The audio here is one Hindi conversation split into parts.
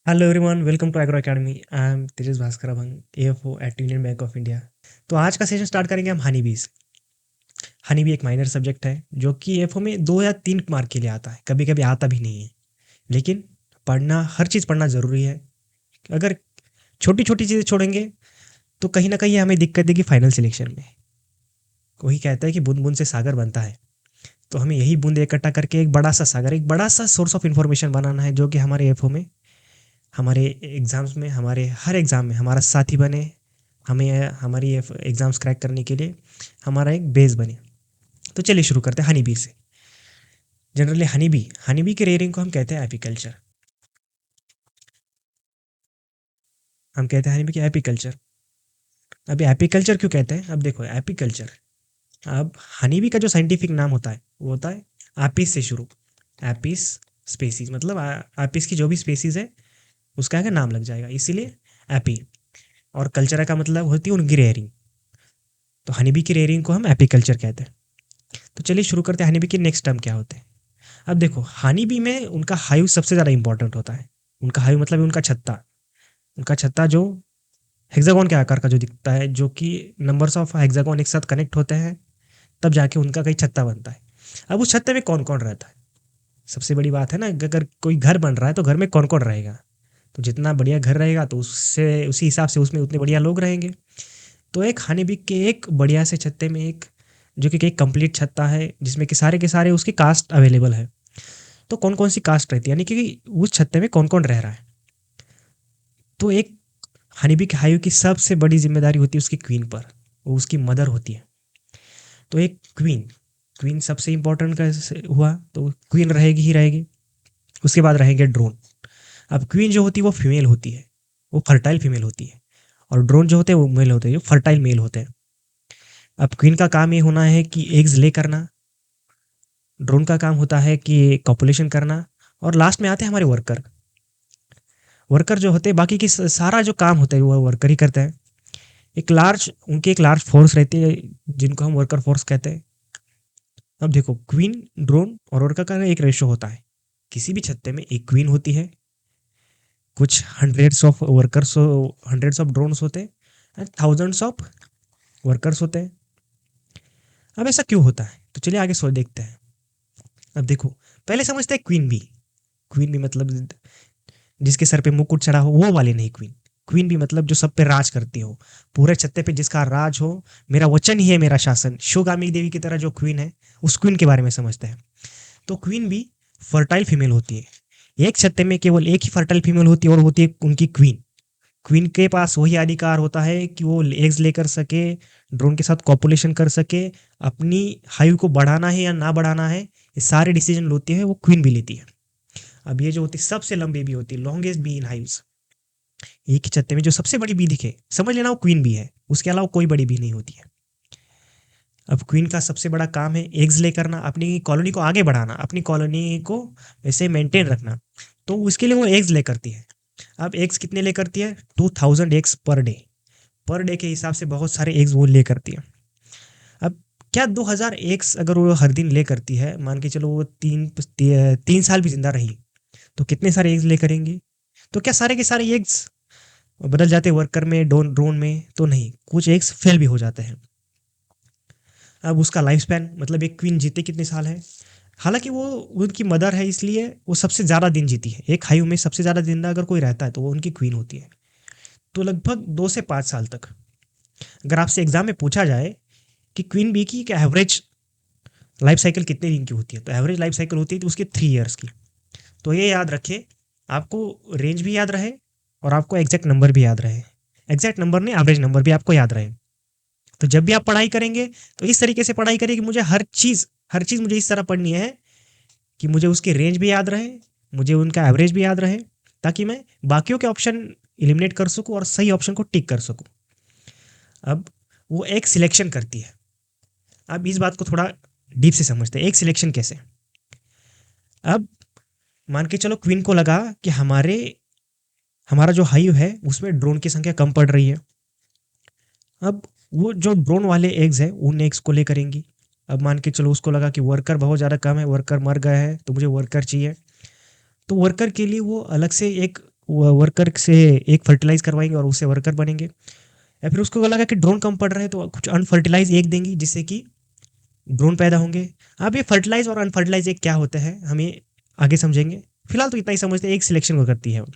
Hello everyone, welcome to Agro Academy. I am Tejas Bhaskar Abhang, AFO at Union Bank of India. तो आज का सेशन स्टार्ट करेंगे हम हनी बीज। हनी बी एक माइनर सब्जेक्ट है जो कि एएफओ में 2 या 3 मार्क के लिए आता है, कभी कभी आता भी नहीं है। लेकिन पढ़ना, हर चीज़ पढ़ना ज़रूरी है। अगर छोटी छोटी चीज़ें छोड़ेंगे तो कहीं ना कहीं ये हमें दिक्कत देगी फाइनल सिलेक्शन में। कोई कहता है कि बूंद बूंद से सागर बनता है, तो हमें यही बूंद इकट्ठा करके एक बड़ा सा सागर, एक बड़ा सा सोर्स ऑफ इन्फॉर्मेशन बनाना है, जो कि हमारे एएफओ में, हमारे एग्ज़ाम्स में, हमारे हर एग्ज़ाम में हमारा साथी बने। हमें हमारी एग्ज़ाम्स क्रैक करने के लिए हमारा एक बेस बने। तो चलिए शुरू करते हैं हनी बी से। जनरली हनी बी के रेयरिंग को हम कहते हैं एपीकल्चर। हम कहते हैं हनी बी की एपीकल्चर। अब एपीकल्चर क्यों कहते हैं? अब देखो एपीकल्चर, अब हनी बी का जो साइंटिफिक नाम होता है वो होता है एपिस से शुरू। एपिस स्पेसीज, मतलब एपिस की जो भी स्पेसीज है उसका क्या नाम लग जाएगा, इसीलिए एपी। और कल्चर का मतलब होती है उनकी रेयरिंग। तो हनी बी की रेयरिंग को हम एपीकल्चर कहते हैं। तो चलिए शुरू करते हैं हनी बी के नेक्स्ट टर्म क्या होते हैं। अब देखो हनी बी में उनका हाइव सबसे ज़्यादा इंपॉर्टेंट होता है। उनका हाइव मतलब उनका छत्ता। उनका छत्ता जो हेक्सागोन के आकार का जो दिखता है, जो कि नंबर्स ऑफ हेक्सागोन एक साथ कनेक्ट होते हैं, तब जाके उनका कहीं छत्ता बनता है। अब उस छत्ते में कौन कौन रहता है, सबसे बड़ी बात है ना। अगर कोई घर बन रहा है तो घर में कौन कौन रहेगा, तो जितना बढ़िया घर रहेगा तो उससे उसी हिसाब से उसमें उतने बढ़िया लोग रहेंगे। तो एक हनी बी के एक बढ़िया से छत्ते में, एक जो कि एक कंप्लीट छत्ता है जिसमें कि सारे के सारे उसकी कास्ट अवेलेबल है। तो कौन कौन सी कास्ट रहती है, यानी कि उस छत्ते में कौन कौन रह रहा है। तो एक हनी बी के हाइव की सबसे बड़ी जिम्मेदारी होती है उसकी क्वीन पर, वो उसकी मदर होती है। तो एक क्वीन, क्वीन सबसे इंपॉर्टेंट कैसे हुआ, तो क्वीन रहेगी ही रहेगी। उसके बाद रहेंगे ड्रोन। अब क्वीन जो होती है वो फीमेल होती है, वो फर्टाइल फीमेल होती है। और ड्रोन जो होते हैं वो मेल होते हैं, जो फर्टाइल मेल होते हैं। अब क्वीन का काम ये होना है कि एग्स ले करना, ड्रोन का काम होता है कि कॉपुलेशन करना। और लास्ट में आते हैं हमारे वर्कर। वर्कर जो होते हैं बाकी की सारा जो काम होता है वो वर्कर ही करते हैं। एक लार्ज फोर्स रहती है जिनको हम वर्कर फोर्स कहते हैं। अब देखो क्वीन, ड्रोन और वर्कर का एक रेशो होता है। किसी भी छत्ते में एक क्वीन होती है, कुछ hundreds of workers, hundreds of drones होते हैं एंड थाउजेंड्स ऑफ वर्कर्स होते हैं। अब ऐसा क्यों होता है, तो चलिए आगे सोच देखते हैं। अब देखो पहले समझते हैं क्वीन बी। क्वीन बी मतलब जिसके सर पे मुकुट चढ़ा हो, वो वाली नहीं क्वीन। क्वीन भी मतलब जो सब पे राज करती हो, पूरे छत्ते पे जिसका राज हो। मेरा वचन ही है मेरा शासन, शिवगामी देवी की तरह जो क्वीन है, उस क्वीन के बारे में समझते हैं। तो क्वीन भी फर्टाइल फीमेल होती है। एक छत्ते में केवल एक ही फर्टाइल फीमेल होती है और होती है उनकी क्वीन। क्वीन के पास वही अधिकार होता है कि वो एग्स लेकर सके, ड्रोन के साथ कॉपुलेशन कर सके, अपनी हाइव को बढ़ाना है या ना बढ़ाना है, ये सारे डिसीजन होते हैं वो क्वीन भी लेती है। अब ये जो होती है सबसे लंबी बी होती है, लॉन्गेस्ट बी इन हाइव्स। एक ही छत्ते में जो सबसे बड़ी बी दिखे, समझ लेना वो क्वीन बी है, उसके अलावा कोई बड़ी बी नहीं होती है। अब क्वीन का सबसे बड़ा काम है एग्स ले करना, अपनी कॉलोनी को आगे बढ़ाना, अपनी कॉलोनी को वैसे मेंटेन रखना। तो उसके लिए वो एग्स ले करती है। अब एग्स कितने ले करती है? 2000 eggs per day. Per day के हिसाब से बहुत सारे एग्स वो ले करती है। अब क्या 2000 एग्स अगर वो हर दिन ले करती है, मान के चलो वो 3 साल भी जिंदा रही, तो कितने सारे एग्स ले करेंगी? तो क्या सारे के सारे एग्स बदल जाते वर्कर में, ड्रोन में? तो नहीं, कुछ एग्स फेल भी हो जाते हैं। अब उसका लाइफ स्पैन, मतलब एक क्वीन जीते कितने साल है, हालांकि वो उनकी मदर है इसलिए वो सबसे ज़्यादा दिन जीती है। एक हाइव में सबसे ज़्यादा जिंदा अगर कोई रहता है तो वो उनकी क्वीन होती है। तो लगभग 2 से 5 साल तक। अगर आपसे एग्जाम में पूछा जाए कि क्वीन बी की एवरेज लाइफ साइकिल कितने दिन की होती है, तो एवरेज लाइफ साइकिल होती है तो उसके 3 ईयर्स की। तो ये याद रखे, आपको रेंज भी याद रहे और आपको एग्जैक्ट नंबर भी याद रहे। एग्जैक्ट नंबर नहीं, एवरेज नंबर भी आपको याद रहे। तो जब भी आप पढ़ाई करेंगे तो इस तरीके से पढ़ाई करें कि मुझे हर चीज़ मुझे इस तरह पढ़नी है कि मुझे उसकी रेंज भी याद रहे, मुझे उनका एवरेज भी याद रहे, ताकि मैं बाकियों के ऑप्शन एलिमिनेट कर सकूं और सही ऑप्शन को टिक कर सकूं। अब वो एक सिलेक्शन करती है। अब इस बात को थोड़ा डीप से समझते हैं, एक सिलेक्शन कैसे। अब मान के चलो क्वीन को लगा कि हमारा जो हाइव है उसमें ड्रोन की संख्या कम पड़ रही है। अब वो जो ड्रोन वाले एग्स है उन एग्स को ले करेंगी। अब मान के चलो उसको लगा कि वर्कर बहुत ज़्यादा कम है, वर्कर मर गए हैं, तो मुझे वर्कर चाहिए। तो वर्कर के लिए वो अलग से एक वर्कर से एक फर्टिलाइज करवाएंगे और उससे वर्कर बनेंगे। या फिर उसको लगा कि ड्रोन कम पड़ रहे हैं तो कुछ अनफर्टिलाइज एग देंगी जिससे कि ड्रोन पैदा होंगे। अब ये फर्टिलाइज और अनफर्टिलाइज एग क्या होता है हमें आगे समझेंगे, फिलहाल तो इतना ही समझते हैं। एक सिलेक्शन को करती है वो।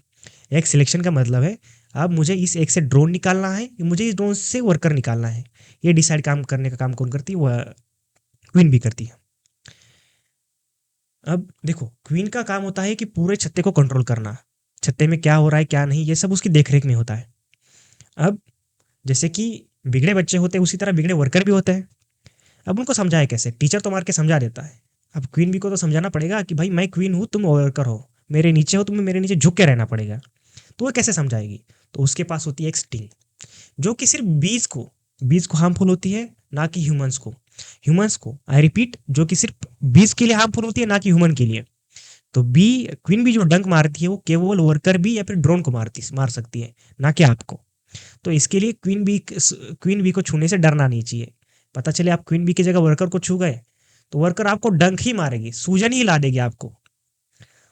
एक सिलेक्शन का मतलब है अब मुझे इस एक से ड्रोन निकालना है, मुझे इस ड्रोन से वर्कर निकालना है। ये डिसाइड काम करने का काम कौन करती है? वह क्वीन भी करती है। अब देखो क्वीन का काम होता है कि पूरे छत्ते को कंट्रोल करना, छत्ते में क्या हो रहा है क्या नहीं ये सब उसकी देखरेख में होता है। अब जैसे कि बिगड़े बच्चे होते हैं उसी तरह बिगड़े वर्कर भी होते हैं। अब उनको समझाए कैसे? टीचर तो मार के समझा देता है, अब क्वीन बी को तो समझाना पड़ेगा कि भाई मैं क्वीन हूँ तुम वर्कर हो, मेरे नीचे हो, तुम्हें मेरे नीचे झुक के रहना पड़ेगा। तो वो कैसे समझाएगी? तो उसके पास होती है एक स्टिंग जो कि सिर्फ बीज को हार्मफुल होती है, ना कि ह्यूमंस को आई रिपीट, जो कि सिर्फ बीज के लिए हार्मफुल होती है ना कि ह्यूमन के लिए। तो बी क्वीन बी जो डंक मारती है वो केवल वर्कर बी या फिर ड्रोन को मार सकती है, ना कि आपको। तो इसके लिए क्वीन बी को छूने से डरना नहीं चाहिए। पता चले आप क्वीन बी की जगह वर्कर को छू गए तो वर्कर आपको डंक ही मारेगी, सूजन ही ला देगी आपको।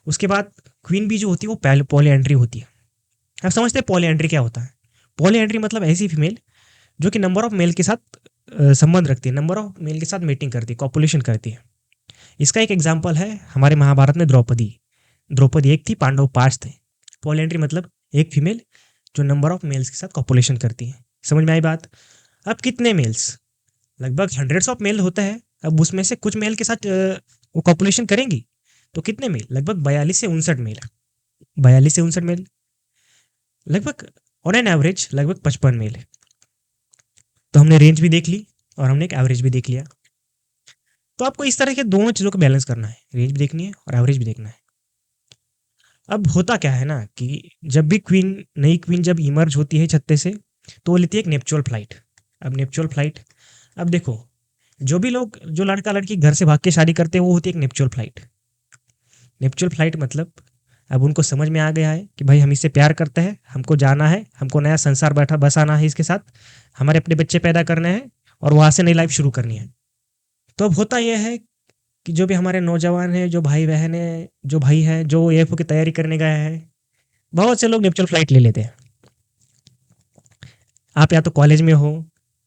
उसके बाद क्वीन बी जो होती है वो पॉलीएंड्री होती है। आप समझते हैं पॉलीएंड्री क्या होता है? पॉलीएंड्री मतलब ऐसी फीमेल जो कि नंबर ऑफ मेल के साथ संबंध रखती है, नंबर ऑफ मेल के साथ मीटिंग करती है, कॉपुलेशन करती है। इसका एक एग्जाम्पल है हमारे महाभारत में द्रौपदी। द्रौपदी एक थी, पांडव 5 थे। पॉलीएंड्री मतलब एक फीमेल जो नंबर ऑफ मेल्स के साथ कॉपुलेशन करती है। समझ में आई बात? अब कितने मेल्स? लगभग हंड्रेड्स ऑफ मेल होता है। अब उसमें से कुछ मेल के साथ वो कॉपुलेशन करेंगी तो कितने मेल? लगभग 42 से 59 मेल। 42 से 59 मेल लगभग ऑन एन एवरेज लगभग 55 मेल। तो हमने रेंज भी देख ली और हमने एक एवरेज भी देख लिया। तो आपको इस तरह के दोनों चीज़ों को बैलेंस करना है, रेंज भी देखनी है और एवरेज भी देखना है। अब होता क्या है ना कि जब भी नई क्वीन जब इमर्ज होती है छत्ते से तो वो लेती है एक नेपचुअल फ्लाइट। अब नेपचुअल फ्लाइट, अब देखो जो भी लोग जो लड़का लड़की घर से भाग के शादी करते हैं वो होती है एक नेपचुअल फ्लाइट। नेपचुअल फ्लाइट मतलब अब उनको समझ में आ गया है कि भाई हम इससे प्यार करते हैं, हमको जाना है, हमको नया संसार बैठा बसाना है इसके साथ, हमारे अपने बच्चे पैदा करने हैं और वहाँ से नई लाइफ शुरू करनी है। तो अब होता यह है कि जो भी हमारे नौजवान हैं, जो भाई बहन हैं, जो भाई हैं, जो एएफओ की तैयारी करने गए हैं, बहुत से लोग नेपचुअल फ्लाइट ले लेते हैं। आप या तो कॉलेज में हो,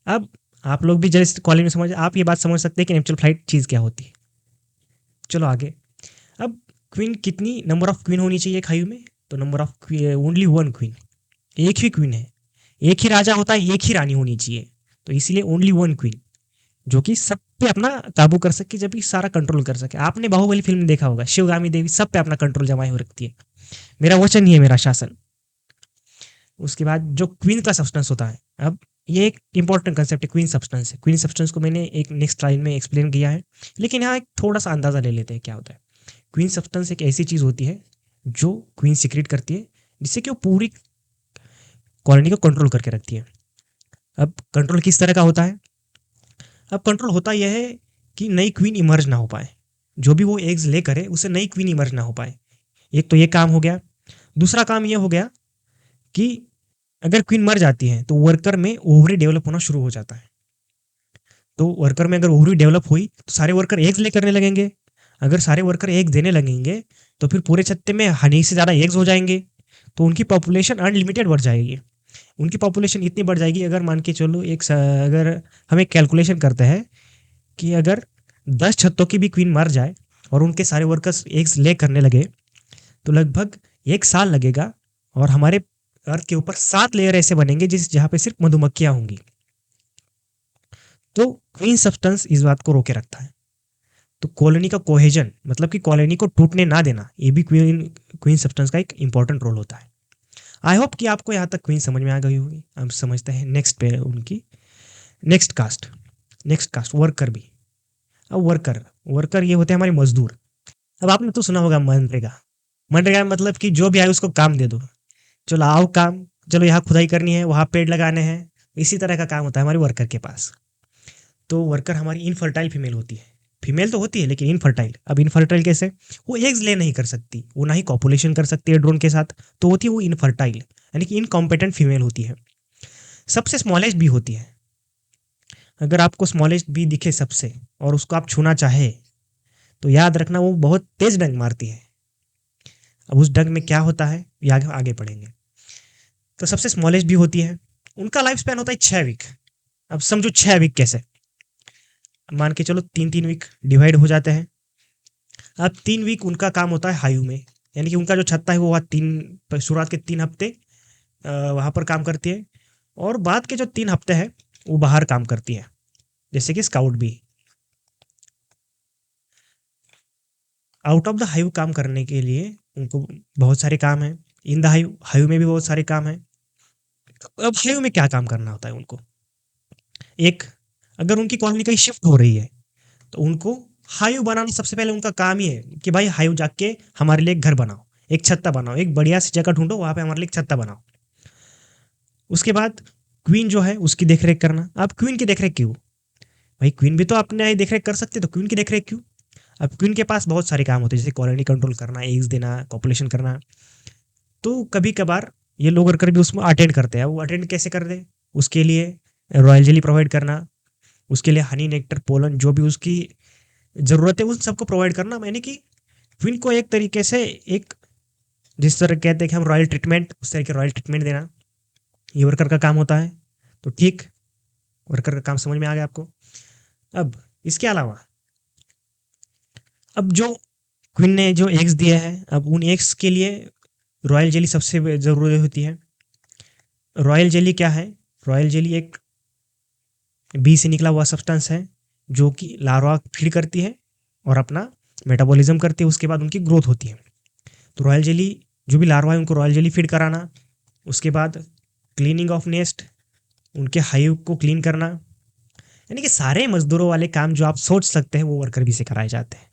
अब आप लोग भी जैसे कॉलेज में समझ आप ये बात समझ सकते हैं कि नेपचुअल फ्लाइट चीज़ क्या होती है। चलो आगे। अब क्वीन कितनी नंबर ऑफ क्वीन होनी चाहिए खाई में? तो number of only one queen, एक ही क्वीन है, एक ही राजा होता है, एक ही रानी होनी चाहिए। तो इसीलिए ओनली वन क्वीन जो कि सब पे अपना काबू कर सके, जब भी सारा कंट्रोल कर सके। आपने बाहुबली फिल्म में देखा होगा, शिवगामी देवी सब पे अपना कंट्रोल जमाए हुए रखती है, मेरा वचन ही है मेरा शासन। उसके बाद जो क्वीन का सब्सटेंस होता है, अब ये एक इंपॉर्टेंट कंसेप्ट है, क्वीन सब्सटेंस है। क्वीन सब्सटेंस को मैंने एक नेक्स्ट लाइन में एक्सप्लेन किया है, लेकिन यहाँ एक थोड़ा सा अंदाजा ले लेते हैं क्या होता है। क्वीन सब्सटेंस एक ऐसी चीज़ होती है जो क्वीन सीक्रेट करती है जिससे कि वो पूरी कॉलोनी को कंट्रोल करके रखती है। अब कंट्रोल किस तरह का होता है? अब कंट्रोल होता यह है कि नई क्वीन इमर्ज ना हो पाए, जो भी वो एग्स ले करे उसे नई क्वीन इमर्ज ना हो पाए। एक तो ये काम हो गया। दूसरा काम ये हो गया कि अगर क्वीन मर जाती है तो वर्कर में ओवरी डेवलप होना शुरू हो जाता है। तो वर्कर में अगर ओवरी डेवलप हुई तो सारे वर्कर एग्स ले करने लगेंगे। अगर सारे वर्कर एग्स देने लगेंगे तो फिर पूरे छत्ते में हनी से ज़्यादा एग्स हो जाएंगे, तो उनकी पॉपुलेशन अनलिमिटेड बढ़ जाएगी। उनकी पॉपुलेशन इतनी बढ़ जाएगी, अगर मान के चलो अगर हम एक कैलकुलेशन करते हैं कि अगर 10 छत्तों की भी क्वीन मर जाए और उनके सारे वर्कर्स एग्स ले करने लगे तो लगभग 1 साल लगेगा और हमारे अर्थ के ऊपर 7 लेयर ऐसे बनेंगे जहाँ पे सिर्फ मधुमक्खियां होंगी। तो क्वीन सब्सटेंस इस बात को रोके रखता है। तो कॉलोनी का कोहेजन मतलब कि कॉलोनी को टूटने ना देना, ये भी क्वीन सब्सटेंस का एक इंपॉर्टेंट रोल होता है। आई होप कि आपको यहाँ तक क्वीन समझ में आ गई होगी। हम समझते हैं नेक्स्ट पे उनकी नेक्स्ट कास्ट वर्कर भी। अब वर्कर ये होते हैं हमारे मजदूर। अब आपने तो सुना होगा मनरेगा। मनरेगा मतलब कि जो भी आए उसको काम दे दो, चलो आओ काम, चलो यहाँ खुदाई करनी है, वहाँ पेड़ लगाने हैं। इसी तरह का काम होता है हमारे वर्कर के पास। तो वर्कर हमारी इनफर्टाइल फीमेल होती है। फीमेल तो होती है लेकिन इनफर्टाइल। अब इनफर्टाइल कैसे? वो एग्स ले नहीं कर सकती, वो ना ही कॉपुलेशन कर सकती है ड्रोन के साथ, तो होती है वो इनफर्टाइल, यानी कि इनकॉम्पिटेंट फीमेल होती है। सबसे स्मॉलेस्ट भी होती है। अगर आपको स्मॉलेस्ट भी दिखे सबसे और उसको आप छूना चाहे तो याद रखना वो बहुत तेज डंक मारती है। अब उस डंक में क्या होता है ये आगे आगे पढ़ेंगे। तो सबसे स्मॉलेस्ट भी होती है, उनका लाइफ स्पैन होता है 6 वीक। अब समझो 6 वीक कैसे, मान के चलो 3-3 वीक डिवाइड हो जाते हैं। अब 3 वीक उनका काम होता है हायु में, यानी कि उनका जो छत्ता है वो वहाँ शुरुआत के 3 हफ्ते वहाँ पर काम करती है, और बाद के जो 3 हफ्ते हैं वो बाहर काम करती है, जैसे कि स्काउट भी। आउट ऑफ द हायु काम करने के लिए उनको बहुत सारे काम हैं, इन द हायु हायु में भी बहुत सारे काम हैं। अब हायु में क्या काम करना होता है उनको, एक, अगर उनकी कॉलोनी कहीं शिफ्ट हो रही है तो उनको हायु बनाना सबसे पहले उनका काम ही है कि भाई हायु जाके हमारे लिए एक घर बनाओ, एक छत्ता बनाओ, एक बढ़िया सी जगह ढूंढो वहां पे हमारे लिए एक छत्ता बनाओ। उसके बाद क्वीन जो है उसकी देखरेख करना। अब क्वीन की देखरेख क्यों, भाई क्वीन भी तो अपने देखरेख कर सकते, तो क्वीन की देखरेख क्यों। अब क्वीन के पास बहुत सारे काम होते हैं, जैसे कॉलोनी कंट्रोल करना, एग्स देना, पॉपुलेशन करना। तो कभी कभार ये लोग वर्कर भी उसमें अटेंड करते हैं। वो अटेंड कैसे कर दे, उसके लिए रॉयल जेली प्रोवाइड करना, उसके लिए हनी नेक्टर पोलन जो भी उसकी ज़रूरत है उन सबको प्रोवाइड करना, यानी कि क्वीन को एक तरीके से एक, जिस तरह कहते हैं कि हम रॉयल ट्रीटमेंट, उस तरह के रॉयल ट्रीटमेंट देना ये वर्कर का काम होता है। तो ठीक, वर्कर का काम समझ में आ गया आपको। अब इसके अलावा अब जो क्वीन ने जो एग्स दिए हैं, अब उन एग्स के लिए रॉयल जेली सबसे ज़रूरी होती है। रॉयल जेली क्या है, रॉयल जेली एक बी से निकला हुआ सब्सटेंस है जो कि लार्वा फीड करती है और अपना मेटाबॉलिज्म करती है, उसके बाद उनकी ग्रोथ होती है। तो रॉयल जेली, जो भी लार्वा है उनको रॉयल जेली फीड कराना, उसके बाद क्लीनिंग ऑफ नेस्ट, उनके हाइव को क्लीन करना, यानी कि सारे मजदूरों वाले काम जो आप सोच सकते हैं वो वर्कर भी से कराए जाते हैं।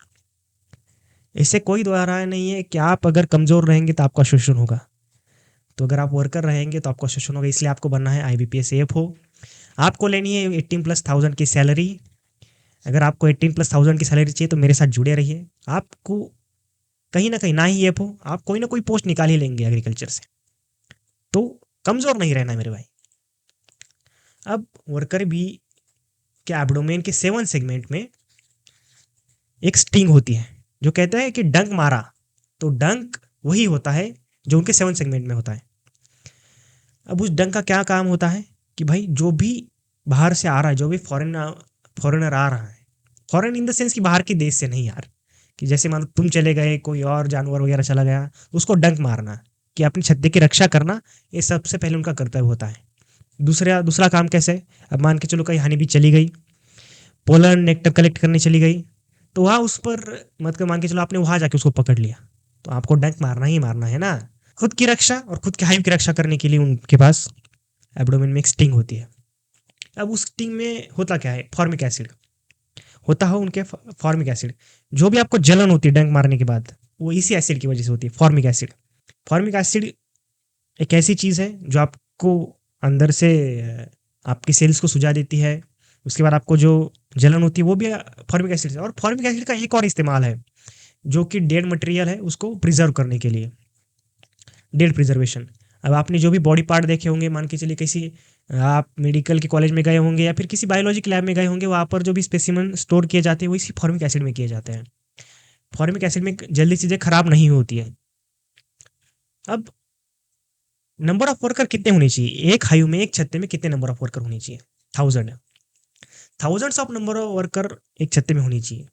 इससे कोई दोहराया नहीं है कि आप अगर कमज़ोर रहेंगे तो आपका शोषण होगा, तो अगर आप वर्कर रहेंगे तो आपका शोषण होगा। इसलिए आपको बनना है IBPS AFO। आपको लेनी है 18+1000 की सैलरी। अगर आपको 18+1000 की सैलरी चाहिए तो मेरे साथ जुड़े रहिए। आपको कहीं ना कहीं ना ही AFO, आप कोई ना कोई पोस्ट निकाल ही लेंगे एग्रीकल्चर से, तो कमज़ोर नहीं रहना मेरे भाई। अब वर्कर बी के एब्डोमेन के 7 सेगमेंट में एक स्टिंग होती है, जो कहते हैं कि डंक मारा, तो डंक वही होता है जो उनके 7 सेगमेंट में होता है। अब उस डंक का क्या काम होता है कि भाई जो भी बाहर से आ रहा है, जो भी फॉरेनर आ रहा है, फॉरेन इन द सेंस कि बाहर के देश से नहीं यार, कि जैसे मान लो तुम चले गए, कोई और जानवर वगैरह चला गया, तो उसको डंक मारना, कि अपनी छत्ते की रक्षा करना, ये सबसे पहले उनका कर्तव्य होता है। दूसरा काम कैसे, अब मान के चलो कहीं हानि भी चली गई, पोलन नेक्टर कलेक्ट करने चली गई, तो वहाँ उस पर मतलब मान के चलो आपने वहाँ जाके उसको पकड़ लिया, तो आपको डंक मारना ही मारना है ना। खुद की रक्षा और खुद के हाइव की रक्षा करने के लिए उनके पास एब्डोमेन में एक स्टिंग होती है। अब उस स्टिंग में होता क्या है, फॉर्मिक एसिड होता है उनके। फॉर्मिक एसिड, जो भी आपको जलन होती है डंक मारने के बाद, वो इसी एसिड की वजह से होती है, फॉर्मिक एसिड। फॉर्मिक एसिड एक ऐसी चीज़ है जो आपको अंदर से आपकी सेल्स को सुझा देती है। उसके बाद आपको जो जलन होती है वो भी फॉर्मिक एसिड से। और फॉर्मिक एसिड का एक और इस्तेमाल है जो कि डेड मटेरियल है उसको प्रिजर्व करने के लिए, डेड प्रिजर्वेशन। अब आपने जो भी बॉडी पार्ट देखे होंगे, मान के चलिए किसी आप मेडिकल के कॉलेज में गए होंगे या फिर किसी बायोलॉजी के लैब में गए होंगे, वहाँ पर जो भी स्पेसिमन स्टोर किए जाते हैं वो इसी फॉर्मिक एसिड में किए जाते हैं। फॉर्मिक एसिड में जल्दी चीज़ें खराब नहीं होती है। अब नंबर ऑफ वर्कर कितने होने चाहिए एक हाइव में, एक छत्ते में कितने नंबर ऑफ वर्कर होने चाहिए, 1000। Thousands of number of worker एक छत्ते में होनी चाहिए।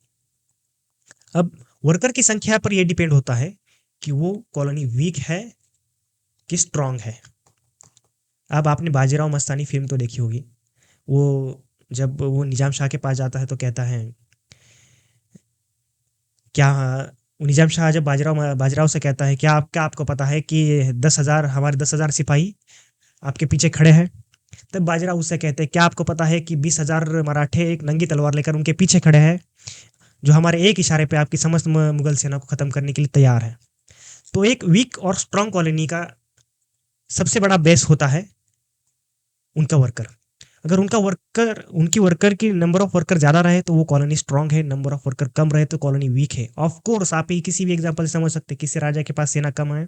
अब वर्कर की संख्या पर यह डिपेंड होता है कि वो कॉलोनी वीक है कि स्ट्रांग है। अब आपने बाजीराव मस्तानी फिल्म तो देखी होगी, वो जब वो निजाम शाह के पास जाता है तो कहता है क्या, निजाम शाह जब बाजीराव से कहता है क्या आपको पता है कि 10,000 हमारे 10,000 सिपाही आपके पीछे खड़े हैं। तब बाजीराव उससे कहते हैं क्या आपको पता है कि 20,000 मराठे एक नंगी तलवार लेकर उनके पीछे खड़े हैं, जो हमारे एक इशारे पे आपकी समस्त मुगल सेना को खत्म करने के लिए तैयार है। तो एक वीक और स्ट्रांग कॉलोनी का सबसे बड़ा बेस होता है उनका वर्कर। अगर उनकी वर्कर की नंबर ऑफ वर्कर ज़्यादा रहे तो वो कॉलोनी स्ट्रांग है, नंबर ऑफ वर्कर कम रहे तो कॉलोनी वीक है। ऑफ कोर्स आप ही किसी भी एग्जांपल से समझ सकते हैं, किसी राजा के पास सेना कम है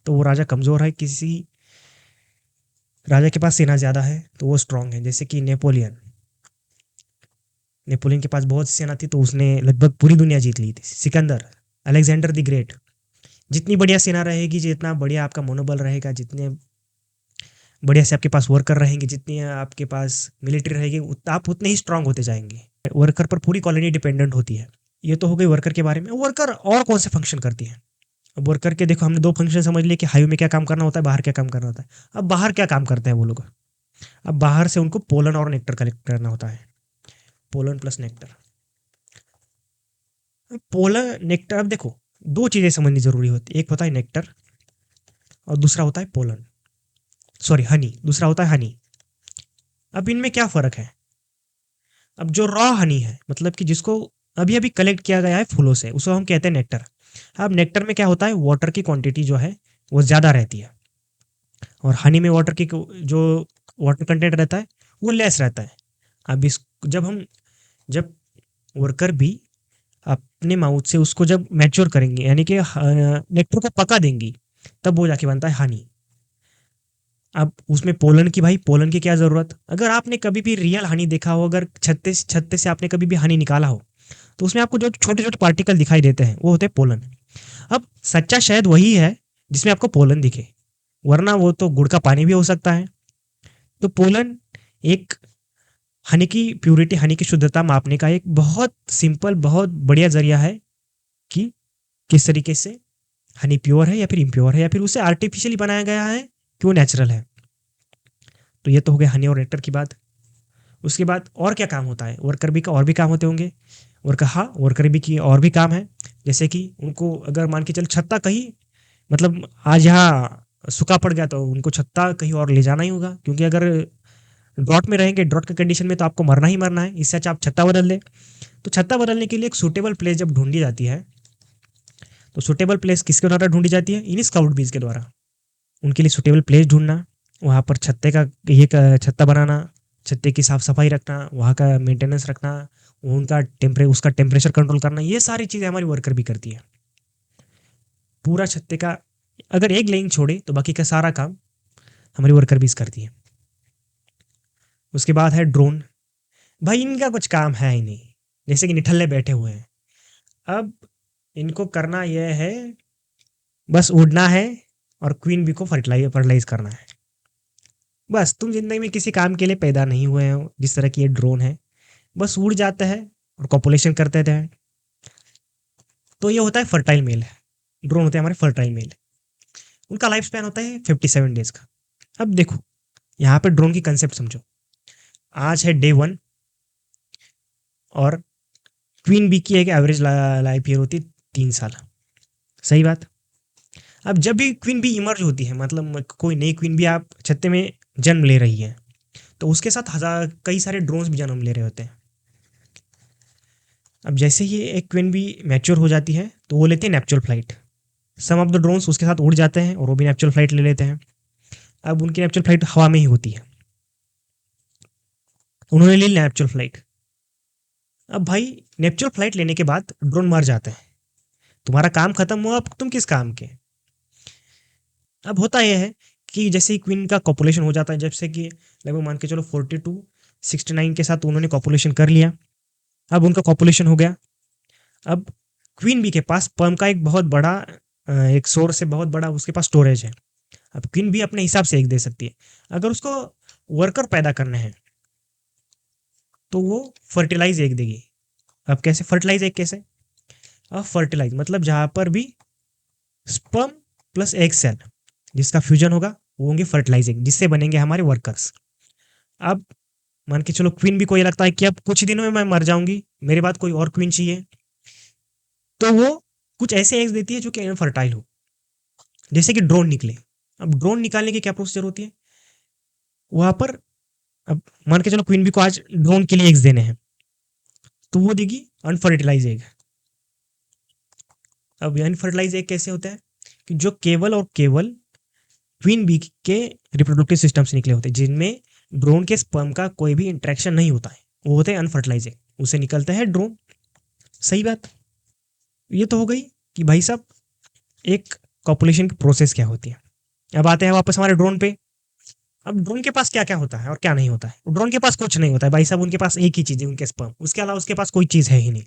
तो वो राजा कमज़ोर है, किसी राजा के पास सेना ज़्यादा है तो वो स्ट्रांग है। जैसे कि नेपोलियन के पास बहुत सी सेना थी तो उसने लगभग पूरी दुनिया जीत ली थी। सिकंदर, अलेक्जेंडर द ग्रेट, जितनी बढ़िया सेना रहेगी, जितना बढ़िया आपका मनोबल रहेगा, जितने बढ़िया से आपके पास वर्कर रहेंगे, जितनी आपके पास मिलिट्री रहेगी, आप उतने ही स्ट्रांग होते जाएंगे। वर्कर पर पूरी कॉलोनी डिपेंडेंट होती है। ये तो हो गई वर्कर के बारे में। वर्कर और कौन से फंक्शन करती है? अब वर्कर के देखो, हमने दो फंक्शन समझ लिए कि हाईवे में क्या काम करना होता है, बाहर क्या काम करना होता है। अब बाहर क्या काम करते हैं वो लोग? अब बाहर से उनको पोलन और नेक्टर कलेक्ट करना होता है। Pollen plus nectar. Pollen nectar, अब देखो दो चीजें समझनी जरूरी होती है। एक होता है नेक्टर और दूसरा होता है पोलन, सॉरी हनी, दूसरा होता है हनी। अब इनमें क्या फर्क है? अब जो रॉ हनी है, मतलब कि जिसको अभी अभी कलेक्ट किया गया है फूलों से, उसको हम कहते हैं नेक्टर। अब नेक्टर में क्या होता है, वाटर की क्वांटिटी जो है वो ज़्यादा रहती है, और हनी में वाटर की जो वाटर कंटेंट रहता है वो लेस रहता है। अब इस जब वर्कर भी अपने माउथ से उसको जब मैच्योर करेंगे, यानी कि नेक्टर को पका देंगी, तब वो जाके बनता है हनी। अब उसमें पोलन की, भाई पोलन की क्या ज़रूरत? अगर आपने कभी भी रियल हनी देखा हो, अगर छत्ते छत्ते से आपने कभी भी हनी निकाला हो, तो उसमें आपको जो छोटे छोटे पार्टिकल दिखाई देते हैं वो होते हैं पोलन। अब सच्चा शहद वही है जिसमें आपको पोलन दिखे, वरना वो तो गुड़ का पानी भी हो सकता है। तो पोलन एक हनी की प्यूरिटी, हनी की शुद्धता मापने का एक बहुत सिंपल, बहुत बढ़िया जरिया है कि किस तरीके से हनी प्योर है या फिर इम्प्योर है, या फिर उसे आर्टिफिशियली बनाया गया है कि वो नेचुरल है। तो ये तो हो गया हनी और नेक्टर की बात। उसके बाद और क्या काम होता है? वर्कर बी का और भी काम होते होंगे। वर्कर, हाँ वर्कर बी की और भी काम है, जैसे कि उनको अगर मान के चल छत्ता कहीं, मतलब आज यहाँ सूखा पड़ गया, तो उनको छत्ता कहीं और ले जाना ही होगा, क्योंकि अगर ड्रॉट में रहेंगे, ड्रॉट के कंडीशन में तो आपको मरना ही मरना है। इससे अच्छा आप छत्ता बदल लें। तो छत्ता बदलने के लिए एक सूटेबल प्लेस जब ढूंढी जाती है, तो सूटेबल प्लेस किसके द्वारा ढूंढी जाती है? इन स्काउट बीज के द्वारा। उनके लिए सूटेबल प्लेस ढूंढना, वहाँ पर छत्ते का ये छत्ता बनाना, छत्ते की साफ सफाई रखना, वहाँ का मेंटेनेंस रखना, उनका उसका टेम्परेचर कंट्रोल करना, ये सारी चीज़ें हमारी वर्कर भी करती है। पूरा छत्ते का अगर एक लाइन छोड़े तो बाकी का सारा काम हमारी वर्कर भी करती है। उसके बाद है ड्रोन। भाई इनका कुछ काम है ही नहीं, जैसे कि निठल्ले बैठे हुए हैं। अब इनको करना यह है, बस उड़ना है और क्वीन बी को फर्टिलाइज करना है। बस तुम जिंदगी में किसी काम के लिए पैदा नहीं हुए हो, जिस तरह की ये ड्रोन है, बस उड़ जाता है और कॉपुलेशन करते हैं। तो ये होता है फर्टाइल मेल है। ड्रोन होते हैं हमारे फर्टाइल मेल। उनका लाइफ स्पैन होता है 57 डेज का। अब देखो यहाँ पे ड्रोन की कंसेप्ट समझो। आज है डे 1 और क्वीन बी की एक एवरेज लाइफ ईयर होती है 3 साल। सही बात। अब जब भी क्वीन बी इमर्ज होती है, मतलब कोई नई क्वीन बी आप छत्ते में जन्म ले रही है, तो उसके साथ कई सारे ड्रोन्स भी जन्म ले रहे होते हैं। अब जैसे ही एक क्वीन बी मैच्योर हो जाती है, तो वो लेते हैं nuptial flight. Some of the drones उसके साथ उड़ जाते हैं और वो भी नेपचुरल फ्लाइट ले लेते हैं। अब उनकी नेपचुरल फ्लाइट हवा में ही होती है, उन्होंने ली नेपचुरल फ्लाइट। अब भाई नेपचुरल फ्लाइट लेने के बाद ड्रोन मर जाते हैं, तुम्हारा काम खत्म हुआ, अब तुम किस काम के? अब होता यह है कि जैसे ही क्वीन का पॉपुलेशन हो जाता है, जैसे कि लगभग मान के चलो 42-69 के साथ उन्होंने पॉपुलेशन कर लिया। अब उनका पॉपुलेशन हो गया। अब क्वीन बी के पास स्पर्म का एक बहुत बड़ा एक सोर्स है, बहुत बड़ा उसके पास स्टोरेज है। अब क्वीन बी अपने हिसाब से एग दे सकती है। अगर उसको वर्कर पैदा करने हैं तो वो फर्टिलाइज एग देगी। अब कैसे फर्टिलाइज एग? कैसे? अब फर्टिलाइज मतलब जहां पर भी स्पर्म प्लस एग सेल जिसका फ्यूजन होगा, वो होंगे फर्टिलाइज एग, जिससे बनेंगे हमारे वर्कर्स। अब मान के चलो क्वीन भी को ये लगता है कि अब कुछ दिनों में मैं मर जाऊंगी, मेरे बाद कोई और क्वीन चाहिए, तो वो कुछ ऐसे एग्स देती है जो कि इनफर्टाइल हो, जैसे कि ड्रोन निकले। अब ड्रोन निकालने की क्या प्रोसीजर होती है वहां पर? अब मान के चलो क्वीन बी को आज ड्रोन के लिए एग्स देने हैं, तो वो देगी अनफर्टिलाइज एग। अब अनफर्टिलाइज एग कैसे होता है कि जो केवल और केवल क्वीन बी के रिप्रोडक्टिव सिस्टम से निकले होते हैं, जिनमें ड्रोन के स्पर्म का कोई भी इंटरेक्शन नहीं होता है, वो होते हैं अनफर्टिलाइज एग, उसे निकलता है ड्रोन। सही बात। ये तो हो गई कि भाई साहब एक कॉपुलेशन की प्रोसेस क्या होती है। अब आते हैं वापस हमारे ड्रोन पे। अब ड्रोन के पास क्या क्या होता है और क्या नहीं होता है? ड्रोन के पास कुछ नहीं होता है भाई साहब, उनके पास एक ही चीज़ है, उनके स्पर्म, उसके अलावा उसके पास कोई चीज़ है ही नहीं।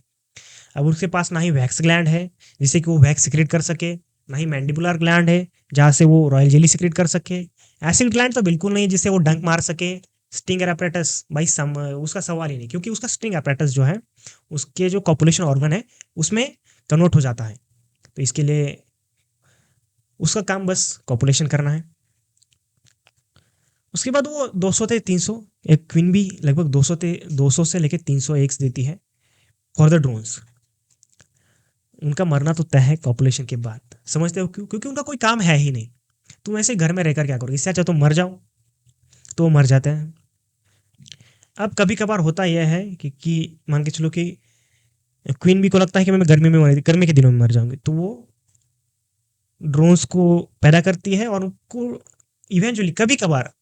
अब उसके पास ना ही वैक्स ग्लैंड है जिससे कि वो वैक्स सिक्रेट कर सके, ना ही मैंडिबुलर ग्लैंड है जहाँ से वो रॉयल जेली सिक्रेट कर सके। एसिड ग्लैंड तो बिल्कुल नहीं जिससे वो डंक मार सके। स्टिंग एपरेटस भाई उसका सवाल ही नहीं, क्योंकि उसका स्टिंग एपरेटस जो है उसके जो कॉपुलेशन ऑर्गन है उसमें कन्वर्ट हो जाता है। तो इसके लिए उसका काम बस कॉपुलेशन करना है। उसके बाद वो 200 से 300, एक क्वीन भी लगभग 200 से लेकर 300 एग्स देती है फॉर द ड्रोन्स। उनका मरना तो तय है कॉपुलेशन के बाद। समझते हो क्यों? क्योंकि उनका कोई काम है ही नहीं। तुम ऐसे घर में रहकर क्या करोगे? इससे अच्छा तुम मर जाओ। तो वो मर जाते हैं। अब कभी कभार होता यह है कि मान के चलो कि क्वीन बी को लगता है कि मैं गर्मी के दिनों में मर जाऊंगी, तो वो ड्रोन्स को पैदा करती है और उनको इवेंचुअली कभी कभार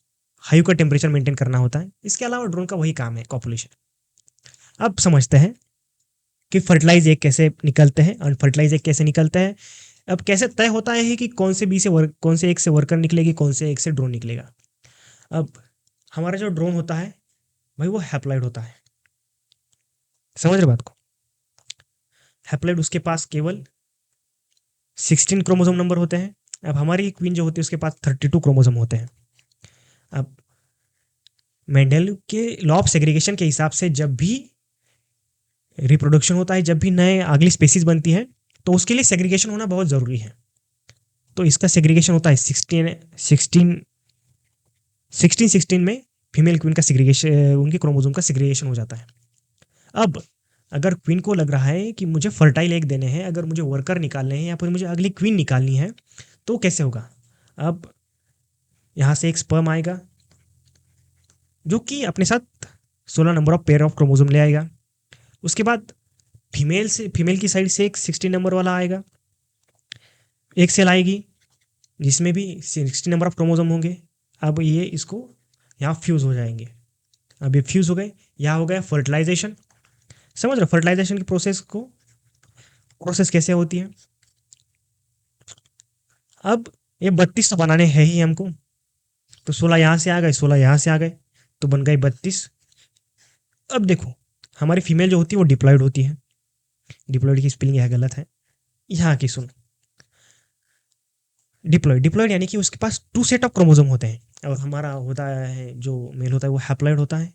हाई का टेम्परेचर मेंटेन करना होता है। इसके अलावा ड्रोन का वही काम है, कॉपुलेशन। अब समझते हैं कि फर्टिलाइज एग कैसे निकलते हैं, अनफर्टिलाइज एग कैसे निकलते हैं। अब कैसे तय होता है कि कौन से एक से वर्कर निकलेगी, कौन से एक से ड्रोन निकलेगा। अब हमारा जो ड्रोन होता है भाई वो हैप्लॉइड होता है। समझ रहे बात को? हैप्लॉइड, उसके पास केवल 16 क्रोमोसोम नंबर होते हैं। अब हमारी क्वीन जो होती है उसके पास 32 क्रोमोसोम होते हैं। अब मेंडल के लॉ ऑफ सेग्रीगेशन के हिसाब से जब भी रिप्रोडक्शन होता है, जब भी नए अगली स्पेसीज बनती है, तो उसके लिए सेग्रीगेशन होना बहुत ज़रूरी है। तो इसका सेग्रीगेशन होता है 16 में फीमेल क्वीन का सेग्रीगेशन, उनके क्रोमोसोम का सेग्रीगेशन हो जाता है। अब अगर क्वीन को लग रहा है कि मुझे फर्टाइल एग देने हैं, अगर मुझे वर्कर निकालने हैं या फिर मुझे अगली क्वीन निकालनी है, तो कैसे होगा? अब यहाँ से एक स्पर्म आएगा जो कि अपने साथ 16 number of pair of chromosome ले आएगा। उसके बाद फीमेल की साइड से एक 16 नंबर वाला आएगा, एक सेल आएगी जिसमें भी 16 नंबर ऑफ क्रोमोसोम होंगे। अब ये इसको यहाँ फ्यूज़ हो जाएंगे। अब ये फ्यूज़ हो गए, यहाँ हो गया फर्टिलाइजेशन। समझ रहे फर्टिलाइजेशन की प्रोसेस कैसे होती है? अब ये 32 तो बनाने हैं ही हमको, तो 16 यहाँ से आ गए, 16 यहाँ से आ गए, तो बन गए 32। अब देखो हमारी फीमेल जो होती है वो डिप्लॉयड होती है। डिप्लॉयड की स्पेलिंग यह गलत है, यहाँ की सुन। डिप्लॉयड यानी कि उसके पास 2 सेट ऑफ क्रोमोसोम होते हैं, और हमारा होता है जो मेल होता है वो हैप्लॉयड होता है।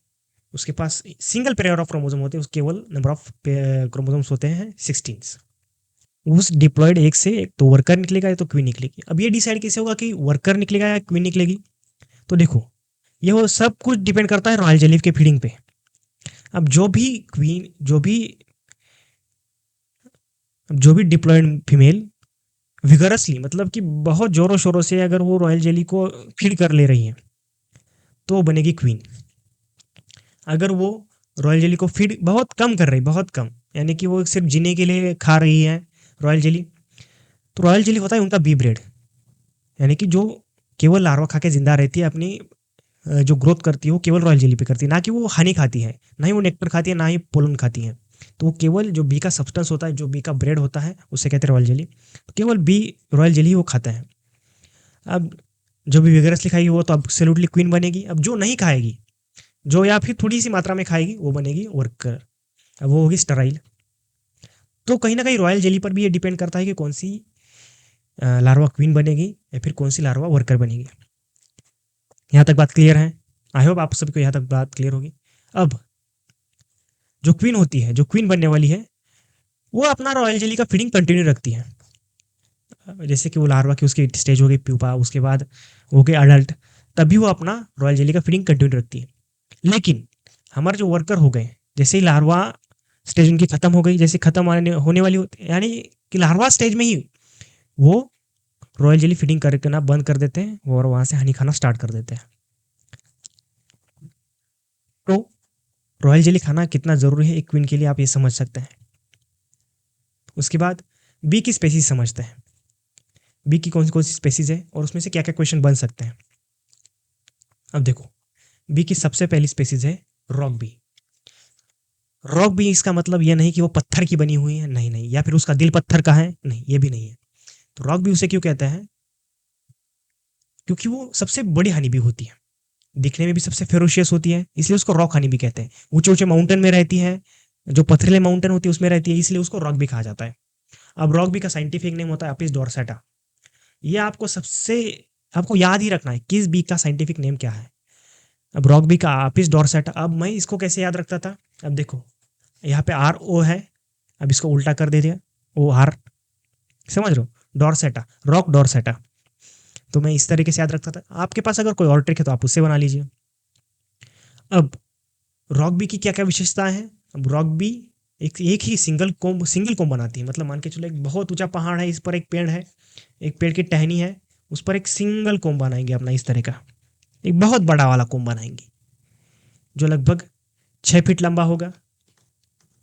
उसके पास सिंगल पेयर ऑफ क्रोमोसोम होते हैं, उसके केवल नंबर ऑफ क्रोमोसोम्स होते हैं 16। उस डिप्लॉयड एक से एक तो वर्कर निकलेगा या तो क्वीन निकलेगी। अब ये डिसाइड कैसे होगा कि वर्कर निकलेगा या क्वीन निकलेगी? तो देखो ये वो सब कुछ डिपेंड करता है रॉयल जेलीफ के फीडिंग पे। अब जो भी डिप्लॉयड फीमेल विगरसली, मतलब कि बहुत जोरों शोरों से अगर वो रॉयल जेली को फीड कर ले रही है, तो वो बनेगी क्वीन। अगर वो रॉयल जेली को फीड बहुत कम कर रही, बहुत कम, यानी कि वो सिर्फ जीने के लिए खा रही है रॉयल जेली, तो रॉयल जेली होता है उनका बी ब्रेड, यानी कि जो केवल लार्वा खा के जिंदा रहती है। अपनी जो ग्रोथ करती है वो केवल रॉयल जेली पे करती है, ना कि वो हनी खाती है, ना ही वो नेक्टर खाती है, ना ही पोलन खाती है। तो वो केवल जो बी का सब्सटेंस होता है, जो बी का ब्रेड होता है, उसे कहते हैं रॉयल जेली। तो केवल बी रॉयल जेली वो खाता है। अब जो भी विगरसली खाएगी वो तो एब्सोल्युटली क्वीन बनेगी। अब जो नहीं खाएगी, जो या फिर थोड़ी सी मात्रा में खाएगी, वो बनेगी वर्कर। अब वो होगी स्टराइल। तो कहीं ना कहीं रॉयल जेली पर भी ये डिपेंड करता है कि कौन सी लार्वा क्वीन बनेगी या फिर कौन सी लार्वा वर्कर बनेगी। यहाँ तक बात क्लियर है? आई होप आप सबको यहाँ तक बात क्लियर होगी। अब जो क्वीन होती है, जो क्वीन बनने वाली है, वो अपना रॉयल जेली का फीडिंग कंटिन्यू रखती है। जैसे कि वो लार्वा की उसकी स्टेज हो गई प्यूपा, उसके बाद हो गए अडल्ट, तभी वो अपना रॉयल जेली का फीडिंग कंटिन्यू रखती है। लेकिन हमारे जो वर्कर हो गए, जैसे ही लार्वा स्टेज उनकी खत्म हो गई, जैसे खत्म होने वाली होती है, यानी कि लार्वा स्टेज में ही वो रॉयल जेली फीडिंग करना बंद कर देते हैं और वहां से हनी खाना स्टार्ट कर देते हैं। तो रॉयल जेली खाना कितना ज़रूरी है एक क्वीन के लिए, आप ये समझ सकते हैं। उसके बाद बी की स्पेसीज समझते हैं। बी की कौन सी स्पेसीज है और उसमें से क्या क्या क्वेश्चन बन सकते हैं। अब देखो बी की सबसे पहली स्पेसीज है रॉक बी। रॉक बी इसका मतलब ये नहीं कि वो पत्थर की बनी हुई है, नहीं नहीं, या फिर उसका दिल पत्थर का है, नहीं, ये भी नहीं है। तो रॉक बी उसे क्यों कहते हैं? क्योंकि वो सबसे बड़ी हनी बी होती है, दिखने में भी सबसे फेरोशियस होती है, इसलिए उसको रॉक हनी भी कहते हैं। ऊंचे ऊंचे माउंटेन में रहती है, जो पथरीले माउंटेन होती है उसमें रहती है, इसलिए उसको रॉक भी कहा जाता है। अब रॉक बी का साइंटिफिक नेम होता है अपिस डोरसेटा। ये आपको याद ही रखना है किस बी का साइंटिफिक नेम क्या है। अब रॉक बी का आपिस डोरसेटा, अब मैं इसको कैसे याद रखता था, अब देखो यहाँ पे आर ओ है, अब इसको उल्टा कर दे दिया, ओ आर, समझ रहे हो, डोरसेटा, रॉक डोरसेटा। तो मैं इस तरीके से याद रखता था। आपके पास अगर कोई और ट्रिक है तो आप उससे बना लीजिए। अब रॉक बी की क्या क्या विशेषताएं हैं। अब रॉक बी एक ही सिंगल कोम बनाती है, मतलब मान के चलो एक बहुत ऊंचा पहाड़ है, इस पर एक पेड़ है, एक पेड़ की टहनी है, उस पर एक सिंगल कोम बनाएंगे अपना इस तरह का, एक बहुत बड़ा वाला कोम बनाएंगे जो लगभग 6 फीट लंबा होगा,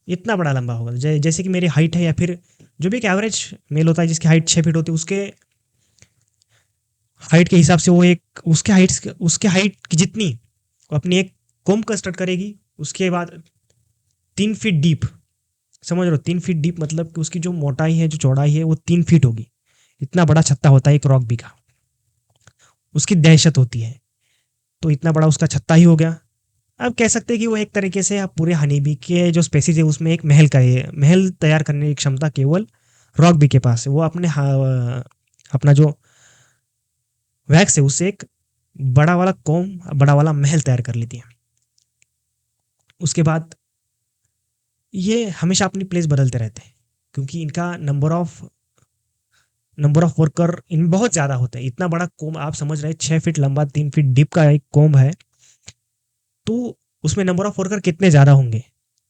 इतना बड़ा लंबा होगा। जैसे कि मेरी हाइट है, या फिर जो भी एक एवरेज मेल होता है जिसकी हाइट 6 फीट होती है, उसके हाइट के हिसाब से वो एक उसके हाइट की जितनी वो अपनी एक कोम कंस्ट्रक्ट करेगी। उसके बाद 3 फीट डीप, समझ रहे हो, 3 फीट डीप मतलब कि उसकी जो मोटाई है, जो चौड़ाई है, वो 3 फीट होगी। इतना बड़ा छत्ता होता है एक रॉक बी का, उसकी दहशत होती है। तो इतना बड़ा उसका छत्ता ही हो गया। अब कह सकते हैं कि वो एक तरीके से आप पूरे हनी बी के जो स्पेसीज है उसमें एक महल तैयार करने की क्षमता केवल रॉक बी के पास है। वो अपना जो वैक्स है उससे एक बड़ा वाला महल तैयार कर लेती है। उसके बाद ये हमेशा अपनी प्लेस बदलते रहते हैं, क्योंकि इनका नंबर ऑफ वर्कर इन बहुत ज़्यादा होता है। इतना बड़ा कोम आप समझ रहे हैं, 6 फीट लंबा 3 फीट डीप का एक कोम है, तो उसमें नंबर ऑफ वर्कर कितने ज़्यादा होंगे।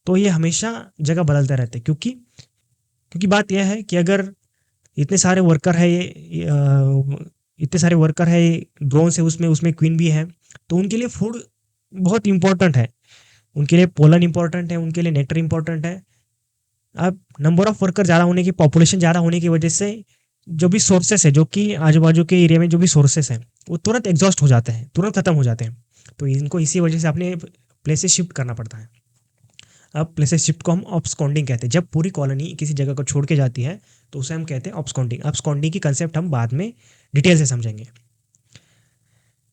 तो ये हमेशा जगह बदलते रहते हैं, क्योंकि क्योंकि बात यह है कि अगर इतने सारे वर्कर है इतने सारे वर्कर है, ड्रोन से उसमें उसमें क्वीन भी है, तो उनके लिए फूड बहुत इंपॉर्टेंट है, उनके लिए पोलन इंपॉर्टेंट है, उनके लिए नेक्टर इंपॉर्टेंट है। अब नंबर ऑफ वर्कर ज़्यादा होने की, पॉपुलेशन ज़्यादा होने की वजह से जो भी सोर्सेस है, जो कि आजू बाजू के एरिया में जो भी सोर्सेस हैं, वो तुरंत एग्जॉस्ट हो जाते हैं, तुरंत खत्म हो जाते हैं। तो इनको इसी वजह से अपने प्लेसेस शिफ्ट करना पड़ता है। अब प्लेसेस शिफ्ट को हम ऑब्सकॉन्डिंग कहते हैं। जब पूरी कॉलोनी किसी जगह को छोड़ के जाती है तो उसे हम कहते हैं ऑब्सकॉन्डिंग। ऑब्सकॉन्डिंग की कंसेप्ट हम बाद में डिटेल से समझेंगे।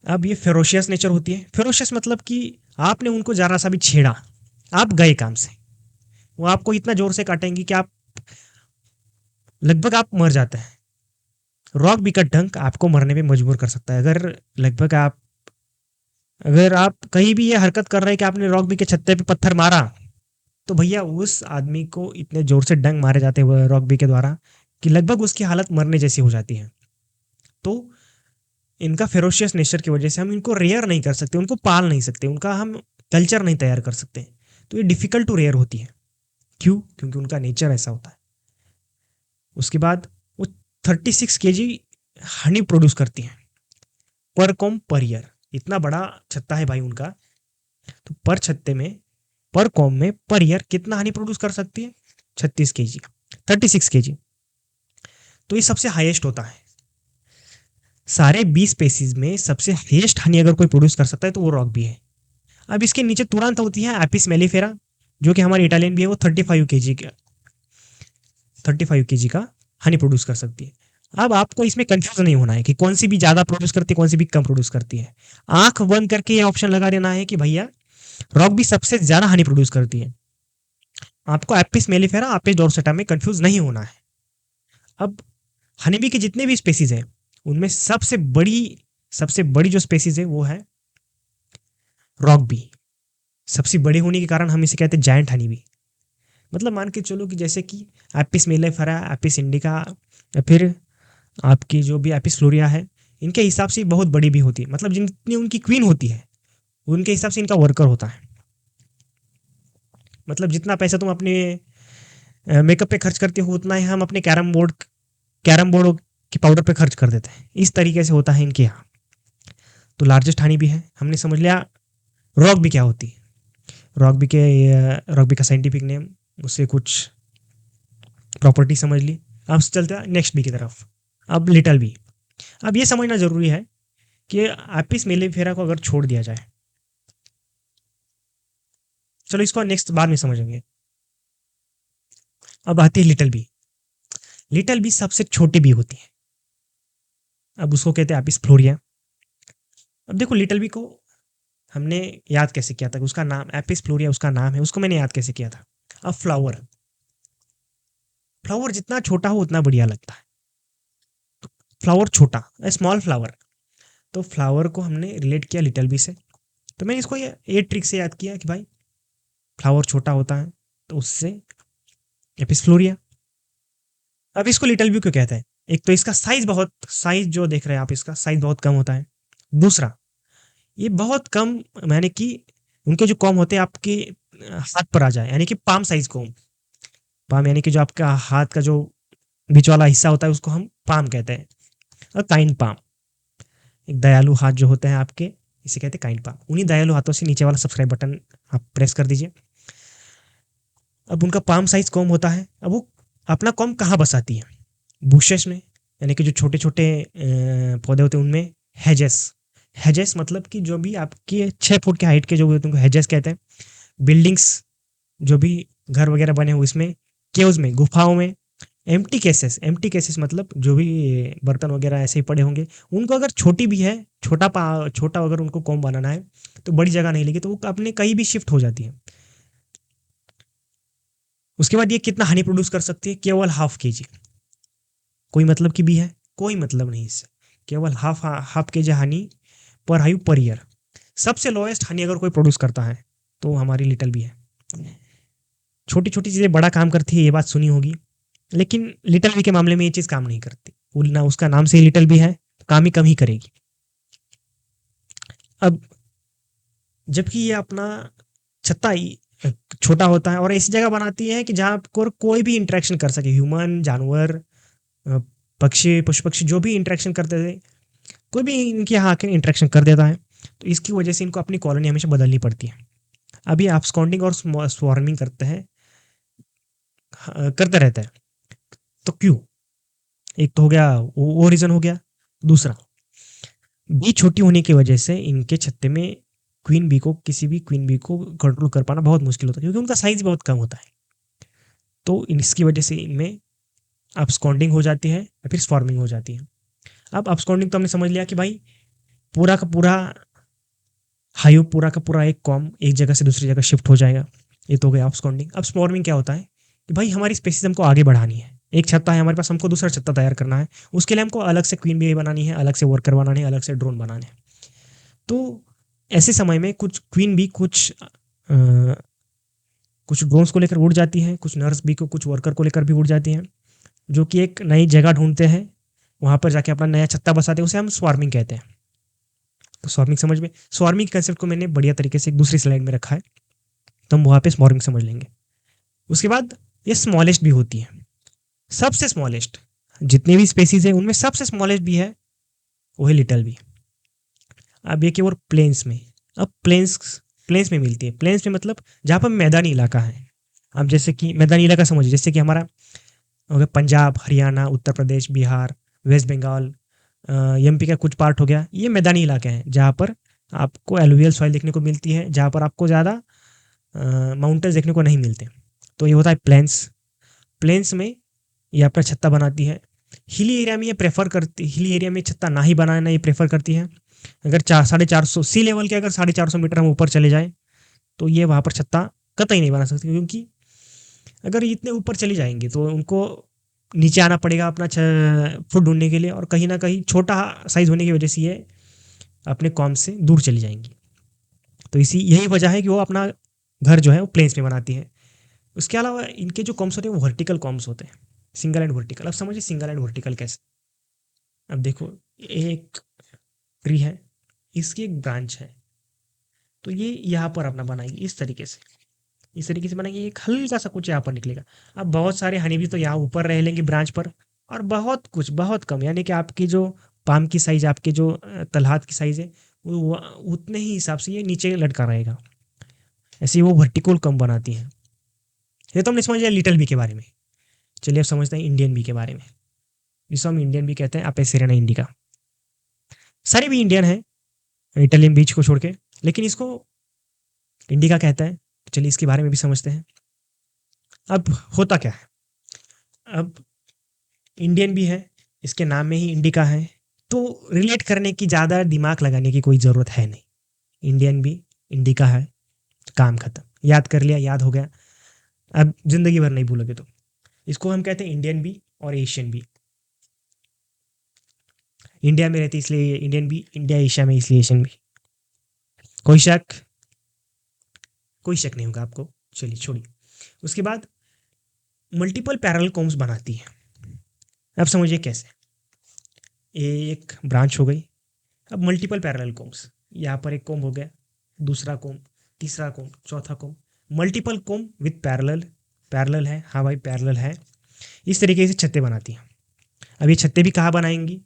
अब ये फेरोशियस नेचर होती है। फेरोशियस मतलब कि आपने उनको जरा सा भी छेड़ा, आप गए काम से, वो आपको इतना जोर से काटेंगी कि आप मर जाते हैं। रॉक बी का डंक आपको मरने में मजबूर कर सकता है। लगभग आप अगर आप कहीं भी ये हरकत कर रहे हैं कि आपने रॉक बी के छत्ते पे पत्थर मारा, तो भैया उस आदमी को इतने जोर से डंक मारे जाते हैं रॉक बी के द्वारा कि लगभग उसकी हालत मरने जैसी हो जाती है। तो इनका फेरोशियस नेचर की वजह से हम इनको रेयर नहीं कर सकते, उनको पाल नहीं सकते, उनका हम कल्चर नहीं तैयार कर सकते। तो ये डिफिकल्ट टू रेयर होती है। क्यों? क्योंकि उनका नेचर ऐसा होता है। उसके बाद वो 36 kg हनी प्रोड्यूस करती हैं पर कॉम पर ईयर। इतना बड़ा छत्ता है भाई उनका, तो पर छत्ते में, पर कॉम में पर ईयर कितना हनी प्रोड्यूस कर सकती है? 36 kg, 36 kg। तो ये सबसे हाईएस्ट होता है सारे 20 स्पेसीज में। सबसे हाईएस्ट हनी अगर कोई प्रोड्यूस कर सकता है तो वो रॉक भी है। अब इसके नीचे तुरंत होती है एपिस मेलिफेरा, जो कि हमारी इटालियन भी है। वो 35 kg का हनी प्रोड्यूस कर सकती है। अब आपको इसमें कंफ्यूज नहीं होना है कि कौन सी भी ज्यादा प्रोड्यूस करती है, कौन सी भी कम प्रोड्यूस करती है। आंख बंद करके ये ऑप्शन लगा देना है कि भैया रॉक भी सबसे ज्यादा हनी प्रोड्यूस करती है। आपको एपिस मेलिफेरा, एपिस डोर्सेटा में कंफ्यूज नहीं होना है। अब हनीबी के जितने भी स्पेसीज हैं उनमें सबसे बड़ी जो स्पेसीज है वो है रॉक बी। सबसे बड़ी होने के कारण हम इसे कहते हैं जायंट हनी बी। मतलब मान के चलो कि जैसे कि एपिस मेलिफेरा, एपिस इंडिका, या फिर आपकी जो भी एपिस फ्लोरिया है, इनके हिसाब से बहुत बड़ी भी होती है। मतलब जितनी उनकी क्वीन होती है उनके हिसाब से इनका वर्कर होता है। मतलब जितना पैसा तुम अपने मेकअप पे खर्च करते हो उतना ही हम अपने कैरम बोर्ड की पाउडर पे खर्च कर देते हैं। इस तरीके से होता है इनके यहाँ। तो लार्जेस्ट हानी भी है, हमने समझ लिया। रॉक भी क्या होती है, रॉक बी का साइंटिफिक नेम, उससे कुछ प्रॉपर्टी समझ ली। अब चलते हैं नेक्स्ट बी की तरफ। अब लिटल बी। अब ये समझना जरूरी है कि एपिस मेलिफेरा को अगर छोड़ दिया जाए, चलो इसको नेक्स्ट बाद में समझेंगे। अब आती है लिटल बी। लिटल बी सबसे छोटी बी होती है। अब उसको कहते हैं एपिस फ्लोरिया। अब देखो लिटल बी को हमने याद कैसे किया था, उसका नाम एपिस फ्लोरिया उसका नाम है, उसको मैंने याद कैसे किया था। अब फ्लावर, फ्लावर जितना छोटा हो उतना बढ़िया लगता है। फ्लावर छोटा, स्मॉल फ्लावर। तो फ्लावर को हमने रिलेट किया लिटिल बी से। तो मैंने इसको ये ट्रिक से याद किया कि भाई फ्लावर छोटा होता है, तो उससे एपिस फ्लोरिया। अब इसको लिटिल बी क्यों कहते हैं? एक तो इसका साइज जो देख रहे हैं आप, इसका साइज बहुत कम होता है। दूसरा, ये बहुत कम, यानी कि उनके जो कॉम होते हैं आपके हाथ पर आ जाए, यानी कि पाम साइज कॉम। पाम यानी कि जो आपका हाथ का जो बीच वाला हिस्सा होता है उसको हम पाम कहते हैं। और काइंड पाम, एक दयालु हाथ जो होते हैं आपके, इसे कहते हैं काइंड पाम। उन्हीं दयालु हाथों से नीचे वाला सब्सक्राइब बटन आप प्रेस कर दीजिए। अब उनका पाम साइज कॉम होता है। अब वो अपना कॉम कहाँ बसाती है? बुशेस में, यानी कि जो छोटे छोटे पौधे होते हैं उनमें। हेजेस, हेजेस मतलब कि जो भी आपके 6 फुट के हाइट के जो होते हैं उनको हेजेस कहते हैं। बिल्डिंग्स, जो भी घर वगैरह बने हुए इसमें। केव्स में, गुफाओं में। एम्प्टी केसेस मतलब जो भी बर्तन वगैरह ऐसे ही पड़े होंगे, उनको अगर छोटी भी है, छोटा अगर उनको कॉम बनाना है तो बड़ी जगह नहीं लेगी, तो वो अपने कहीं भी शिफ्ट हो जाती है। उसके बाद ये कितना हनी प्रोड्यूस कर सकती है? केवल हाफ के जी। कोई मतलब की भी है? कोई मतलब नहीं इससे। केवल हाफ हाफ के जी हनी पर हाइव पर ईयर। सबसे लोएस्ट हनी अगर कोई प्रोड्यूस करता है तो हमारी लिटिल बी है। छोटी छोटी चीज़ें बड़ा काम करती है, ये बात सुनी होगी। लेकिन लिटिल बी के मामले में ये चीज़ काम नहीं करती। ना उसका नाम से ही लिटिल बी है, तो काम ही कम ही करेगी। अब जबकि ये अपना छत्ता ही छोटा होता है और ऐसी जगह बनाती है कि जहाँ पर कोई भी इंटरेक्शन कर सके, ह्यूमन, जानवर, अ, पक्षी, पशु पक्षी जो भी इंटरेक्शन करते थे, कोई भी इनके यहाँ आके इंटरेक्शन कर देता है। तो इसकी वजह से इनको अपनी कॉलोनी हमेशा बदलनी पड़ती है। अब ये अपस्कॉन्डिंग और स्वार्मिंग करते हैं, करते रहते हैं। तो क्यों? एक तो हो गया, वो रीज़न हो गया। दूसरा, बी छोटी होने की वजह से इनके छत्ते में किसी भी क्वीन बी को कंट्रोल कर पाना बहुत मुश्किल होता है, क्योंकि उनका साइज बहुत कम होता है। तो इसकी वजह से इनमें अपस्कॉन्डिंग हो जाती है या फिर स्वार्मिंग हो जाती है। अब अपस्कॉन्डिंग तो हमने समझ लिया कि भाई पूरा का पूरा हाइव, पूरा का पूरा एक कॉम एक जगह से दूसरी जगह शिफ्ट हो जाएगा। ये तो हो गया अपस्कॉन्डिंग। अब स्वार्मिंग क्या होता है कि भाई हमारी स्पेसीज हमको आगे बढ़ानी है। एक छत्ता है हमारे पास, हमको दूसरा छत्ता तैयार करना है। उसके लिए हमको अलग से क्वीन बी बनानी है, अलग से वर्कर बनाने हैं, अलग से ड्रोन बनाने हैं। तो ऐसे समय में कुछ क्वीन बी कुछ ड्रोन्स को लेकर उड़ जाती हैं, कुछ नर्स बी को, कुछ वर्कर को लेकर भी उड़ जाती हैं, जो कि एक नई जगह ढूंढते हैं, वहां पर जाके अपना नया छत्ता बसाते हैं। उसे हम स्वार्मिंग कहते हैं। तो स्वार्मिंग समझ में, स्वार्मिंग कंसेप्ट को मैंने बढ़िया तरीके से एक दूसरी स्लाइड में रखा है, तो हम वहाँ पे स्वार्मिंग समझ लेंगे। उसके बाद ये स्मॉलेस्ट भी होती है, सबसे स्मॉलेस्ट। जितनी भी स्पेसीज है उनमें सबसे स्मॉलेस्ट भी है, वो है लिटल बी। अब ये केवल प्लेन्स में। अब प्लेन्स प्लेन्स में मिलती है। प्लेन्स में मतलब जहाँ पर मैदानी इलाका है। अब जैसे कि मैदानी इलाका समझिए, जैसे कि हमारा हो गया पंजाब, हरियाणा, उत्तर प्रदेश, बिहार, वेस्ट बंगाल, एमपी का कुछ पार्ट हो गया, ये मैदानी इलाके हैं जहाँ पर आपको एलुवियल सॉइल देखने को मिलती है, जहाँ पर आपको ज़्यादा माउंटेन्स देखने को नहीं मिलते। तो ये होता है प्लेन्स। प्लेन्स में ये अपना छत्ता बनाती है। हिली एरिया में ये प्रेफर करती, हिली एरिया में छत्ता ना ही बनाना ये प्रेफर करती है। अगर 450 सी लेवल के अगर 450 मीटर हम ऊपर चले जाएं तो ये वहाँ पर छत्ता कतई नहीं बना सकती, क्योंकि अगर इतने ऊपर चली जाएंगी तो उनको नीचे आना पड़ेगा अपना फूड ढूंढने के लिए, और कहीं ना कहीं छोटा साइज होने की वजह से ये अपने कॉम से दूर चली जाएंगी। तो इसी यही वजह है कि वो अपना घर जो है वो प्लेन्स में बनाती है। उसके अलावा इनके जो कॉम्स होते हैं वो वर्टिकल कॉम्स होते हैं, सिंगल एंड वर्टिकल। अब समझिए सिंगल एंड वर्टिकल कैसे। अब देखो, एक ट्री है, इसकी एक ब्रांच है, तो ये यहाँ पर अपना बनाएगी इस तरीके से बनाएंगे। एक हल्का सा कुछ यहाँ पर निकलेगा। अब बहुत सारे हनी भी तो यहाँ ऊपर रह लेंगे ब्रांच पर, और बहुत कुछ बहुत कम, यानी कि आपकी जो पाम की साइज, आपके जो तलहात की साइज है, वो उतने ही हिसाब से ये नीचे लटका रहेगा। ऐसे ही वो वर्टिकल कम बनाती है। ये तो हमने समझ लिया लिटिल बी के बारे में। चलिए अब समझते हैं इंडियन बी के बारे में, जिसको हम इंडियन बी कहते हैं, अपेसेरिना इंडिका। सारे भी इंडियन है इटालियन बीच को छोड़ के, लेकिन इसको इंडिका कहता है। तो चलिए इसके बारे में भी समझते हैं। अब होता क्या है, अब इंडियन भी है, इसके नाम में ही इंडिका है, तो रिलेट करने की, ज़्यादा दिमाग लगाने की कोई ज़रूरत है नहीं। इंडियन भी, इंडिका है, काम खत्म। याद कर लिया, याद हो गया। अब जिंदगी भर नहीं भूलोगे। तो इसको हम कहते हैं इंडियन बी और एशियन बी। इंडिया में रहती है इसलिए इंडियन बी, इंडिया एशिया में इसलिए एशियन बी। कोई शक? कोई शक नहीं होगा आपको, चलिए छोड़िए। उसके बाद मल्टीपल पैरेलल कॉम्स बनाती है। अब समझिए कैसे। ये एक ब्रांच हो गई। अब मल्टीपल पैरेलल कॉम्स, यहाँ पर एक कॉम हो गया, दूसरा कॉम, तीसरा कॉम, चौथा com, multiple com with parallel. Parallel है, हाँ भाई पैरेलल है। इस तरीके से छत्ते बनाती हैं। अब ये छत्ते भी कहाँ बनाएंगी?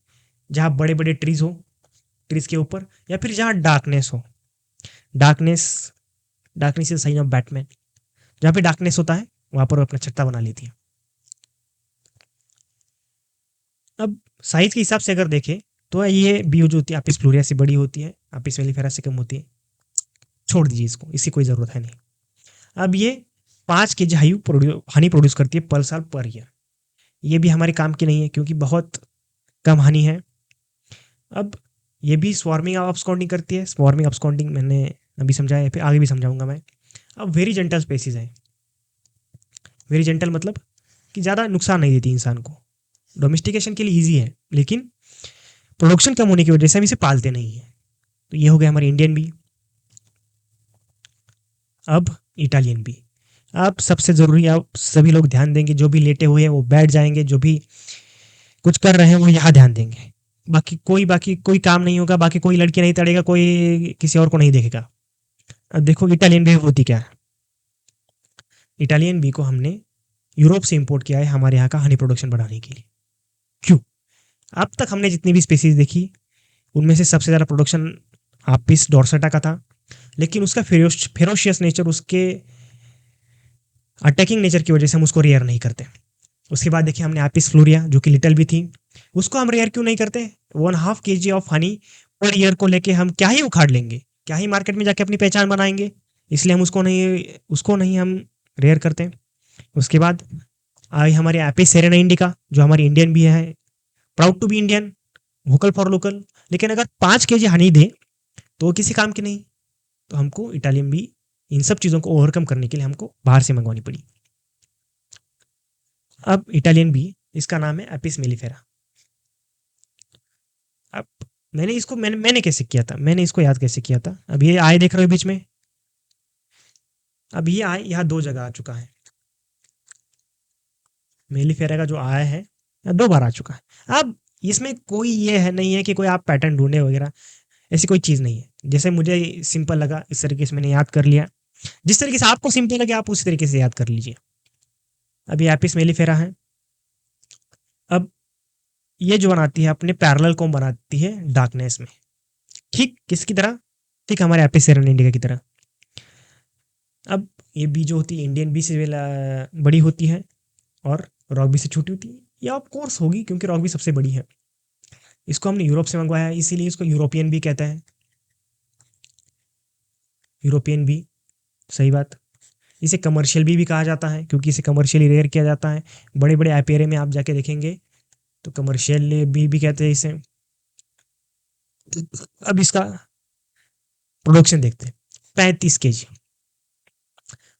जहाँ बड़े बड़े ट्रीज हो, ट्रीज के ऊपर, या फिर जहाँ डार्कनेस हो। Darkness, darkness is sine of Batman. जहाँ पे डार्कनेस होता है वहाँ पर वो अपना छत्ता बना लेती है। अब साइज के हिसाब से अगर देखें तो ये बी जो होती है एपिस फ्लोरिया से बड़ी होती है, एपिस मेलिफेरा से कम होती है। छोड़ दीजिए इसको, इसकी कोई ज़रूरत है नहीं। अब ये 5 kg हनी प्रोड्यूस करती है पर साल पर ईयर। ये भी हमारे काम की नहीं है क्योंकि बहुत कम हनी है। अब ये भी स्वार्मिंग अपस्काउंडिंग करती है। स्वार्मिंग अपस्काउंडिंग मैंने अभी समझाया है, फिर आगे भी समझाऊंगा मैं। अब वेरी जेंटल स्पेसीज है। वेरी जेंटल मतलब कि ज़्यादा नुकसान नहीं देती इंसान को। डोमेस्टिकेशन के लिए ईजी है, लेकिन प्रोडक्शन कम होने की वजह से हम इसे पालते नहीं हैं। तो ये हो गया हमारी इंडियन बी। अब इटालियन बी। अब सबसे ज़रूरी, आप सभी लोग ध्यान देंगे, जो भी लेटे हुए हैं वो बैठ जाएंगे, जो भी कुछ कर रहे हैं वो यहाँ ध्यान देंगे। बाकी कोई काम नहीं होगा, बाकी कोई लड़की नहीं तड़ेगा, कोई किसी और को नहीं देखेगा। अब देखो इटालियन बी होती क्या है। इटालियन बी को हमने यूरोप से इंपोर्ट किया है हमारे यहाँ का हनी प्रोडक्शन बढ़ाने के लिए। क्यों? अब तक हमने जितनी भी स्पीसीज देखी उनमें से सबसे ज़्यादा प्रोडक्शन आपिस डोर्सेटा का था, लेकिन उसका फेरोशियस नेचर, उसके अटैकिंग नेचर की वजह से हम उसको रेयर नहीं करते। उसके बाद देखिए हमने एपिस फ्लोरिया जो कि लिटल भी थी, उसको हम रेयर क्यों नहीं करते? 1.5 kg of honey per year को लेके हम क्या ही उखाड़ लेंगे, क्या ही मार्केट में जाके अपनी पहचान बनाएंगे, इसलिए हम उसको नहीं हम रेयर करते। उसके बाद आई हमारे एपिस सेरेना इंडिका जो हमारी इंडियन भी है, proud to be Indian, vocal for local. लेकिन अगर 5 kg हनी दे तो वो किसी काम की नहीं। तो हमको इटालियन भी इन सब चीज़ों को ओवरकम करने के लिए हमको बाहर से मंगवानी पड़ी। अब इटालियन बी, इसका नाम है एपिस मेलिफेरा। अब मैंने कैसे किया था, मैंने इसको याद कैसे किया था। अब ये आय देख रहे हो बीच में, अब ये आय यहाँ 2 जगह आ चुका है। मेलिफेरा का जो आय है 2 बार आ चुका है। अब इसमें कोई ये है नहीं है कि कोई आप पैटर्न ढूंढे वगैरह, ऐसी कोई चीज़ नहीं है। जैसे मुझे सिंपल लगा इस तरीके से मैंने याद कर लिया, जिस तरीके से आपको सिंपल लगे आप उसी तरीके से याद कर लीजिए। अब ये एपिस मेलिफेरा है। अब ये जो बनाती है अपने पैरेलल को बनाती है डार्कनेस में, ठीक किसकी तरह? ठीक हमारे एपिस सेरेना इंडिका की तरह। अब ये बी जो होती है इंडियन बी से बड़ी होती है और रॉक बी से छोटी होती है। ये ऑफ कोर्स होगी क्योंकि रॉक बी सबसे बड़ी है। इसको हमने यूरोप से मंगवाया है इसीलिए इसको यूरोपियन बी कहते हैं। यूरोपियन बी, सही बात। इसे कमर्शियल बी भी कहा जाता है क्योंकि इसे कमर्शियली रेयर किया जाता है। बड़े बड़े एपेरे में आप जाके देखेंगे तो कमर्शियल बी भी कहते हैं इसे। अब इसका प्रोडक्शन देखते हैं। 35 kg,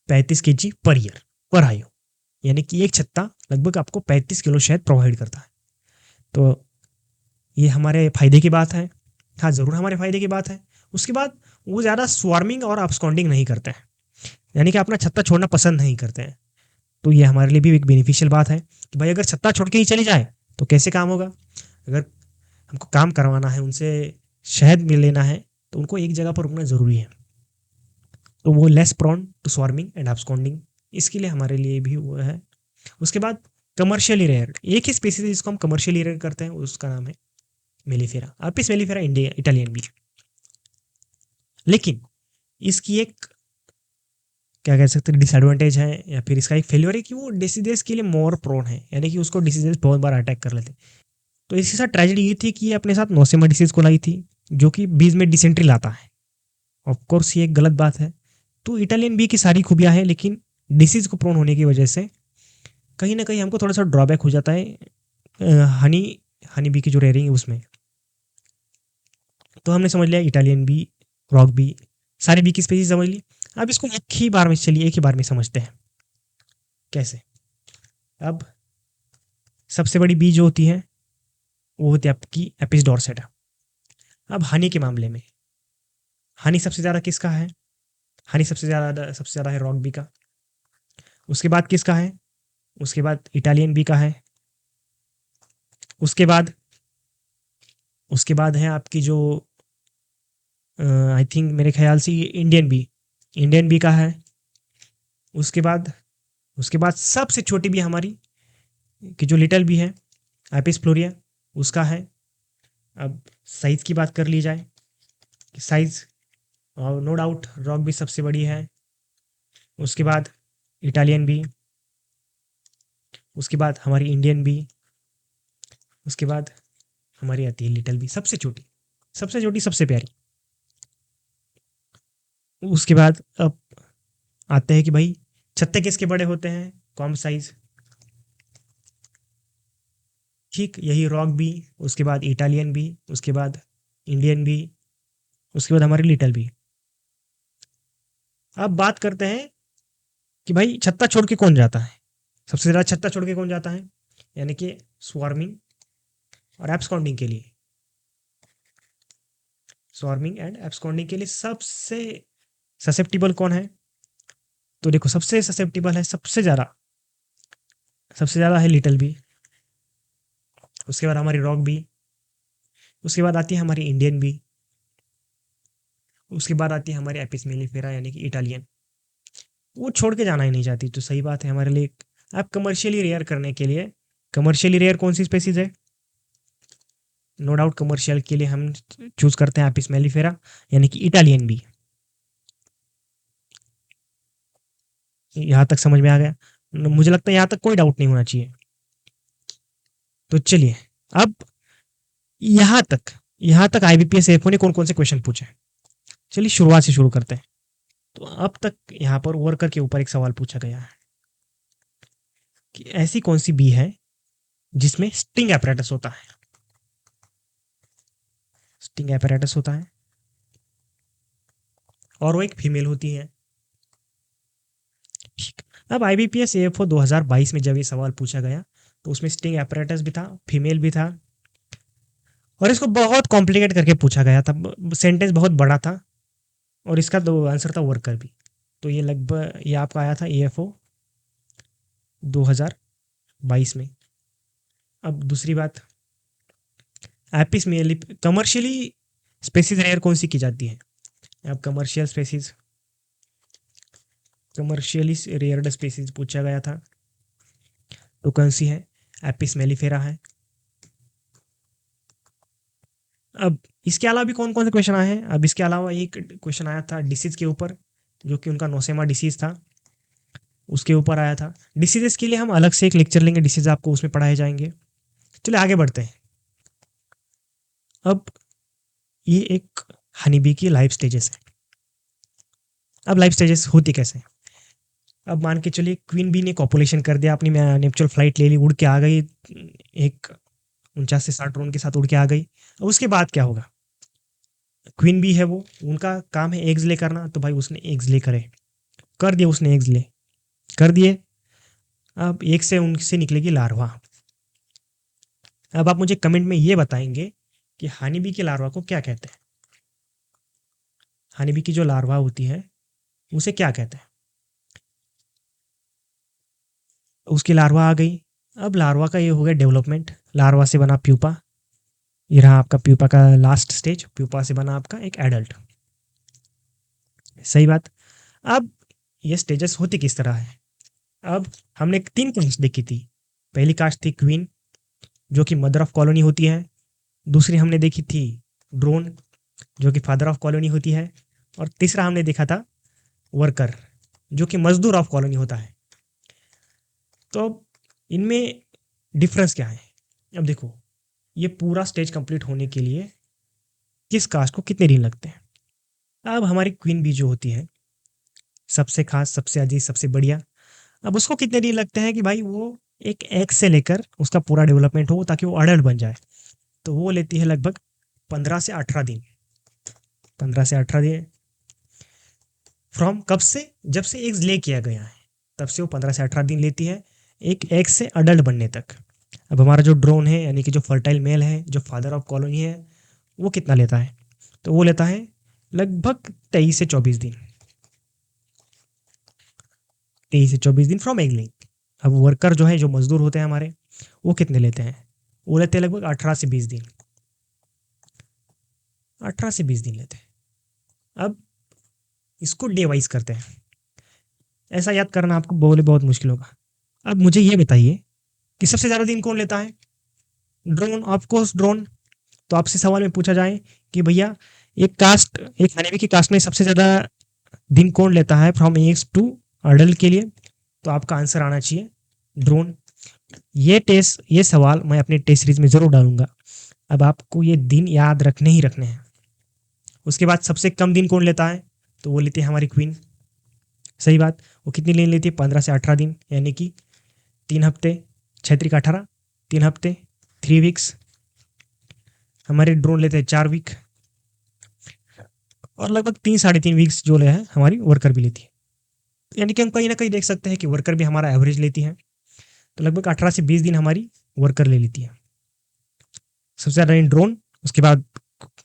35 kg पर ईयर पर आयु, यानी कि एक छत्ता लगभग आपको 35 किलो शहद प्रोवाइड करता है। तो ये हमारे फायदे की बात है। हाँ ज़रूर हमारे फायदे की बात है। उसके बाद वो ज़्यादा स्वार्मिंग और अपस्कॉन्डिंग नहीं करते हैं, यानी कि अपना छत्ता छोड़ना पसंद नहीं करते हैं। तो ये हमारे लिए भी एक बेनिफिशियल बात है कि भाई अगर छत्ता छोड़ के ही चली जाए तो कैसे काम होगा। अगर हमको काम करवाना है, उनसे शहद मिल लेना है, तो उनको एक जगह पर रुकना ज़रूरी है। तो वो less prone to swarming and absconding, इसके लिए हमारे लिए भी वो है। उसके बाद कमर्शियली रेयर, एक ही स्पीसीज जिसको हम कमर्शियली रेयर करते हैं उसका नाम है mellifera, office mellifera India Italian B. लेकिन इसकी एक क्या कह सकते हैं डिसएडवांटेज है या फिर इसका एक फेल्योर है कि वो डिसीजेस के लिए मोर प्रोन है, यानी कि उसको डिसीजेस बहुत बार अटैक कर लेते। तो इसके साथ ट्रेजेडी ये थी कि ये अपने साथ नोसेमा डिसीज को लाई थी जो कि बीज में डिसेंट्री लाता है। ऑफकोर्स ये एक गलत बात है। तो इटालियन बी की सारी खूबियाँ हैं, लेकिन डिसीज को प्रोन होने की वजह से कहीं ना कहीं हमको थोड़ा सा ड्रॉबैक हो जाता है हनी हनी बी की जो रेयरिंग है उसमें। तो हमने समझ लिया इटालियन बी, रॉक बी, सारे बी की स्पीसीज समझ ली। अब इसको एक ही बार में समझते हैं कैसे। अब सबसे बड़ी बी जो होती है वो होती है आपकी एपिस डोर्सेटा। अब हनी के मामले में, हनी सबसे ज़्यादा किसका है? हनी सबसे ज़्यादा है रॉक बी का। उसके बाद किसका है? उसके बाद इटालियन बी का है। उसके बाद उसके बाद है आपकी जो आई थिंक मेरे ख्याल से ये इंडियन बी का है। उसके बाद सबसे छोटी भी हमारी कि जो लिटल बी है, एपिस फ्लोरिया, उसका है। अब साइज़ की बात कर ली जाए, साइज़ और नो डाउट रॉक भी सबसे बड़ी है। उसके बाद इटालियन बी, उसके बाद हमारी इंडियन बी, उसके बाद हमारी आती है लिटिल बी, सबसे छोटी, सबसे प्यारी। उसके बाद अब आते हैं कि भाई छत्ते किसके बड़े होते हैं? कम साइज, ठीक यही रॉक बी, उसके बाद इटालियन बी, उसके बाद इंडियन बी, उसके बाद हमारी लिटिल बी। अब बात करते हैं कि भाई छत्ता छोड़ के कौन जाता है? सबसे ज़्यादा छत्ता छोड़ के कौन जाता है? यानी कि स्वार्मिंग और एब्सकॉन्डिंग के लिए, स्वार्मिंग एंड एब्सकॉन्डिंग के लिए सबसे ससेप्टिबल कौन है? तो देखो सबसे ससेप्टिबल है, सबसे ज़्यादा है लिटिल बी। उसके बाद हमारी रॉक बी, उसके बाद आती है हमारी इंडियन बी, उसके बाद आती है हमारी एपिस मेलिफेरा यानी कि इटालियन। वो छोड़ के जाना ही नहीं चाहती, तो सही बात है हमारे लिए। आप कमर्शियली रेयर करने के लिए, कमर्शियली रेयर कौन सी स्पेसीज है? नो डाउट कमर्शियल के लिए हम चूज करते हैं एपिस मेलिफेरा यानी कि इटालियन बी। यहाँ तक समझ में आ गया? मुझे लगता है यहाँ तक कोई डाउट नहीं होना चाहिए। तो चलिए, अब यहाँ तक आईबीपीएस एफओ ने कौन कौन से क्वेश्चन पूछे, चलिए शुरुआत से शुरू करते हैं। तो अब तक यहाँ पर वर्कर के ऊपर एक सवाल पूछा गया है कि ऐसी कौन सी बी है जिसमें स्टिंग एपरेटस होता है? स्टिंग एपरेटस होता है और वो एक फीमेल होती है। ठीक, अब आईबीपीएस एएफओ 2022 में जब ये सवाल पूछा गया तो उसमें स्टिंग एपरेटस भी था, फीमेल भी था, और इसको बहुत कॉम्प्लिकेट करके पूछा गया था। सेंटेंस बहुत बड़ा था और इसका दो आंसर था वर्कर भी। तो ये लगभग ये आपका आया था एएफओ 2022 में। अब दूसरी बात, एपिस में कमर्शियली स्पेसीज रेयर कौन सी की जाती है? अब कमर्शियली रेयर्ड स्पेसीज पूछा गया था, तो कौन सी है? एपिस मेलिफेरा है। अब इसके अलावा भी कौन कौन से क्वेश्चन आए हैं? अब इसके अलावा एक क्वेश्चन आया था डिसीज के ऊपर, जो कि उनका नोसेमा डिसीज था, उसके ऊपर आया था। डिसीजेस के लिए हम अलग से एक लेक्चर लेंगे, डिसीज आपको उसमें पढ़ाए जाएंगे। चलिए आगे बढ़ते हैं। अब ये एक हनीबी की लाइफ स्टेजेस है। अब लाइफ स्टेजेस होती कैसे हैं? अब मान के चलिए क्वीन बी ने कॉपुलेशन कर दिया, अपनी नेचुरल फ्लाइट ले ली, उड़ के आ गई, एक 49 से 60 ड्रोन के साथ उड़ के आ गई। अब उसके बाद क्या होगा? क्वीन बी है वो, उनका काम है एग्स ले करना, तो भाई उसने एग्स ले कर दिए, उसने एग्स ले कर दिए। अब एक से उनसे निकलेगी लार्वा। अब आप मुझे कमेंट में ये बताएंगे कि हनी बी के लार्वा को क्या कहते हैं? हनी बी की जो लार्वा होती है उसे क्या कहते हैं? उसकी लार्वा आ गई। अब लार्वा का ये हो गया डेवलपमेंट, लार्वा से बना प्यूपा, ये रहा आपका प्यूपा का लास्ट स्टेज, प्यूपा से बना आपका एक एडल्ट। सही बात। अब ये स्टेजेस होती किस तरह है? अब हमने 3 कास्ट देखी थी। पहली कास्ट थी क्वीन, जो कि मदर ऑफ कॉलोनी होती है। दूसरी हमने देखी थी ड्रोन, जो कि फादर ऑफ कॉलोनी होती है। और तीसरा हमने देखा था वर्कर, जो कि मजदूर ऑफ कॉलोनी होता है। तो अब इनमें डिफरेंस क्या है? अब देखो, ये पूरा स्टेज कंप्लीट होने के लिए किस कास्ट को कितने दिन लगते हैं? अब हमारी क्वीन बी जो होती है, सबसे खास, सबसे अजीज, सबसे बढ़िया, अब उसको कितने दिन लगते हैं कि भाई वो एक एग से लेकर उसका पूरा डेवलपमेंट हो ताकि वो अडल्ट बन जाए? तो वो लेती है लगभग 15 से 18 दिन। 15 से 18 दिन फ्रॉम कब से? जब से एग्स ले किया गया है, तब से वो 15 से 18 दिन लेती है एक एग से अडल्ट बनने तक। अब हमारा जो ड्रोन है यानी कि जो फर्टाइल मेल है, जो फादर ऑफ कॉलोनी है, वो कितना लेता है? तो वो लेता है लगभग 23 से 24 दिन, 23 से 24 दिन फ्रॉम एग लेइंग। अब वर्कर जो है, जो मजदूर होते हैं हमारे, वो कितने लेते हैं? वो लेते हैं लगभग 18 से 20 दिन, 18 से 20 दिन लेते हैं। अब इसको डिवाइस करते हैं, ऐसा याद करना आपको बोले बहुत मुश्किल होगा। अब मुझे ये बताइए कि सबसे ज़्यादा दिन कौन लेता है? Drone, of course drone. तो आपसे सवाल में पूछा जाए कि भैया एक हनीबी की कास्ट में सबसे ज़्यादा दिन कौन लेता है फ्रॉम एग्स टू अडल्ट के लिए, तो आपका आंसर आना चाहिए ड्रोन। ये सवाल मैं अपने टेस्ट सीरीज में ज़रूर डालूंगा। अब आपको ये दिन याद रखने ही रखने हैं। उसके बाद सबसे कम दिन कौन लेता है? तो वो लेती है हमारी क्वीन। सही बात। वो कितनी दिन लेती है? 15 से 18 दिन, यानी कि 3 हफ्ते, 6 × 18, 3 हफ्ते, 3 वीक्स। हमारे ड्रोन लेते हैं 4 वीक, और लगभग 3 साढ़े 3 वीक्स जो है हमारी वर्कर भी लेती है। यानी कि हम कहीं ना कहीं देख सकते हैं कि वर्कर भी हमारा एवरेज लेती है। तो लगभग 18 से 20 दिन हमारी वर्कर ले लेती है। सबसे ज़्यादा ड्रोन, उसके बाद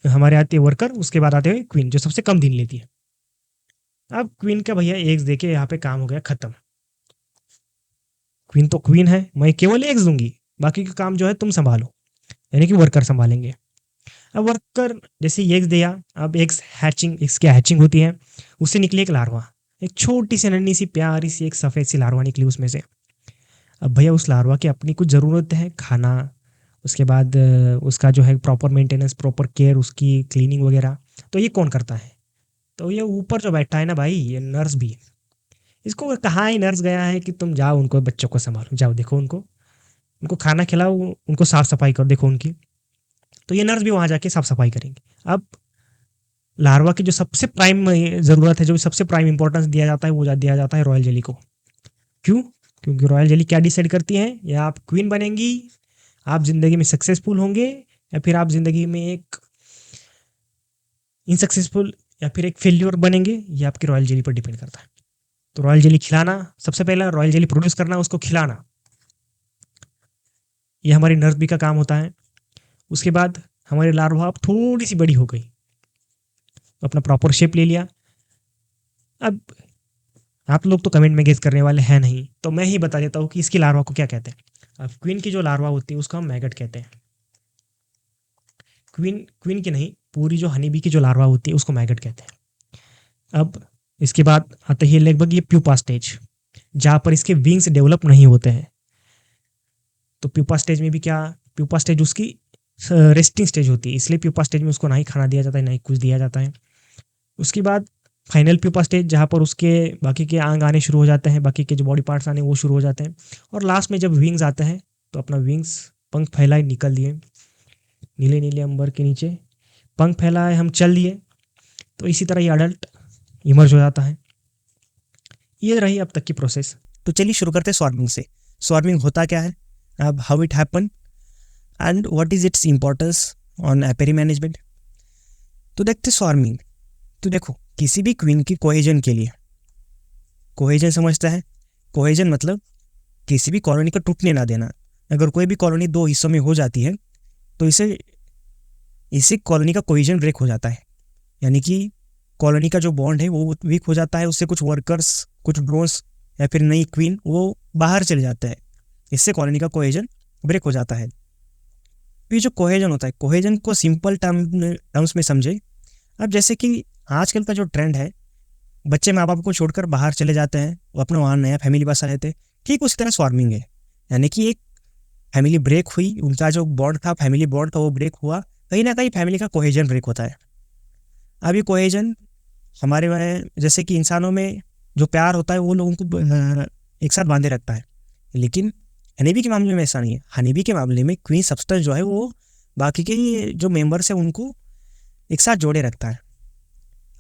हमारे आती है वर्कर, उसके बाद आते हैं क्वीन जो सबसे कम दिन लेती है। अब क्वीन का भैया एग्स देके यहाँ पे काम हो गया खत्म। क्वीन तो क्वीन है, मैं केवल एग्स दूंगी, बाकी का काम जो है तुम संभालो, यानी कि वर्कर संभालेंगे। अब वर्कर जैसे एग्स दिया, अब एग्स की हैचिंग होती है, उससे निकली एक लार्वा, एक छोटी सी नन्ही सी प्यारी सी एक सफ़ेद सी लार्वा निकली उसमें से। अब भैया उस लार्वा की अपनी कुछ ज़रूरत है, खाना, उसके बाद उसका जो है प्रॉपर मेंटेनेंस, प्रॉपर केयर, उसकी क्लीनिंग वगैरह, तो ये कौन करता है? तो ये ऊपर जो बैठा है ना भाई, ये नर्स भी। इसको कहाँ ही नर्स गया है कि तुम जाओ उनको बच्चों को संभालो, जाओ देखो उनको, उनको खाना खिलाओ, उनको साफ सफाई करो, देखो उनकी। तो ये नर्स भी वहाँ जाके साफ सफाई करेंगे। अब लार्वा की जो सबसे प्राइम ज़रूरत है, जो सबसे प्राइम इंपॉर्टेंस दिया जाता है, वो दिया जाता है रॉयल जेली को। क्यों? क्योंकि रॉयल जेली क्या डिसाइड करती है, या आप क्वीन बनेंगी, आप ज़िंदगी में सक्सेसफुल होंगे, या फिर आप ज़िंदगी में एक इनसक्सेसफुल या फिर एक फेल्योर बनेंगे, ये आपकी रॉयल जेली पर डिपेंड करता है। तो रॉयल जेली खिलाना, सबसे पहला रॉयल जेली प्रोड्यूस करना, उसको खिलाना, ये हमारी नर्स बी का काम होता है। उसके बाद हमारी लार्वा अब थोड़ी सी बड़ी हो गई, अपना प्रॉपर शेप ले लिया। अब आप लोग तो कमेंट में गेस करने वाले हैं नहीं, तो मैं ही बता देता हूँ कि इसकी लार्वा को क्या कहते हैं। अब क्वीन की जो लार्वा होती है उसको हम मैगट कहते हैं। क्वीन की नहीं, पूरी जो हनी बी की जो लार्वा होती है उसको मैगट कहते हैं। अब इसके बाद आते ही लगभग ये प्यूपा स्टेज, जहाँ पर इसके विंग्स डेवलप नहीं होते हैं। तो प्यूपा स्टेज में भी क्या, प्यूपा स्टेज उसकी रेस्टिंग स्टेज होती है, इसलिए प्यूपा स्टेज में उसको ना ही खाना दिया जाता है, ना ही कुछ दिया जाता है। उसके बाद फाइनल प्यूपा स्टेज, जहाँ पर उसके बाकी के अंग आने शुरू हो जाते हैं, बाकी के जो बॉडी पार्ट्स आने वो शुरू हो जाते हैं। और लास्ट में जब विंग्स आते हैं, तो अपना विंग्स, पंख फैलाए निकल दिए नीले नीले अंबर के नीचे, पंख फैलाए हम चल दिए। तो इसी तरह ये अडल्ट इमर्ज हो जाता है। ये रही अब तक की प्रोसेस। तो चलिए शुरू करते हैं स्वार्मिंग से। स्वार्मिंग होता क्या है, अब how it happen and what is its importance on apiary management. तो देखते स्वार्मिंग। तो देखो, किसी भी क्वीन की कोहेजन के लिए, कोहेजन समझता है, कोहेजन मतलब किसी भी कॉलोनी को टूटने ना देना। अगर कोई भी कॉलोनी दो हिस्सों में हो जाती है तो इसे कॉलोनी का कोहेजन ब्रेक हो जाता है, यानी कि कॉलोनी का जो बॉन्ड है वो वीक हो जाता है। उससे कुछ वर्कर्स, कुछ ड्रोन्स या फिर नई क्वीन वो बाहर चले जाते हैं, इससे कॉलोनी का कोहेजन ब्रेक हो जाता है। ये जो कोहेजन होता है, कोहेजन को सिंपल टर्म्स में समझे। अब जैसे कि आजकल का जो ट्रेंड है, बच्चे माँ बाप को छोड़कर बाहर चले जाते हैं, वो अपना वहाँ नया फैमिली बसा लेते हैं, ठीक उसी तरह स्वार्मिंग है। यानी कि एक फैमिली ब्रेक हुई, उनका जो बॉन्ड था, फैमिली बॉन्ड का, वो ब्रेक हुआ, कहीं ना कहीं फैमिली का कोहेजन ब्रेक होता है। अब ये कोहेजन हमारे में, जैसे कि इंसानों में जो प्यार होता है वो लोगों को एक साथ बांधे रखता है, लेकिन हनीबी के मामले में ऐसा नहीं है। हनीबी के मामले में क्वीन सब्सटेंस जो है वो बाकी के जो मेंबर्स हैं उनको एक साथ जोड़े रखता है।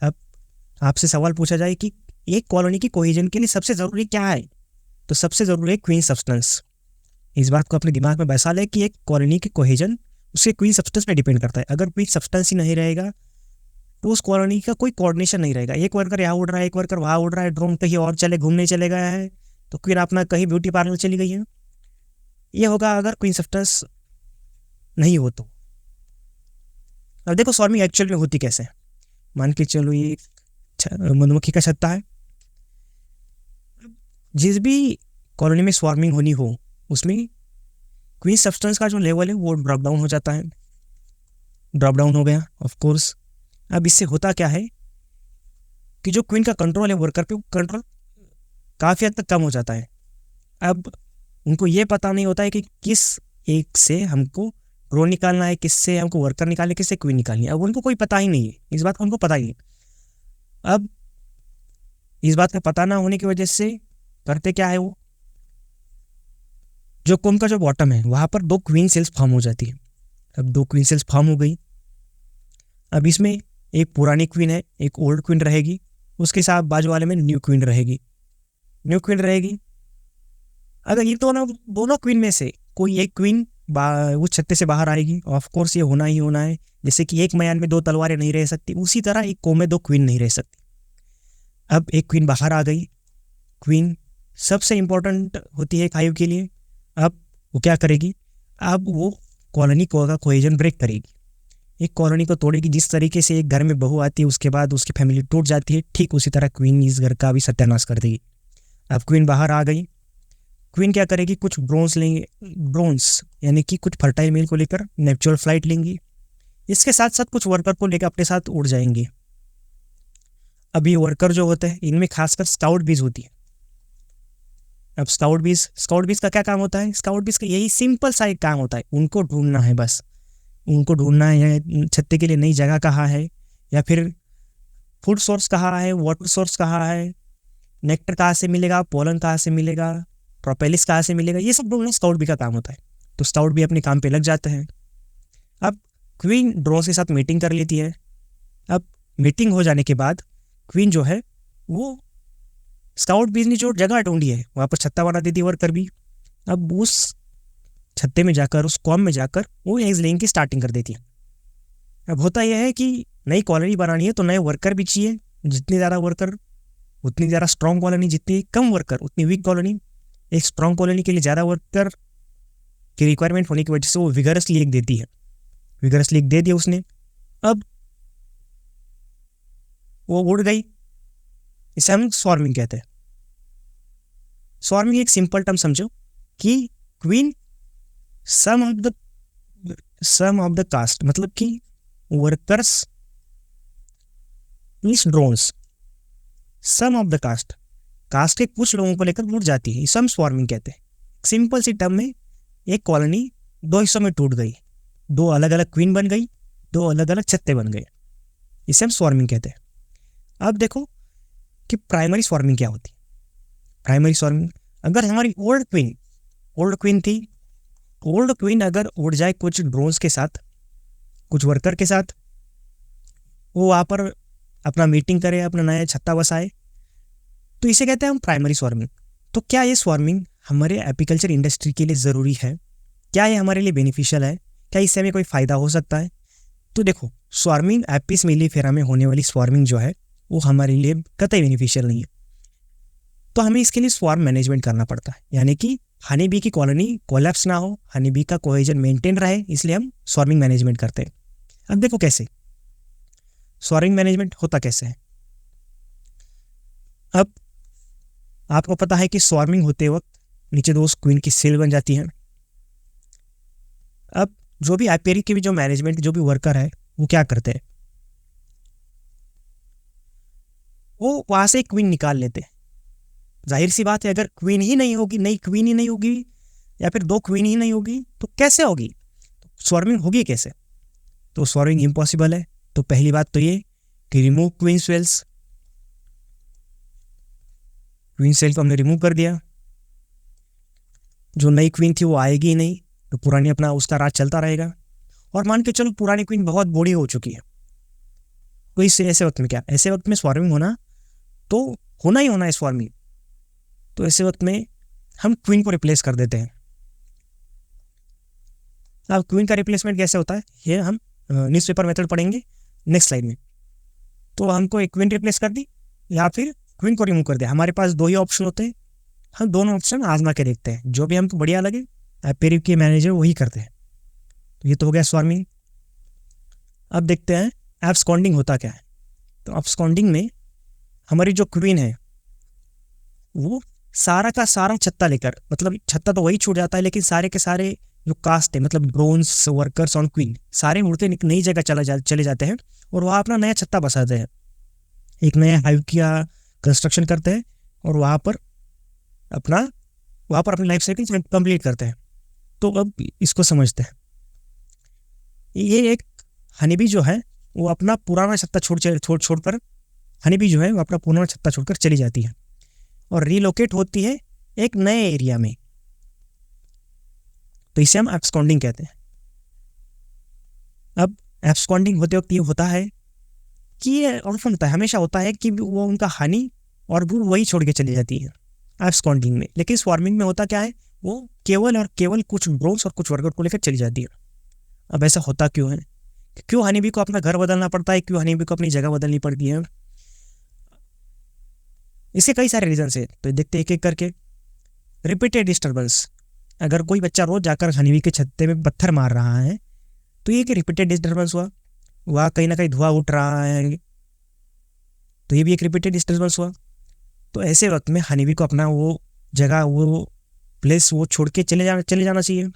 अब आपसे सवाल पूछा जाए कि एक कॉलोनी की कोहेजन के लिए सबसे ज़रूरी क्या है, तो सबसे ज़रूरी है क्वीन सब्सटेंस। इस बात को अपने दिमाग में बैसा ले कि एक कॉलोनी की कोहेजन उसके क्वीन सब्सटेंस पे डिपेंड करता है। अगर क्वीन सब्सटेंस ही नहीं रहेगा तो उस कॉलोनी का कोई कोऑर्डिनेशन नहीं रहेगा। एक वर्कर यहाँ उड़ रहा है, एक वर्कर वहाँ उड़ रहा है, ड्रोन कहीं और चले घूमने चले गया है, तो क्वीन अपना कहीं ब्यूटी पार्लर चली गई है, ये होगा अगर क्वीन सब्सटेंस नहीं हो तो। अब देखो स्वार्मिंग एक्चुअल में होती कैसे है। मान के चलो ये मधुमक्खी का छत्ता है। जिस भी कॉलोनी में स्वार्मिंग होनी हो उसमें क्वीन सब्सटेंस का जो लेवल है वो ड्रॉप डाउन हो जाता है। ड्रॉप डाउन हो गया ऑफ कोर्स। अब इससे होता क्या है कि जो क्वीन का कंट्रोल है वर्कर पे, वो कंट्रोल काफ़ी हद तक कम हो जाता है। अब उनको ये पता नहीं होता है कि किस एक से हमको ड्रोन निकालना है, किससे हमको वर्कर निकालना है, किससे क्वीन निकालनी है। अब उनको कोई पता ही नहीं है, इस बात का उनको पता ही है। अब इस बात का पता ना होने की वजह से करते क्या है, वो जो कोम का जो बॉटम है वहाँ पर दो क्वीन सेल्स फॉर्म हो जाती है। अब दो क्वीन सेल्स फॉर्म हो गई। अब इसमें एक पुरानी क्वीन है, एक ओल्ड क्वीन रहेगी, उसके साथ बाजू वाले में न्यू क्वीन रहेगी। न्यू क्वीन रहेगी। अगर ये दोनों दोनों क्वीन में से कोई एक क्वीन उस छत्ते से बाहर आएगी, ऑफ कोर्स ये होना ही होना है। जैसे कि एक मैदान में दो तलवारें नहीं रह सकती, उसी तरह एक कोम में दो क्वीन नहीं रह सकती। अब एक क्वीन बाहर आ गई। क्वीन सबसे इंपॉर्टेंट होती है हाइव के लिए। अब वो क्या करेगी, अब वो कॉलोनी का कोहेजन ब्रेक करेगी, एक कॉलोनी को तोड़ेगी। जिस तरीके से एक घर में बहू आती है उसके बाद उसकी फैमिली टूट जाती है, ठीक उसी तरह क्वीन इस घर का भी सत्यानाश कर देगी। अब क्वीन बाहर आ गई। क्वीन क्या करेगी, कुछ ड्रोन्स लेंगे, ड्रोन्स यानी कि कुछ फर्टाइल मेल को लेकर नेचुरल फ्लाइट लेंगी। इसके साथ साथ कुछ वर्कर को लेकर अपने साथ उड़ जाएंगे। अब ये वर्कर जो होते हैं इनमें खासकर स्काउट बीज होती है। अब स्काउट बीज का क्या काम होता है, स्काउट बीज का यही सिंपल सा एक काम होता है, उनको ढूंढना है बस। उनको ढूंढना है छत्ते के लिए नई जगह कहाँ है, या फिर फूड सोर्स कहाँ है, वाटर सोर्स कहाँ है, नेक्टर कहाँ से मिलेगा, पोलन कहाँ से मिलेगा, प्रोपेलिस कहाँ से मिलेगा, ये सब ढूंढना स्काउट बी का काम होता है। तो स्काउट भी अपने काम पे लग जाते हैं। अब क्वीन ड्रोन्स के साथ मीटिंग कर लेती है। अब मीटिंग हो जाने के बाद क्वीन जो है वो स्काउट बीज ने जो जगह ढूंढी है वहाँ पर छत्ता बना देती है वर्कर भी। अब उस छत्ते में जाकर, उस कॉम में जाकर वो एग्स लेइंग की स्टार्टिंग कर देती है। अब होता यह है कि नई कॉलोनी बनानी है तो नए वर्कर भी चाहिए। जितने ज़्यादा वर्कर उतनी ज़्यादा स्ट्रॉन्ग कॉलोनी, जितनी कम वर्कर उतनी वीक कॉलोनी। एक स्ट्रॉन्ग कॉलोनी के लिए ज़्यादा वर्कर की रिक्वायरमेंट होने की वजह से वो विगरसली एक देती है। विगरसली एक दे दिया उसने। अब वो उड़ गई। इसे हम स्वार्मिंग कहते हैं। स्वार्मिंग एक सिंपल टर्म समझो कि queen some of the caste, मतलब कि workers is drones, some of the caste के कुछ लोगों को लेकर उड़ जाती है, इसे हम स्वार्मिंग कहते हैं। सिंपल सी टर्म में एक कॉलोनी दो हिस्सों में टूट गई, दो अलग अलग क्वीन बन गई, दो अलग अलग छत्ते बन गए, इसे हम स्वार्मिंग कहते हैं। अब देखो कि प्राइमरी स्वार्मिंग क्या होती है। प्राइमरी स्वार्मिंग, अगर हमारी ओल्ड क्वीन थी, ओल्ड क्वीन अगर उड़ जाए कुछ ड्रोन्स के साथ, कुछ वर्कर के साथ, वो वहाँ पर अपना मीटिंग करे, अपना नया छत्ता बसाए, तो इसे कहते हैं हम प्राइमरी स्वार्मिंग। तो क्या ये स्वार्मिंग हमारे एपीकल्चर इंडस्ट्री के लिए ज़रूरी है? क्या ये हमारे लिए बेनिफिशियल है? क्या इससे हमें कोई फ़ायदा हो सकता है? तो देखो, स्वार्मिंग एपिस मेलिफेरा में होने वाली स्वार्मिंग जो है वो हमारे लिए कतई बेनिफिशियल नहीं है। तो हमें इसके लिए स्वार्म मैनेजमेंट करना पड़ता है, यानी कि हनी बी की कॉलोनी कोलैप्स ना हो, हनी बी का कोहेजन मेंटेन रहे, इसलिए हम स्वार्मिंग मैनेजमेंट करते हैं। अब देखो कैसे स्वार्मिंग मैनेजमेंट होता कैसे है। अब आपको पता है कि स्वार्मिंग होते वक्त नीचे दो क्वीन की सेल बन जाती है। अब जो भी एपियरी के भी जो मैनेजमेंट, जो भी वर्कर है, वो क्या करते हैं, वो वहाँ से क्वीन निकाल लेते हैं। जाहिर सी बात है, अगर क्वीन ही नहीं होगी, नई क्वीन ही नहीं होगी, या फिर दो क्वीन ही नहीं होगी, तो कैसे होगी, स्वार्मिंग होगी कैसे? तो स्वार्मिंग इम्पॉसिबल है। तो पहली बात तो ये कि remove queen cells. Queen cell को हमने रिमूव कर दिया, जो नई क्वीन थी वो आएगी ही नहीं, तो पुरानी अपना उसका राज चलता रहेगा। और मान के चलो पुरानी क्वीन बहुत बूढ़ी हो चुकी है, तो इससे ऐसे वक्त में क्या, ऐसे वक्त में स्वार्मिंग होना तो होना ही होना है स्वार्मिंग। तो ऐसे वक्त में हम क्वीन को रिप्लेस कर देते हैं। अब क्वीन का रिप्लेसमेंट कैसे होता है ये हम न्यूज़पेपर मेथड पढ़ेंगे नेक्स्ट स्लाइड में। तो हमको एक क्वीन रिप्लेस कर दी या फिर क्वीन को रिमूव कर दिया, हमारे पास दो ही ऑप्शन होते हैं। हम दोनों ऑप्शन आजमा के देखते हैं, जो भी हमको बढ़िया लगे एपेरी के मैनेजर वही करते हैं। तो ये तो हो गया स्वार्मिंग। अब देखते हैं एब्सकॉन्डिंग होता क्या है। तो एब्सकॉन्डिंग में हमारी जो क्वीन है वो सारा का सारा छत्ता लेकर, मतलब छत्ता तो वही छूट जाता है लेकिन सारे के सारे जो कास्ट है, मतलब ब्रोन्स वर्कर्स और क्वीन, सारे उड़ते एक नई जगह चले जाते हैं और वहाँ अपना नया छत्ता बसाते हैं। एक नया हाइव का कंस्ट्रक्शन करते हैं और वहाँ पर अपनी लाइफ साइकिल कंप्लीट करते हैं। तो अब इसको समझते हैं। ये एक हनीबी जो है वो अपना पुराना छत्ता छोड़कर हनीबी जो है वो अपना पुराना छत्ता छोड़कर चली जाती है और रीलोकेट होती है एक नए एरिया में। तो इसे हम एब्सकॉन्डिंग कहते हैं। अब एब्सकॉन्डिंग होते वक्त ये होता है कि ये ऑप्शन होता है, हमेशा होता है कि वो उनका हनी और वो वही छोड़ के चली जाती है एब्सकॉन्डिंग में। लेकिन स्वार्मिंग में होता क्या है, वो केवल कुछ ड्रोन्स और कुछ वर्कर को लेकर चली जाती है। अब ऐसा होता क्यों है, क्यों हनीबी को अपना घर बदलना पड़ता है, क्यों हनीबी को अपनी जगह बदलनी पड़ती है? इसके कई सारे रीजंस है, तो देखते एक एक करके। रिपीटेड डिस्टर्बेंस, अगर कोई बच्चा रोज जाकर हनीबी के छत्ते में पत्थर मार रहा है तो ये कि रिपीटेड डिस्टर्बेंस हुआ, वहाँ कहीं ना कहीं धुआं उठ रहा है, तो ये भी एक रिपीटेड डिस्टर्बेंस हुआ। तो ऐसे वक्त में हनीबी को अपना वो जगह, वो प्लेस वो छोड़ के चले जाना चाहिए,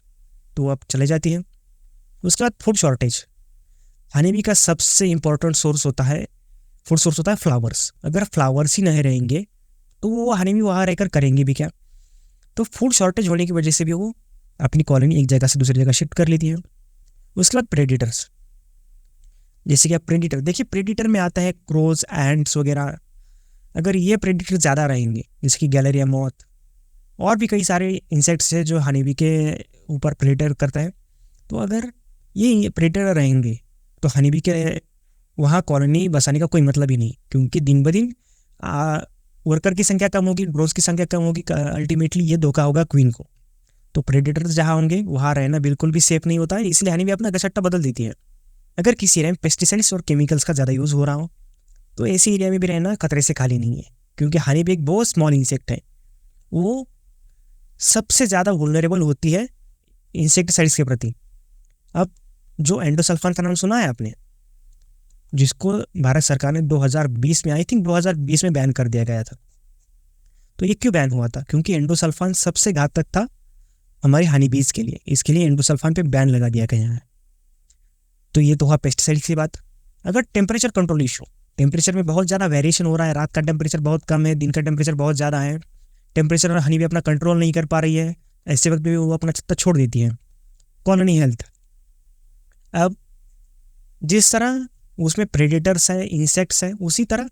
तो अब चले जाती है। उसके बाद फूड शॉर्टेज, हनीबी का सबसे इम्पोर्टेंट फूड सोर्स होता है फ्लावर्स। अगर फ्लावर्स ही नहीं रहेंगे तो वो हनीबी वहाँ रहकर करेंगे भी क्या? तो फूड शॉर्टेज होने की वजह से भी वो अपनी कॉलोनी एक जगह से दूसरी जगह शिफ्ट कर लेती है। उसके बाद प्रेडिटर्स, जैसे कि आप प्रेडिटर देखिए, प्रेडिटर में आता है क्रोज, एंड्स वगैरह। अगर ये प्रेडिटर ज़्यादा रहेंगे, जैसे कि गैलेरिया मॉथ और भी कई सारे इंसेक्ट्स हैं जो हनीबी के ऊपर प्रेडिटर करता है, तो अगर ये प्रेडिटर रहेंगे तो हनीबी के वहाँ कॉलोनी बसाने का कोई मतलब ही नहीं, क्योंकि दिन ब दिन वर्कर की संख्या कम होगी, ड्रोज की संख्या कम होगी, अल्टीमेटली ये धोखा होगा क्वीन को। तो प्रेडेटर्स जहाँ होंगे वहाँ रहना बिल्कुल भी सेफ नहीं होता है, इसलिए हनीबी अपना गसट्टा बदल देती है। अगर किसी एरिया में पेस्टिसाइड्स और केमिकल्स का ज़्यादा यूज़ हो रहा हो तो ऐसे एरिया में भी रहना खतरे से खाली नहीं है, क्योंकि हनीबी एक बहुत स्मॉल इंसेक्ट है, वो सबसे ज़्यादा वुल्नरेबल होती है इंसेक्टिसाइड्स के प्रति। अब जो एंडोसल्फान का नाम सुना है आपने, जिसको भारत सरकार ने 2020 में, आई थिंक 2020 में बैन कर दिया गया था। तो ये क्यों बैन हुआ था? क्योंकि एंडोसल्फान सबसे घातक था हमारे हनीबीज के लिए, इसके लिए एंडोसल्फान पे बैन लगा दिया गया है। तो ये तो हुआ पेस्टिसाइड की बात। अगर टेम्परेचर कंट्रोल इशू, टेम्परेचर में बहुत ज़्यादा वेरिएशन हो रहा है, रात का टेम्परेचर बहुत कम है, दिन का टेम्परेचर बहुत ज़्यादा है, टेम्परेचर और हनीबी अपना कंट्रोल नहीं कर पा रही है, ऐसे वक्त भी वो अपना छत्ता छोड़ देती है। कॉलोनी हेल्थ, अब जिस तरह उसमें प्रेडेटर्स है, इंसेक्ट्स है, उसी तरह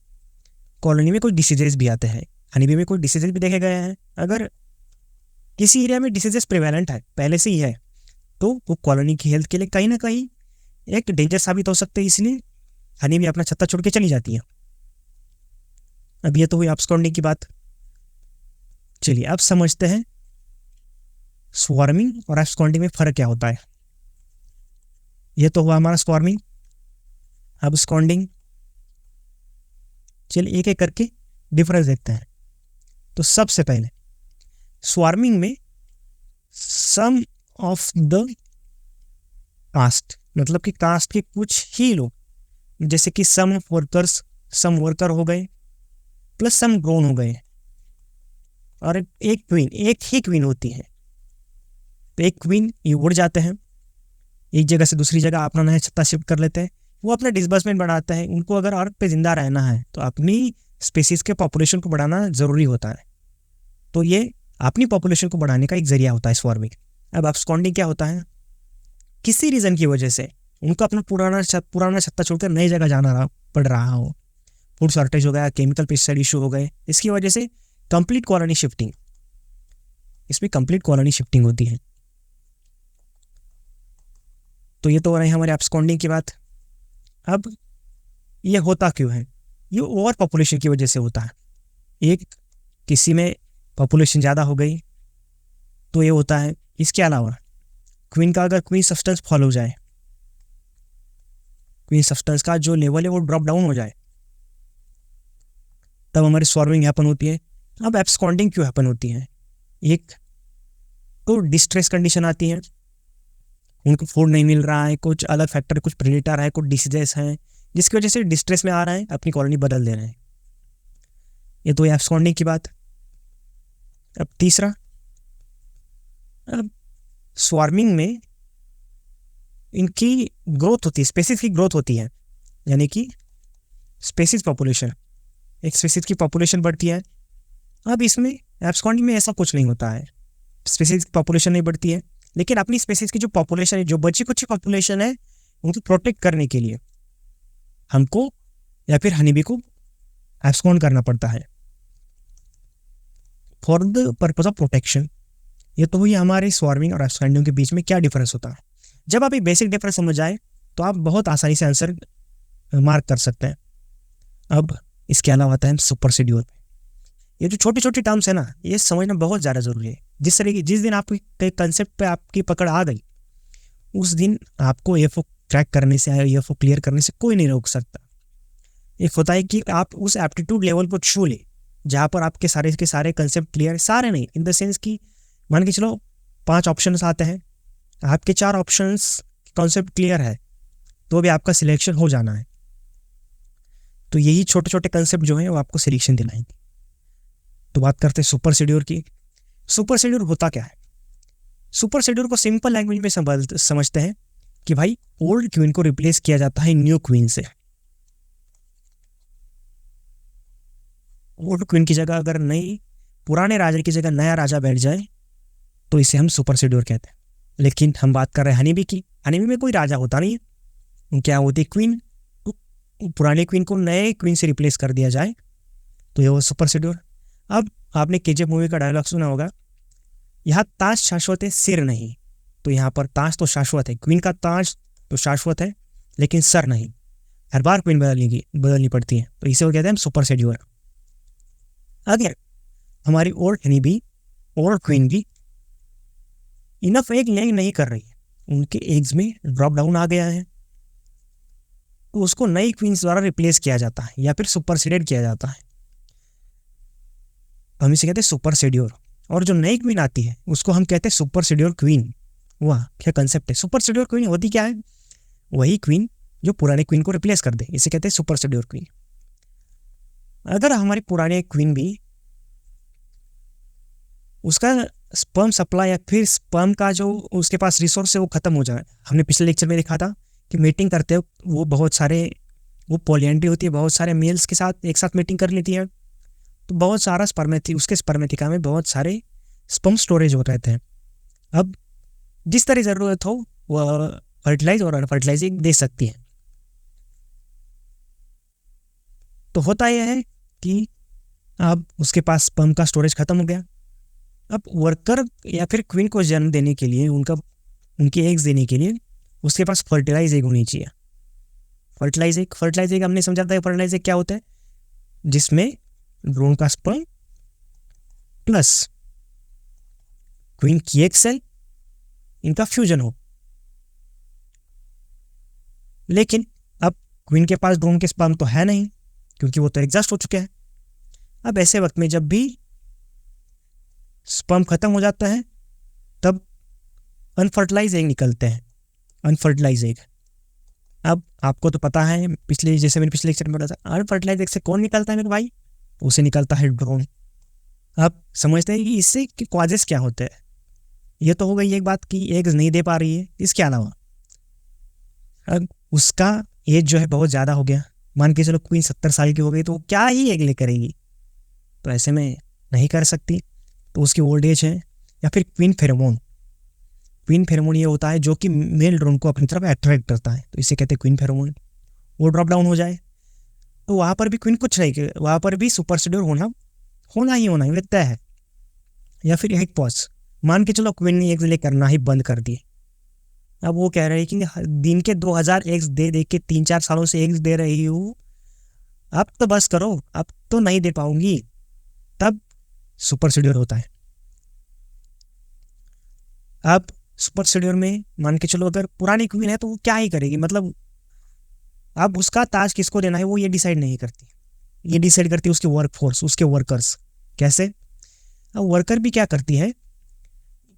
कॉलोनी में कोई डिसीजेस भी आते हैं, हनीबी में कोई डिसीजेस भी देखे गए हैं। अगर किसी एरिया में डिसीजेस प्रिवेलेंट है, पहले से ही है, तो वो कॉलोनी की हेल्थ के लिए कहीं ना कहीं एक डेंजर साबित हो सकते हैं, इसलिए हनीबी अपना छत्ता छोड़ के चली जाती है। अब ये तो हुई एब्सकॉन्डिंग की बात। चलिए अब समझते हैं स्वार्मिंग और एब्सकॉन्डिंग में फ़र्क क्या होता है। ये तो हुआ हमारा स्वार्मिंग। अब एब्सकॉन्डिंग, चलिए एक एक करके डिफरेंस देखते हैं। तो सबसे पहले स्वार्मिंग में सम ऑफ द कास्ट, मतलब कि कास्ट के कुछ ही लोग, जैसे कि सम वर्कर हो गए प्लस सम ड्रोन हो गए, और एक ही क्वीन होती है। तो एक क्वीन ये उड़ जाते हैं, एक जगह से दूसरी जगह अपना नया छत्ता शिफ्ट कर लेते हैं, वो अपना डिस्बर्समेंट बढ़ाते हैं। उनको अगर अर्थ पे जिंदा रहना है तो अपनी स्पीसीज के पॉपुलेशन को बढ़ाना ज़रूरी होता है, तो ये अपनी पॉपुलेशन को बढ़ाने का एक जरिया होता है स्वार्मिंग। अब एब्सकॉन्डिंग क्या होता है, किसी रीज़न की वजह से उनको अपना पुराना छत्ता छोड़कर नई जगह जाना पड़ रहा हो, फूड शॉर्टेज हो गया, केमिकल पेस्टिसाइड इशू हो गए, इसकी वजह से कंप्लीट कॉलोनी शिफ्टिंग, इसमें कंप्लीट कॉलोनी शिफ्टिंग होती है। तो ये तो हो रही है हमारे एब्सकॉन्डिंग की बात। अब ये होता क्यों है, ये ओवर पॉपुलेशन की वजह से होता है। एक किसी में पॉपुलेशन ज़्यादा हो गई तो ये होता है। इसके अलावा क्वीन का अगर क्वीन सब्सटेंस फॉल हो जाए, क्वीन सब्सटेंस का जो लेवल है वो ड्रॉप डाउन हो जाए, तब हमारी स्वार्मिंग हैपन होती है। अब एब्सकॉन्डिंग क्यों हैपन होती है, एक तो डिस्ट्रेस कंडीशन आती है, उनको फूड नहीं मिल रहा है, कुछ अलग फैक्टर, कुछ प्रेडेटर है, कुछ डिसीजेस हैं, जिसकी वजह से डिस्ट्रेस में आ रहा है, अपनी कॉलोनी बदल दे रहे हैं। ये तो एब्सकॉन्डिंग की बात। अब तीसरा, अब स्वार्मिंग में इनकी ग्रोथ होती है, स्पेसीज की ग्रोथ होती है, यानी कि स्पेसीज पॉपुलेशन, एक स्पेसीज की पॉपुलेशन बढ़ती है। अब इसमें एब्सकॉन्डिंग में ऐसा कुछ नहीं होता है, स्पेसीज की पॉपुलेशन नहीं बढ़ती है, लेकिन अपनी स्पेसीज की जो पॉपुलेशन है, जो बची कुछ पॉपुलेशन है, उनको प्रोटेक्ट करने के लिए हमको या फिर हनीबी को एब्सकॉन्ड करना पड़ता है for the purpose of protection. ये तो हुई हमारे स्वार्मिंग और एब्सकॉन्डिंग के बीच में क्या डिफरेंस होता है। जब आप ये बेसिक डिफरेंस समझ आए तो आप बहुत आसानी से आंसर मार्क कर सकते हैं। अब इसके अलावा आता है सुपर शेड्यूल। ये जो छोटी छोटी टर्म्स है ना, ये समझना बहुत ज़्यादा ज़रूरी है। जिस दिन आपके कंसेप्ट पे आपकी पकड़ आ गई, उस दिन आपको एएफओ क्रैक करने से, एएफओ क्लियर करने से कोई नहीं रोक सकता। एक होता है कि आप उस एप्टीट्यूड लेवल को छू ले जहाँ पर आपके सारे के सारे कंसेप्ट क्लियर है, सारे नहीं, इन द सेंस कि मान के चलो 5 ऑप्शंस आते हैं, आपके 4 ऑप्शंस कॉन्सेप्ट क्लियर है, तो भी आपका सिलेक्शन हो जाना है। तो यही छोटे छोटे कंसेप्ट जो हैं वो आपको सिलेक्शन दिलाएंगे। तो बात करते हैं सुपर शेड्यूल की। सुपर शेड्यूल होता क्या है? सुपर शेड्यूल को सिंपल लैंग्वेज में समझते हैं कि भाई ओल्ड क्वीन को रिप्लेस किया जाता है न्यू क्वीन से। ओल्ड क्वीन की जगह अगर नई, पुराने राजा की जगह नया राजा बैठ जाए तो इसे हम सुपर शेड्यूल कहते हैं। लेकिन हम बात कर रहे हैं हनीबी की। हनीबी में कोई राजा होता नहीं है, क्या होती है क्वीन। तो पुराने क्वीन को नए क्वीन से रिप्लेस कर दिया जाए तो ये वो सुपर शेड्यूल। अब आपने केजीएफ मूवी का डायलॉग सुना होगा, यहाँ ताज शाश्वत है, सिर नहीं। तो यहाँ पर ताज तो शाश्वत है, क्वीन का ताज तो शाश्वत है, लेकिन सर नहीं, हर बार क्वीन बदलनी पड़ती है। तो इसे वो कहते हैं हम सुपर शेड्यूल। अगर हमारी ओल्ड हनीबी, ओल्ड क्वीन भी इनफ एग नहीं कर रही है, उनके एग्स में ड्रॉप डाउन आ गया है, तो उसको नई क्वींस द्वारा रिप्लेस किया जाता है या फिर सुपरसीडेड किया जाता है। हम इसे कहते हैं सुपर शेड्यूल। और जो नई क्वीन आती है उसको हम कहते हैं सुपर शेड्यूल क्वीन। वाह क्या कंसेप्ट है। सुपर शेड्यूल क्वीन होती क्या है? वही क्वीन जो पुराने क्वीन को रिप्लेस कर दे, इसे कहते हैं सुपर शेड्यूल क्वीन। अगर हमारी पुराने क्वीन भी, उसका स्पर्म सप्लाई या फिर स्पर्म का जो उसके पास रिसोर्स है वो खत्म हो जाए। हमने पिछले लेक्चर में देखा था कि मीटिंग करते हो वो बहुत सारे, वो पॉलिएंड्री होती है, बहुत सारे मेल्स के साथ एक साथ मीटिंग कर लेती है, तो बहुत सारा उसके स्पर्मेथिका में बहुत सारे स्पर्म स्टोरेज हो रहते हैं। अब जिस तरह ज़रूरत हो वह फर्टिलाइज और अनफर्टिलाइजिंग दे सकती है। तो होता यह है कि अब उसके पास स्पर्म का स्टोरेज खत्म हो गया। अब वर्कर या फिर क्वीन को जन्म देने के लिए, उनके एग्स देने के लिए उसके पास फर्टिलाइज एग होनी चाहिए। फर्टिलाइज एग हमने समझा था। फर्टिलाइज एग क्या होता है? जिसमें ड्रोन का स्पर्म प्लस क्वीन की एग सेल, इनका फ्यूजन हो। लेकिन अब क्वीन के पास ड्रोन के स्पर्म तो है नहीं, क्योंकि वो तो एग्जॉस्ट हो चुके हैं। अब ऐसे वक्त में जब भी स्पर्म खत्म हो जाता है तब अनफर्टिलाइज एग निकलते हैं, अनफर्टिलाइज एग। अब आपको तो पता है, जैसे मैंने पिछले लेक्चर में बताया था, अनफर्टिलाइज एग से कौन निकलता है मेरे भाई? उसे निकलता है ड्रोन। आप समझते हैं कि इससे कॉजेस क्या होते हैं। ये तो हो गई एक बात कि एग्स नहीं दे पा रही है। इसके अलावा अब उसका एज जो है बहुत ज़्यादा हो गया, मान के चलो क्वीन 70 साल की हो गई, तो वो क्या ही एग ले करेगी, तो ऐसे में नहीं कर सकती, तो उसकी ओल्ड एज है। या फिर क्वीन फेरोमोन ये होता है जो कि मेल ड्रोन को अपनी तरफ अट्रैक्ट करता है, तो इसे कहते हैं क्वीन फेरोमोन। वो ड्रॉप डाउन हो जाए तो वहाँ पर भी क्वीन कुछ नहीं, वहाँ पर भी सुपर शेड्यूल होना ही लगता है। या फिर एक पॉज, मान के चलो क्वीन ने एग्स ले करना ही बंद कर दिए। अब वो कह रहे हैं कि दिन के 2000 एग्स दे के 3-4 सालों से एग्स दे रही हूँ, अब तो बस करो, अब तो नहीं दे पाऊंगी, तब सुपर शेड्यूल होता है। अब सुपर शेड्यूल में मान के चलो अगर पुरानी क्वीन है तो वो क्या ही करेगी, मतलब अब उसका ताज किसको देना है वो ये डिसाइड नहीं करती, ये डिसाइड करती है उसकी वर्क फोर्स, उसके वर्कर्स। कैसे? अब वर्कर भी क्या करती है,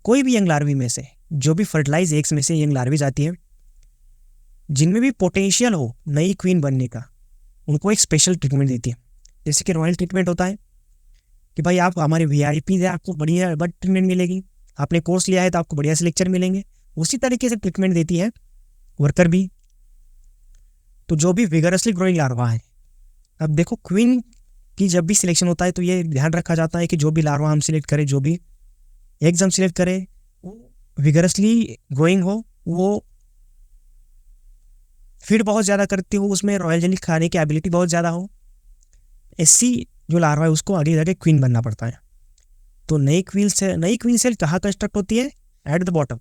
कोई भी यंग लार्वी में से, जो भी फर्टिलाइज एग्स में से यंग लार्वी आती है, जिनमें भी पोटेंशियल हो नई क्वीन बनने का, उनको एक स्पेशल ट्रीटमेंट देती है। जैसे कि रॉयल ट्रीटमेंट होता है कि भाई आप हमारे VIP है, आपको बढ़िया बट ट्रीटमेंट मिलेगी, आपने कोर्स लिया है तो आपको बढ़िया से लेक्चर मिलेंगे, उसी तरीके से ट्रीटमेंट देती है वर्कर भी। तो जो भी विगरसली ग्रोइंग लार्वा है, अब देखो क्वीन की जब भी सिलेक्शन होता है तो ये ध्यान रखा जाता है कि जो भी लार्वा हम सिलेक्ट करें, जो भी एग्ज हम सिलेक्ट करें, वो विगरसली ग्रोइंग हो, वो फीड बहुत ज़्यादा करती हो, उसमें रॉयल जेली खाने की एबिलिटी बहुत ज़्यादा हो, ऐसी जो लार्वा है उसको आगे जाके क्वीन बनना पड़ता है। तो नई क्वीन सेल कहाँ कंस्ट्रक्ट होती है? At the bottom.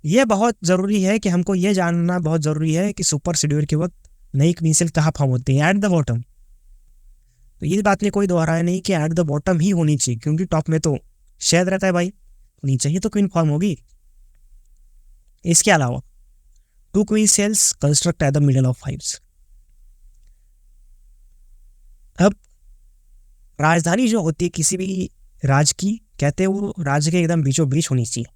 यह बहुत ज़रूरी है कि हमको ये जानना बहुत ज़रूरी है कि सुपर सीड्यूर के वक्त नई क्वीन सेल कहाँ फॉर्म होती है? At the bottom. तो ये बात में कोई दोहराया नहीं कि एट द बॉटम ही होनी चाहिए, क्योंकि टॉप में तो शहद रहता है भाई, नीचे ही तो क्वीन फॉर्म होगी। इसके अलावा 2 queen cells construct at the middle of hives. अब राजधानी जो होती है किसी भी राज की, कहते हैं वो राज्य के एकदम बीचों बीच होनी चाहिए।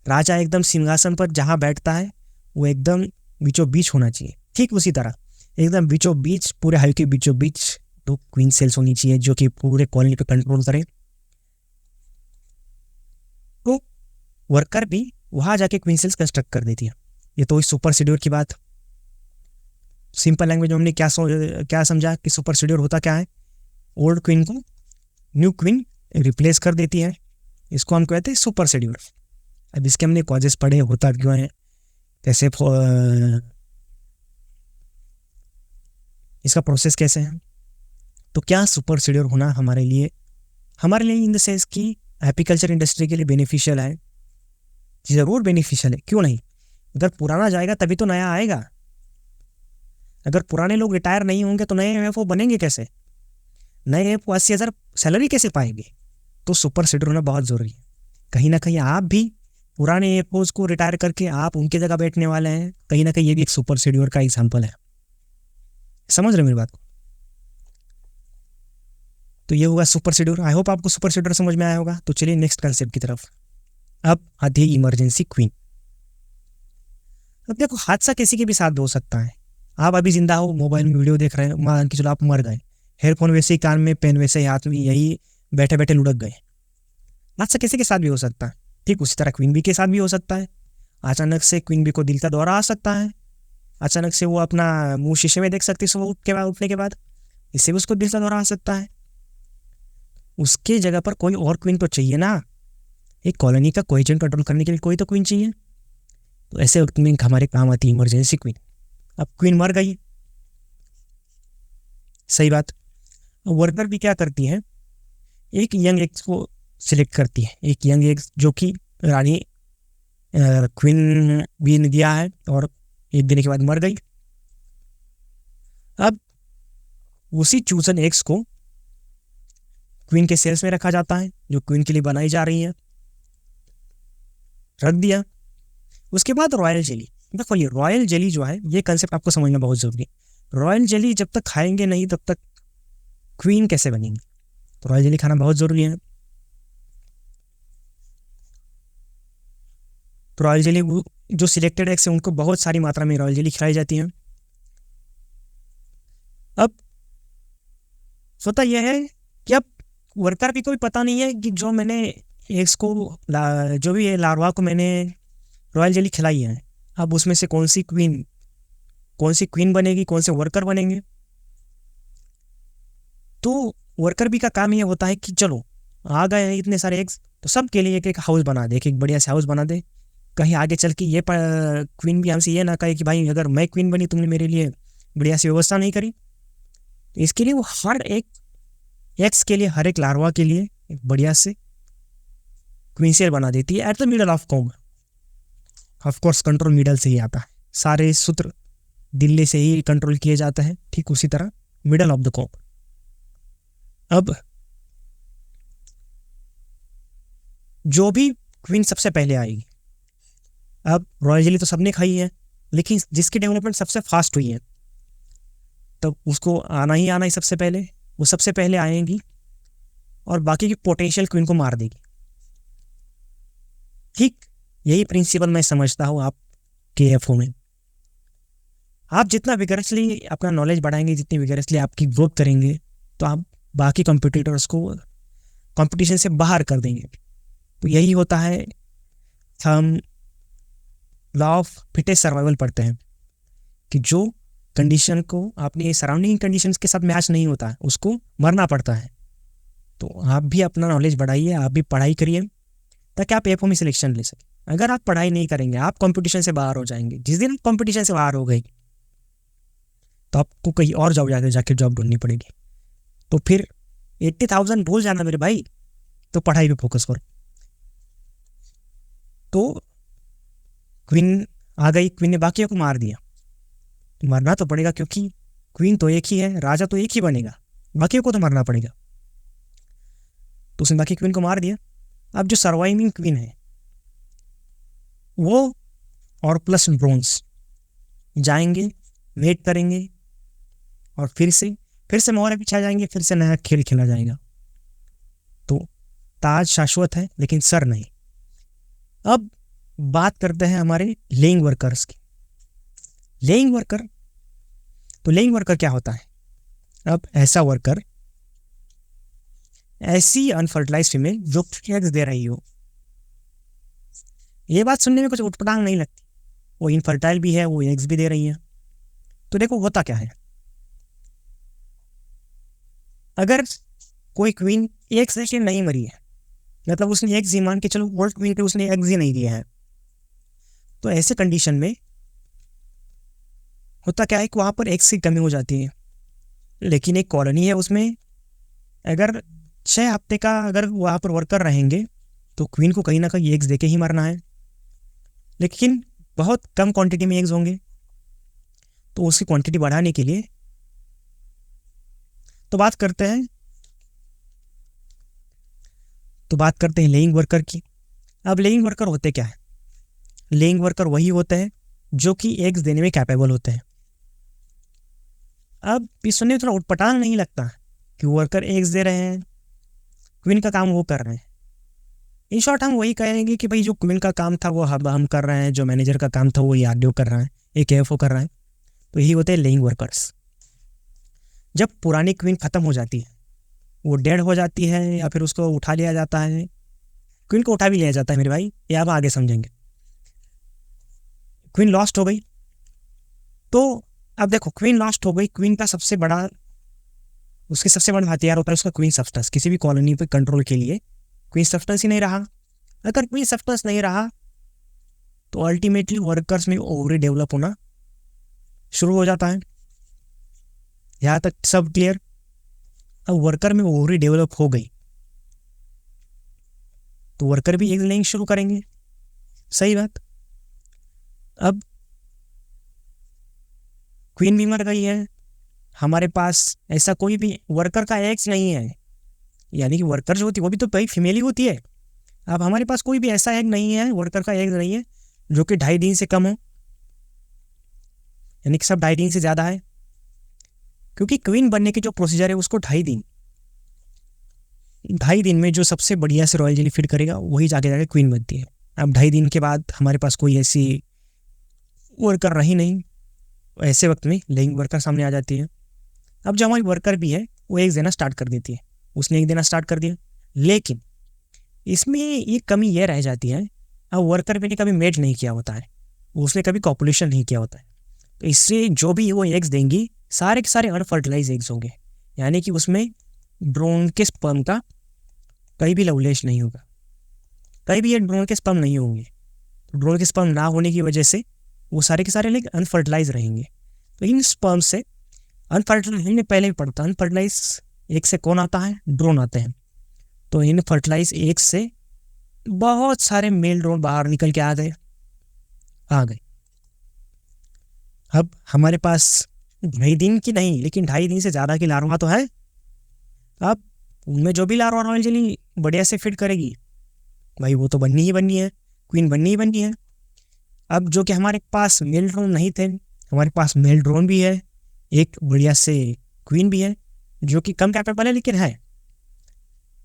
राजा एकदम सिंहासन पर जहाँ बैठता है वो एकदम बीचों बीच होना चाहिए। ठीक उसी तरह एकदम बीचों बीच, पूरे हाइव के बीचों बीच 2 क्वीन सेल्स होनी चाहिए जो कि पूरे कॉलोनी पे कंट्रोल करें। तो वर्कर भी वहाँ जाके क्वीन सेल्स कंस्ट्रक्ट कर देती है। ये तो सुपर सीड्यूर की बात। सिंपल लैंग्वेज में हमने क्या समझा कि सुपर सीड्यूर होता क्या है? ओल्ड क्वीन को न्यू क्वीन रिप्लेस कर देती है, इसको हम कहते हैं सुपर सीड्यूर। अब इसके हमने कॉजेस पढ़े, होता क्यों है, कैसे इसका प्रोसेस कैसे है। तो क्या सुपर सीड्यूर होना हमारे लिए इन द सेंस कि एपीकल्चर इंडस्ट्री के लिए बेनिफिशियल है? ज़रूर बेनिफिशियल है, क्यों नहीं। अगर पुराना जाएगा तभी तो नया आएगा। अगर पुराने लोग रिटायर नहीं होंगे तो नए एफओ बनेंगे कैसे? नए एफओ 80,000 सैलरी कैसे पाएंगे? तो सुपर सीड्यूर होना बहुत ज़रूरी है। कहीं ना कहीं आप भी पुराने एफओज को रिटायर करके आप उनकी जगह बैठने वाले हैं, कहीं ना कहीं ये भी एक सुपर सीड्यूर का एग्जाम्पल है। समझ रहे मेरी बात को? तो ये हुआ सुपर सीड्यूर। आई होप आपको सुपर सीड्यूर समझ में आया होगा। तो चलिए नेक्स्ट कंसेप्ट की तरफ। अब आती है इमरजेंसी क्वीन। अब देखो हादसा किसी के भी साथ हो सकता है। आप अभी जिंदा हो, मोबाइल में वीडियो देख रहे हैं, मान के चलो आप मर गए, हेडफोन वैसे ही कान में, पेन वैसे ही हाथ में, यही बैठे बैठे लुढ़क गए। हादसा किसी के साथ भी हो सकता है। ठीक उसी तरह क्वीन बी के साथ भी हो सकता है। अचानक से क्वीन बी को दिल का दौरा आ सकता है, अचानक से वो अपना मुंह शीशे में देख सकती है सुबह उठने के बाद, इससे भी उसको दिल का दौरा आ सकता है। उसके जगह पर कोई और क्वीन तो चाहिए ना। एक कॉलोनी का कोहेजन कंट्रोल करने के लिए कोई तो क्वीन चाहिए। तो ऐसे वक्त में हमारे काम आती है इमरजेंसी क्वीन। अब क्वीन मर गई, सही बात। वर्कर भी क्या करती है, एक यंग एग्स को सिलेक्ट करती है, एक यंग एग्स जो कि रानी क्वीन बी ने दिया है और एक दिन के बाद मर गई। अब उसी चूजन एग्स को क्वीन के सेल्स में रखा जाता है जो क्वीन के लिए बनाई जा रही है, रख दिया। उसके बाद रॉयल जेली। देखो ये रॉयल जेली जो है, ये कंसेप्ट आपको समझना बहुत जरूरी है। रॉयल जेली जब तक खाएंगे नहीं तब तक क्वीन कैसे बनेंगी? तो रॉयल जेली खाना बहुत जरूरी है। तो रॉयल जेली जो सिलेक्टेड एग्स है उनको बहुत सारी मात्रा में रॉयल जेली खिलाई जाती है। अब होता यह है कि अब वर्कर भी कोई पता नहीं है कि जो मैंने एग्स को जो भी लार्वा को मैंने रॉयल जेली खिलाई है, अब उसमें से कौन सी क्वीन बनेगी, कौन से वर्कर बनेंगे। तो वर्कर भी का काम ये होता है कि चलो आ गए हैं इतने सारे एग्स, तो सब के लिए एक एक हाउस बना दे, एक बढ़िया से हाउस बना दे। कहीं आगे चल के ये क्वीन भी हमसे ये ना कहे कि भाई अगर मैं क्वीन बनी तुमने मेरे लिए बढ़िया सी व्यवस्था नहीं करी। तो इसके लिए वो हर एक एग्स के लिए, हर एक लार्वा के लिए एक बढ़िया से क्वीन सेल बना देती है eight the middle of comb. Of course control middle से ही आता है, सारे सूत्र दिल्ली से ही कंट्रोल किए जाते हैं। ठीक उसी तरह मिडल ऑफ द कॉम्ब। अब जो भी क्वीन सबसे पहले आएगी, अब रॉयल जेली तो सबने खाई है, लेकिन जिसकी डेवलपमेंट सबसे फास्ट हुई है तो उसको आना ही सबसे पहले, वो सबसे पहले आएंगी और बाकी की पोटेंशियल क्वीन को मार देगी। ठीक यही प्रिंसिपल मैं समझता हूँ आप के एफ में। आप जितना विगरसली अपना नॉलेज बढ़ाएंगे, जितनी विगरसली आपकी ग्रोथ करेंगे, तो आप बाकी कंपटीटर्स को कंपटीशन से बाहर कर देंगे। तो यही होता है, हम लॉ ऑफ फिटेस्ट सर्वाइवल पढ़ते हैं कि जो कंडीशन को अपने सराउंडिंग कंडीशंस के साथ मैच नहीं होता है उसको मरना पड़ता है। तो आप भी अपना नॉलेज बढ़ाइए, आप भी पढ़ाई करिए ताकि आप एफ में सिलेक्शन ले सकें। अगर आप पढ़ाई नहीं करेंगे आप कंपटीशन से बाहर हो जाएंगे। जिस दिन आप कंपटीशन से बाहर हो गए तो आपको कहीं और जॉब जाके जॉब ढूंढनी पड़ेगी। तो फिर 80,000 भूल जाना मेरे भाई, तो पढ़ाई पे फोकस करो। तो क्वीन आ गई, क्वीन ने बाकियों को मार दिया। मरना तो पड़ेगा क्योंकि क्वीन तो एक ही है, राजा तो एक ही बनेगा, बाकियों को तो मरना पड़ेगा। तो उसने बाकी क्वीन को मार दिया। अब जो सर्वाइविंग क्वीन है वो और प्लस ड्रोन्स जाएंगे, वेट करेंगे और फिर से मोहरे पिछा जाएंगे, फिर से नया खेल खेला जाएगा। तो ताज शाश्वत है लेकिन सर नहीं। अब बात करते हैं हमारे लेइंग वर्कर्स की। लेइंग वर्कर, तो लेइंग वर्कर क्या होता है? अब ऐसा वर्कर, ऐसी अनफर्टिलाइज फीमेल जो एग्स दे रही हो। ये बात सुनने में कुछ उटपटांग नहीं लगती, वो इनफर्टाइल भी है, वो एग्स भी दे रही है। तो देखो होता क्या है, अगर कोई क्वीन एग्स देके नहीं मरी है, मतलब उसने एग्स ही मान के चलो वर्ल्ड क्वीन के उसने एग्स ही नहीं दिए हैं, तो ऐसे कंडीशन में होता क्या है कि वहाँ पर एग्स की कमी हो जाती है। लेकिन एक कॉलोनी है, उसमें अगर 6 हफ्ते का अगर वहाँ पर वर्कर रहेंगे तो क्वीन को कहीं ना कहीं एग्स देके ही मरना है। लेकिन बहुत कम क्वांटिटी में एग्स होंगे, तो उसकी क्वांटिटी बढ़ाने के लिए तो बात करते हैं लेइंग वर्कर की। अब लेइंग वर्कर होते क्या है? लेइंग वर्कर वही होते हैं जो कि एग्स देने में कैपेबल होते हैं। अब इस सुनने में थोड़ा उटपटांग नहीं लगता कि वर्कर एग्स दे रहे हैं, क्वीन का काम वो कर रहे हैं। इन शॉर्ट हम वही कहेंगे कि भाई जो क्वीन का काम था वो हम कर रहे हैं, जो मैनेजर का काम था वो यार्डियो कर रहा है, एक एफ कर रहा है। तो यही होते हैं लेइंग वर्कर्स। जब पुरानी क्वीन ख़त्म हो जाती है, वो डेड हो जाती है या फिर उसको उठा लिया जाता है, क्वीन को उठा भी लिया जाता है मेरे भाई, ये आप आगे समझेंगे। क्वीन लॉस्ट हो गई, तो अब देखो क्वीन लॉस्ट हो गई, क्वीन का सबसे बड़ा हथियार होता है उसका क्वीन सब्सटेंस। किसी भी कॉलोनी पे कंट्रोल के लिए क्वीन सब्सटेंस ही नहीं रहा। अगर क्वीन सब्सटेंस नहीं रहा तो अल्टीमेटली वर्कर्स में ओवरी डेवलप होना शुरू हो जाता है। यहाँ तक सब क्लियर? अब वर्कर में ओवरी डेवलप हो गई तो वर्कर भी एग लेइंग शुरू करेंगे, सही बात। अब क्वीन भी मर गई है, हमारे पास ऐसा कोई भी वर्कर का एग्स नहीं है, यानी कि वर्कर जो होती है वो भी तो भाई फीमेल ही होती है। अब हमारे पास कोई भी ऐसा एग नहीं है, वर्कर का एग नहीं है जो कि 2.5 दिन से कम हो, यानी कि सब 2.5 दिन से ज़्यादा है। क्योंकि क्वीन बनने की जो प्रोसीजर है उसको 2.5 दिन में जो सबसे बढ़िया से रॉयल जेली फिट करेगा वही जाके क्वीन बनती है। अब 2.5 दिन के बाद हमारे पास कोई ऐसी वर्कर रही नहीं, ऐसे वक्त में लेइंग वर्कर सामने आ जाती है। अब जो हमारी वर्कर भी है वो एग्स देना स्टार्ट कर देती है, उसने एग देना स्टार्ट कर दिया। लेकिन इसमें एक कमी यह रह जाती है, अब वर्कर भी ने कभी मेट नहीं किया होता है, उसने कभी कॉपुलेशन नहीं किया होता है, तो इससे जो भी वो एग्स देंगी सारे के सारे अनफर्टिलाइज एग्स होंगे, यानी कि उसमें ड्रोन के स्पर्म का कहीं भी लवलेश नहीं होगा, कहीं भी ये ड्रोन के स्पर्म नहीं होंगे। तो ड्रोन के स्पर्म ना होने की वजह से वो सारे के सारे लेकिन अनफर्टिलाइज रहेंगे। तो इन स्पर्म से अनफर्टिलाइज, हमने पहले भी पढ़ा था, अनफर्टिलाइज एग से कौन आता है? ड्रोन आते हैं। तो इन फर्टिलाइज एग से बहुत सारे मेल ड्रोन बाहर निकल के आ गए। अब हमारे पास 2.5 दिन की नहीं लेकिन 2.5 दिन से ज़्यादा की लार्वा तो है। अब उनमें जो भी लार्वा रॉयल जेली बढ़िया से फिट करेगी भाई वो तो बननी ही बननी है, क्वीन बननी ही बननी है। अब जो कि हमारे पास मेल ड्रोन नहीं थे, हमारे पास मेल ड्रोन भी है, एक बढ़िया से क्वीन भी है जो कि कम कैपेबल है लेकिन है।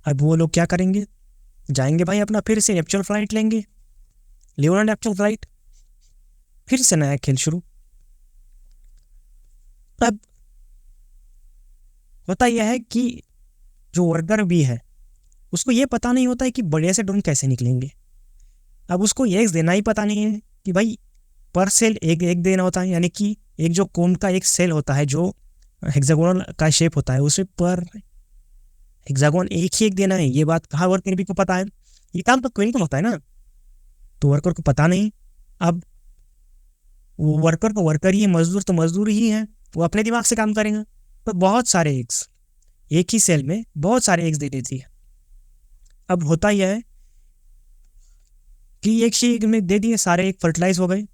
अब वो लोग क्या करेंगे? जाएंगे भाई अपना फिर से नेपच्यून फ्लाइट लेंगे लियोनार्ड लेफ्ट राइट, फिर से नया खेल शुरू। अब होता यह है कि जो वर्कर भी है उसको ये पता नहीं होता है कि बढ़िया से ड्रोन कैसे निकलेंगे। अब उसको ये देना ही पता नहीं है कि भाई पर सेल एक एक देना होता है, यानी कि एक जो कोन का एक सेल होता है जो हेक्सागोनल का शेप होता है उसे पर हेक्सागोन एक ही एक देना है। ये बात कहाँ वर्कर भी को पता है, ये काम तो क्वीन का होता है ना, तो वर्कर को पता नहीं। अब वो वर्कर तो वर्कर ही है, मजदूर तो मजदूर ही है, वो अपने दिमाग से काम करेगा। तो बहुत सारे एग्स एक ही सेल में बहुत सारे एग्स दे देती है। अब होता यह है कि एक शीट में दे दिए, सारे एक फर्टिलाइज हो गए।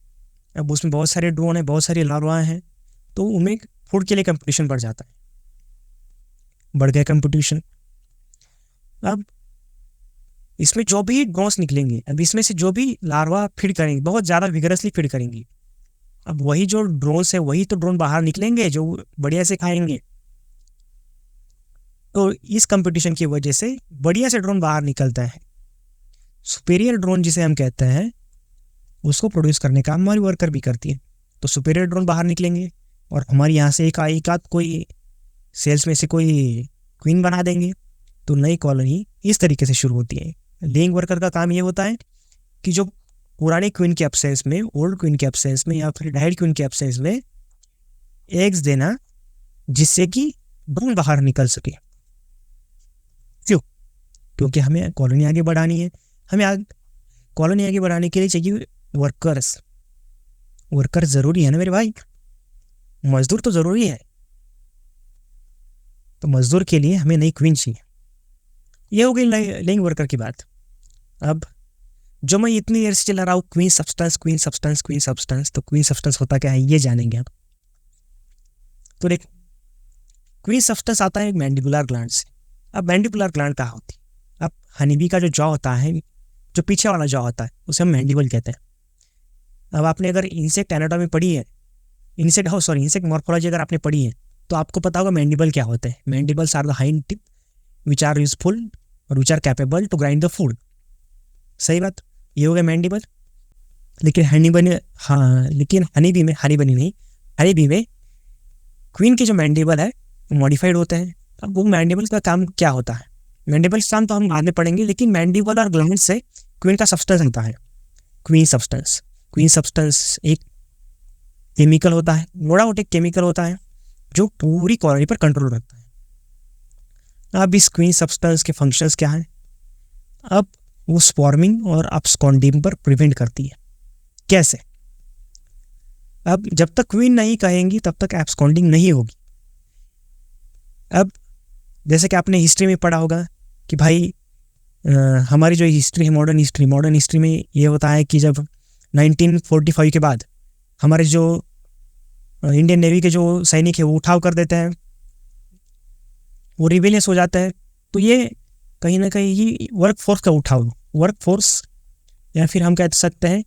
अब उसमें बहुत सारे ड्रोन है, बहुत सारी लार्वाएं हैं, तो उनमें फूड के लिए कंपटीशन बढ़ जाता है, बढ़ गया कंपटीशन। अब इसमें जो भी ड्रोन्स निकलेंगे, अब इसमें से जो भी लार्वा फीड करेंगे बहुत ज़्यादा विगरसली फीड करेंगी, अब वही जो ड्रोन्स है वही तो ड्रोन बाहर निकलेंगे जो बढ़िया से खाएंगे। तो इस कंपटीशन की वजह से बढ़िया से ड्रोन बाहर निकलता है। सुपीरियर ड्रोन जिसे हम कहते हैं उसको प्रोड्यूस करने का हमारी वर्कर भी करती है। तो सुपीरियर ड्रोन बाहर निकलेंगे और हमारे यहाँ से एक आध कोई सेल्स में से कोई क्वीन बना देंगे, तो नई कॉलोनी इस तरीके से शुरू होती है। लेइंग वर्कर का काम ये होता है कि जो पुराने क्वीन के एब्सेंस में, ओल्ड क्वीन के एब्सेंस में या फिर डाइड क्वीन के एब्सेंस में एग्स देना, जिससे कि ड्रोन बाहर निकल सके। क्यों? क्योंकि हमें कॉलोनी आगे बढ़ानी है। हमें कॉलोनी आगे बढ़ाने के लिए चाहिए वर्कर्स। वर्कर ज़रूरी है ना मेरे भाई, मजदूर तो ज़रूरी है। तो मजदूर के लिए हमें नई क्वीन चाहिए। ये हो गई लेइंग वर्कर की बात। अब जो मैं इतनी देर से चला रहा हूँ queen substance queen substance queen substance, तो क्वीन सब्सटेंस होता क्या है ये जानेंगे आप। तो देख, क्वीन सब्सटेंस आता है मैंडिबुलर ग्लैंड से। अब मैंडिबुलर ग्लैंड कहाँ होती है? अब हनीबी का जो जॉ होता है, जो पीछे वाला जॉ होता है, उसे हम मैंडिबल कहते हैं। अब आपने अगर इंसेक्ट एनाटॉमी पढ़ी है, इंसेक्ट मॉर्फोलॉजी अगर आपने पढ़ी है, तो आपको पता होगा मैंडिबल क्या होते हैं। Mandibles are the hind tip which are useful और which are capable to grind the food. सही बात, ये हो गया मैंडिबल। लेकिन हनीबी में क्वीन के जो मैंडिबल है वो मॉडिफाइड होते हैं। अब वो मैंडिबल का काम क्या होता है, मैंडिबल काम तो हम बाद में पढ़ेंगे, लेकिन मैंडिबल और ग्लैंड से क्वीन का सब्सटेंस होता है क्वीन सब्सटेंस एक केमिकल होता है, मोड़ा मोटे केमिकल होता है जो पूरी कॉलोनी पर कंट्रोल रखता है। अब इस क्वीन सब्सटेंस के फंक्शंस क्या हैं? अब वो स्पॉर्मिंग और अपस्कॉन्डिंग पर प्रिवेंट करती है। कैसे? अब जब तक क्वीन नहीं कहेंगी तब तक एब्सकॉन्डिंग नहीं होगी। अब जैसे कि आपने हिस्ट्री में पढ़ा होगा कि भाई हमारी जो हिस्ट्री है, मॉडर्न हिस्ट्री में ये होता है कि जब 1945 के बाद हमारे जो इंडियन नेवी के जो सैनिक है वो उठाव कर देते हैं, वो रिबेलियस हो जाता है। तो ये कहीं ना कहीं ही वर्क फोर्स या फिर हम कह सकते हैं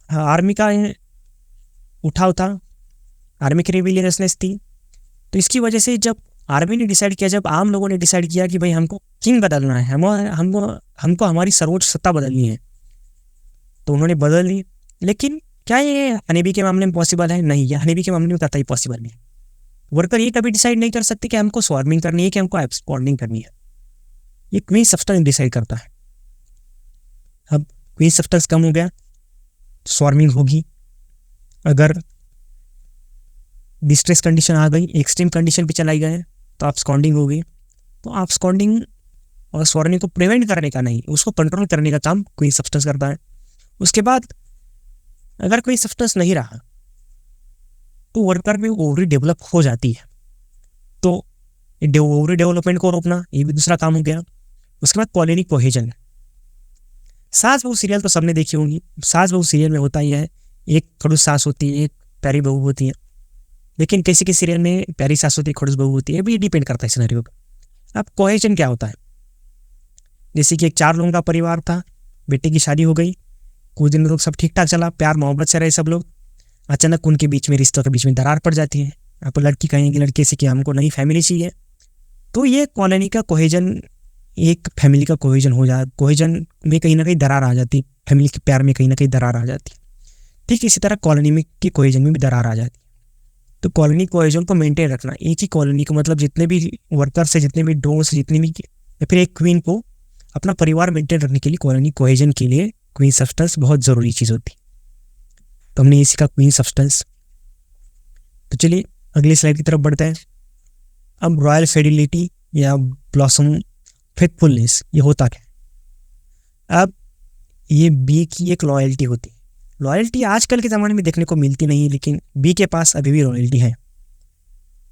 आर्मी का उठाव था, आर्मी की रिबेलियसनेस थी। तो इसकी वजह से जब आर्मी ने डिसाइड किया, जब आम लोगों ने डिसाइड किया कि भाई हमको किंग बदलना है, हमको हमारी सर्वोच्च सत्ता बदलनी है, तो उन्होंने बदल ली। लेकिन क्या ये हनीबी के मामले में पॉसिबल है? नहीं, ये हनीबी के मामले में कतई पॉसिबल नहीं। वर्कर ये कभी डिसाइड नहीं कर सकते कि हमको स्वार्मिंग करनी है कि हमको एब्सकॉन्डिंग करनी है। ये क्वीन सब्सटेंस डिसाइड करता है। अब क्वीन सब्सटेंस कम हो गया, स्वार्मिंग होगी। अगर डिस्ट्रेस कंडीशन आ गई, एक्सट्रीम कंडीशन पे चलाई गए, तो एब्सकॉन्डिंग होगी। तो एब्सकॉन्डिंग और स्वार्मिंग को प्रिवेंट करने का नहीं, उसको कंट्रोल करने का काम क्वीन सब्सटेंस करता है। उसके बाद अगर कोई सब्सटेंस नहीं रहा तो वर्कर में ओवरी डेवलप हो जाती है। तो ओवरी डेवलपमेंट को रोकना ये भी दूसरा काम हो गया। उसके बाद कॉलोनी कोहेजन। सास बहू सीरियल तो सबने देखी होंगी। सास बहू सीरियल में होता ही है, एक खड़ूस सास होती है, एक प्यारी बहू होती है। लेकिन किसी के सीरियल में प्यारी सास होती है, खड़ूस बहू होती है, भी डिपेंड करता है सिनेरियो पर। अब कोहेजन क्या होता है? जैसे कि एक 4 लोगों का परिवार था, बेटे की शादी हो गई, कुछ दिन लोग सब ठीक ठाक चला, प्यार मोहब्बत से रहे सब लोग। अचानक उनके बीच में, रिश्तों के बीच में दरार पड़ जाती है। आप लड़की कहेंगे लड़के से कि हमको नई फैमिली चाहिए। तो ये कॉलोनी का कोहेजन एक फैमिली का कोहेजन में कहीं ना कहीं दरार आ जाती, फैमिली के प्यार में कहीं ना कहीं दरार आ जाती। ठीक इसी तरह कॉलोनी में की कोहेजन में भी दरार आ जाती। तो कॉलोनी कोहेजन को मेंटेन रखना, एक ही कॉलोनी को, मतलब जितने भी वर्कर्स है, जितने भी ड्रोन्स, जितने भी, या फिर एक क्वीन को अपना परिवार मेंटेन रखने के लिए, कॉलोनी कोहेजन के लिए क्वीन सब्सटेंस बहुत ज़रूरी चीज़ होती। तो हमने ये सीखा क्वीन सब्सटेंस। तो चलिए अगली स्लाइड की तरफ बढ़ते हैं। अब रॉयल फिडेलिटी या ब्लॉसम फेथफुलनेस, ये होता क्या? अब ये बी की एक लॉयल्टी होती है। लॉयल्टी आजकल के ज़माने में देखने को मिलती नहीं, लेकिन बी के पास अभी भी लॉयल्टी है।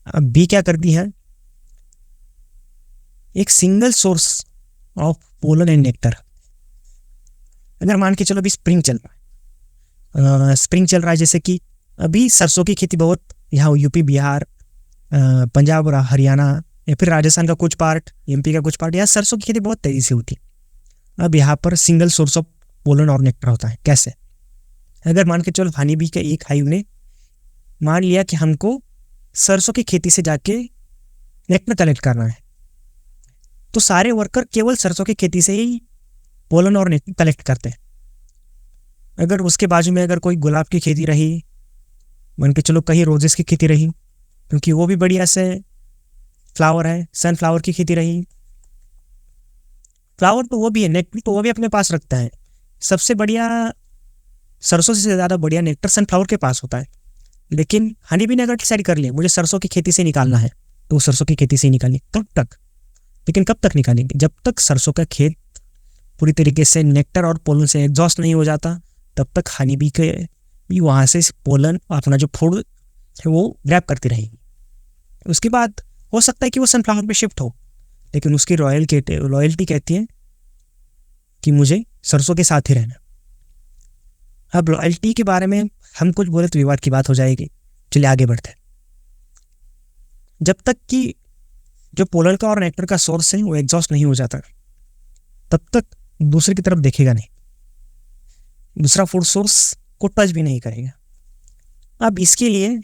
अब बी क्या करती है? एक single source of pollen and nectar. अगर मान के चलो अभी स्प्रिंग चल रहा है, जैसे कि अभी सरसों की खेती बहुत यहाँ यूपी, बिहार, पंजाब और हरियाणा या फिर राजस्थान का कुछ पार्ट, एमपी का कुछ पार्ट, यहाँ सरसों की खेती बहुत तेज़ी से होती है। अब यहाँ पर सिंगल सोर्स ऑफ पोलन और नेक्टर होता है। कैसे? अगर मान के चलो हनी बी के एक हाइव ने मान लिया कि हमको सरसों की खेती से जाके नेक्टर कलेक्ट करना है, तो सारे वर्कर केवल सरसों की खेती से ही पोलन और नेक्टर कलेक्ट करते हैं। अगर उसके बाजू में अगर कोई गुलाब की खेती रही, मान के चलो कहीं रोजेस की खेती रही, क्योंकि वो भी बढ़िया से फ्लावर है, सनफ्लावर की खेती रही, फ्लावर तो वो भी है, नेक्टर तो वो भी अपने पास रखता है। सबसे बढ़िया, सरसों से ज़्यादा बढ़िया नेक्टर सनफ्लावर के पास होता है। लेकिन हनी बी ने अगर डिसाइड कर लिया मुझे सरसों की खेती से निकालना है, तो सरसों की खेती से ही निकालिए। कब तक? लेकिन कब तक निकालेंगे? जब तक सरसों का खेत पूरी तरीके से नेक्टर और पोलन से एग्जॉस्ट नहीं हो जाता, तब तक हनी बी के भी वहाँ से पोलन अपना जो फूड है वो ग्रैब करती रहेगी। उसके बाद हो सकता है कि वो सनफ्लावर पे शिफ्ट हो, लेकिन उसकी लॉयल्टी कहती है कि मुझे सरसों के साथ ही रहना। अब लॉयल्टी के बारे में हम कुछ बोले तो विवाद की बात हो जाएगी। चलिए आगे बढ़ते हैं। जब तक कि जो पोलन का और नेक्टर का सोर्स है वो एग्जॉस्ट नहीं हो जाता, तब तक दूसरे की तरफ देखेगा नहीं, दूसरा फूड सोर्स को टच भी नहीं करेगा। अब इसके लिए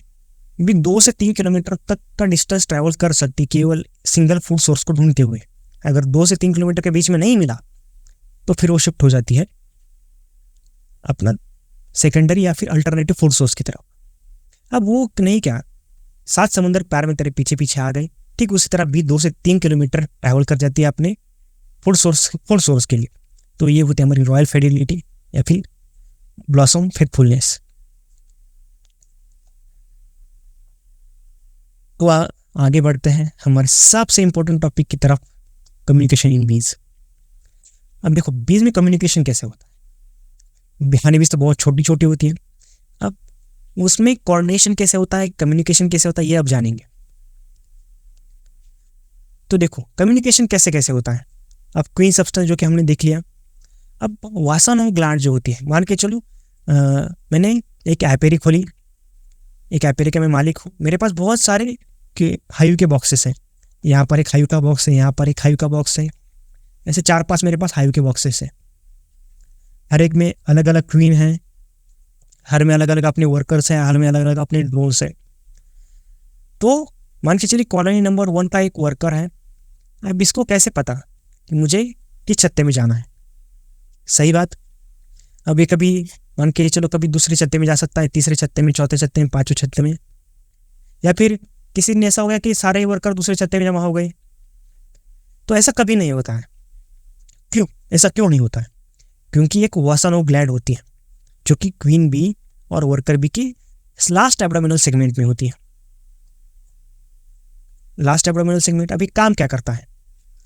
भी 2 से 3 किलोमीटर तक का डिस्टेंस ट्रैवल कर सकती केवल सिंगल फूड सोर्स को ढूंढते हुए। अगर 2 से 3 किलोमीटर के बीच में नहीं मिला तो फिर वो शिफ्ट हो जाती है अपना सेकेंडरी या फिर अल्टरनेटिव फूड सोर्स की तरफ। अब वो नहीं, क्या 7 समुंदर पैर में तेरे पीछे पीछे आ गए, ठीक उसी तरह भी 2 से 3 किलोमीटर ट्रैवल कर जाती है अपने फूड सोर्स के लिए। तो ये होती है हमारी रॉयल फिडेलिटी या फिर ब्लॉसम फेथफुलनेस। तो आगे बढ़ते हैं हमारे सबसे इंपॉर्टेंट टॉपिक की तरफ, कम्युनिकेशन इन बीज। अब देखो बीज में कम्युनिकेशन कैसे होता है। हनी बीज तो बहुत छोटी छोटी होती है। अब उसमें कोऑर्डिनेशन कैसे होता है, कम्युनिकेशन कैसे होता है, ये अब जानेंगे। तो देखो कम्युनिकेशन कैसे कैसे होता है। अब क्वीन सब्सटेंस जो कि हमने देख लिया। अब वासन और ग्लैंड जो होती है, मान के चलो मैंने एक एपेरी खोली, एक एपेरी का मैं मालिक हूँ, मेरे पास बहुत सारे हाइव के बॉक्सेस हैं। यहाँ पर एक हाइव का बॉक्स है, यहाँ पर एक हाइव का बॉक्स है, ऐसे 4-5 मेरे पास हाइव के बॉक्सेस हैं। हर एक में अलग अलग क्वीन है, हर में अलग अलग अपने वर्कर्स हैं, हर में अलग अलग अपने ड्रोन्स हैं। तो मान के चलिए कॉलोनी नंबर 1 का एक वर्कर है। अब इसको कैसे पता कि मुझे किस छत्ते में जाना है? सही बात। अब ये कभी मान के चलो कभी दूसरे छत्ते में जा सकता है, तीसरे छत्ते में, चौथे छत्ते में, 5वें छत्ते में, या फिर किसी दिन ऐसा हो गया कि सारे वर्कर दूसरे छत्ते में जमा हो गए। तो ऐसा कभी नहीं होता है। क्यों? ऐसा क्यों नहीं होता है? क्योंकि एक वासन और ग्लैंड होती है जो कि क्वीन बी और वर्कर बी की लास्ट एब्डोमिनल सेगमेंट में होती है। लास्ट एब्डोमिनल सेगमेंट अभी काम क्या करता है?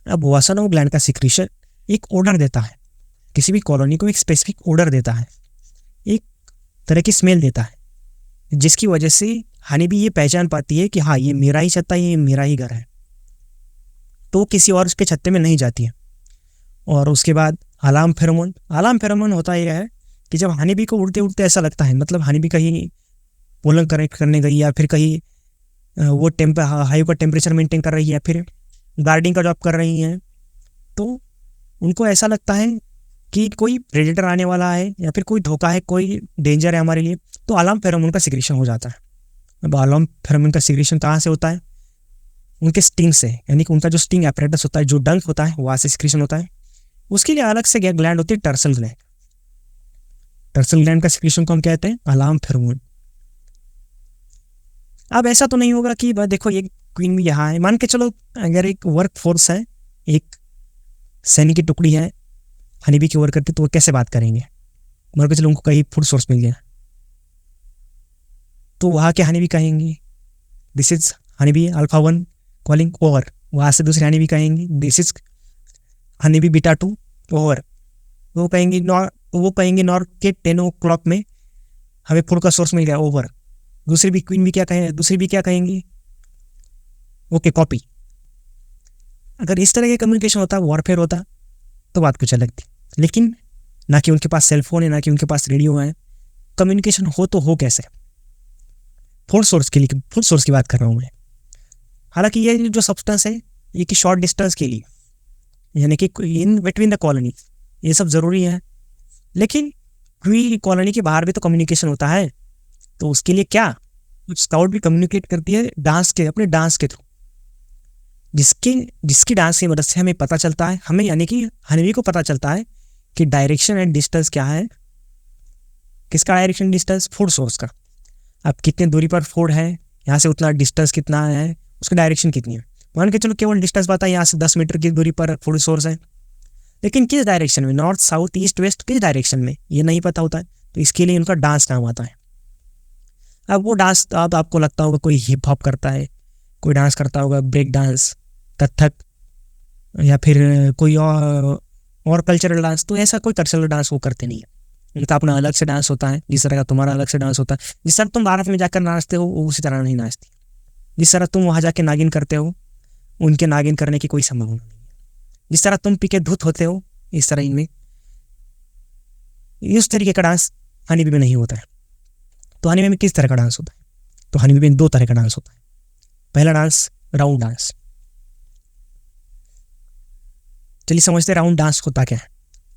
अब वासन और ग्लैंड का सिक्रीशन एक ऑर्डर देता है, किसी भी कॉलोनी को एक स्पेसिफिक ऑर्डर देता है, एक तरह की स्मेल देता है, जिसकी वजह से हनी बी ये पहचान पाती है कि हाँ ये मेरा ही छत्ता है, ये मेरा ही घर है। तो वो किसी और के छत्ते में नहीं जाती है। और उसके बाद अलार्म फेरोमोन होता यह है कि जब हनी बी को उड़ते उड़ते ऐसा लगता है, मतलब हनी बी कहीं पोलन करेक्ट करने गई या फिर कहीं वो हाइव का टेम्परेचर मेंटेन कर रही है या फिर गार्डिंग का जॉब कर रही हैं, तो उनको ऐसा लगता है कि कोई प्रेडेटर आने वाला है या फिर कोई धोखा है, कोई डेंजर है हमारे लिए, तो अलार्म फेरोमोन का सिक्रीशन हो जाता है। अब अलार्म फेरोमोन का सिक्रीशन कहाँ से होता है? उनके स्टिंग से, यानी कि उनका जो स्टिंग एपरेटस होता है, जो डंक होता है, वहाँ से सिक्रीशन होता है। उसके लिए अलग से ग्लैंड होती है टर्सल ग्लैंड। टर्सल ग्लैंड का सिक्रीशन को हम कहते हैं अलार्म फेरोमोन। अब ऐसा तो नहीं होगा कि देखो ये क्वीन भी यहाँ है, मान के चलो अगर एक वर्क फोर्स है, एक सैनिक की टुकड़ी है, हनी बी की वर्क करती, तो वो कैसे बात करेंगे? मान के चलो उनको कहीं फूड सोर्स मिल गया, तो वहाँ के हनी बी कहेंगे this is honey be alpha 1 calling over. वहाँ से दूसरे हनी बी कहेंगे this is honey bee beta 2 over. वो कहेंगे नॉर्थ के 10 o'clock में हमें फूड का सोर्स मिल गया, ओवर। दूसरी भी क्वीन भी क्या कहेंगी? Okay, copy. अगर इस तरह के कम्युनिकेशन होता, वॉरफेयर होता, तो बात कुछ अलग थी। लेकिन ना कि उनके पास सेलफोन है, ना कि उनके पास रेडियो है, कम्युनिकेशन हो तो हो कैसे? फूड सोर्स की बात कर रहा हूँ मैं। हालांकि ये जो सब्सटेंस है ये कि शॉर्ट डिस्टेंस के लिए, यानी कि इन बिटवीन द कॉलोनी, ये सब ज़रूरी है। लेकिन क्वी कॉलोनी के बाहर भी तो कम्युनिकेशन होता है, तो उसके लिए क्या, स्काउट भी कम्युनिकेट करती है अपने डांस के थ्रू, जिसकी डांस की मदद से हमें पता चलता है, हमें यानी कि हनीबी को पता चलता है कि डायरेक्शन एंड डिस्टेंस क्या है। किसका डायरेक्शन डिस्टेंस? फूड सोर्स का। अब कितने दूरी पर फूड है, यहाँ से उतना डिस्टेंस कितना है, उसकी डायरेक्शन कितनी है। मान के चलो केवल डिस्टेंस पता है, यहाँ से 10 मीटर की दूरी पर फूड सोर्स है, लेकिन किस डायरेक्शन में, नॉर्थ साउथ ईस्ट वेस्ट, किस डायरेक्शन में, ये नहीं पता होता है। तो इसके लिए उनका डांस नाम आता है। अब वो डांस, अब आपको लगता होगा कोई हिप हॉप करता है, कोई डांस करता होगा, ब्रेक डांस, कथक, या फिर कोई और कल्चरल डांस। तो ऐसा कोई कल्चरल डांस वो करते नहीं है, उनका अपना अलग से डांस होता है। जिस तरह का तुम्हारा अलग से डांस होता है, जिस तरह तुम भारत में जाकर नाचते हो उसी तरह नहीं नाचती। जिस तरह तुम वहाँ जाके नागिन करते हो, उनके नागिन करने की कोई संभावना नहीं है। जिस तरह तुम पी के धुत होते हो, इस तरह इनमें इस तरीके का डांस हनीबी में नहीं होता है। तो हनीबी में किस तरह का डांस होता है? तो हनीबी में 2 तरह का डांस होता है। पहला डांस राउंड डांस। चलिए समझते हैं राउंड डांस होता क्या है।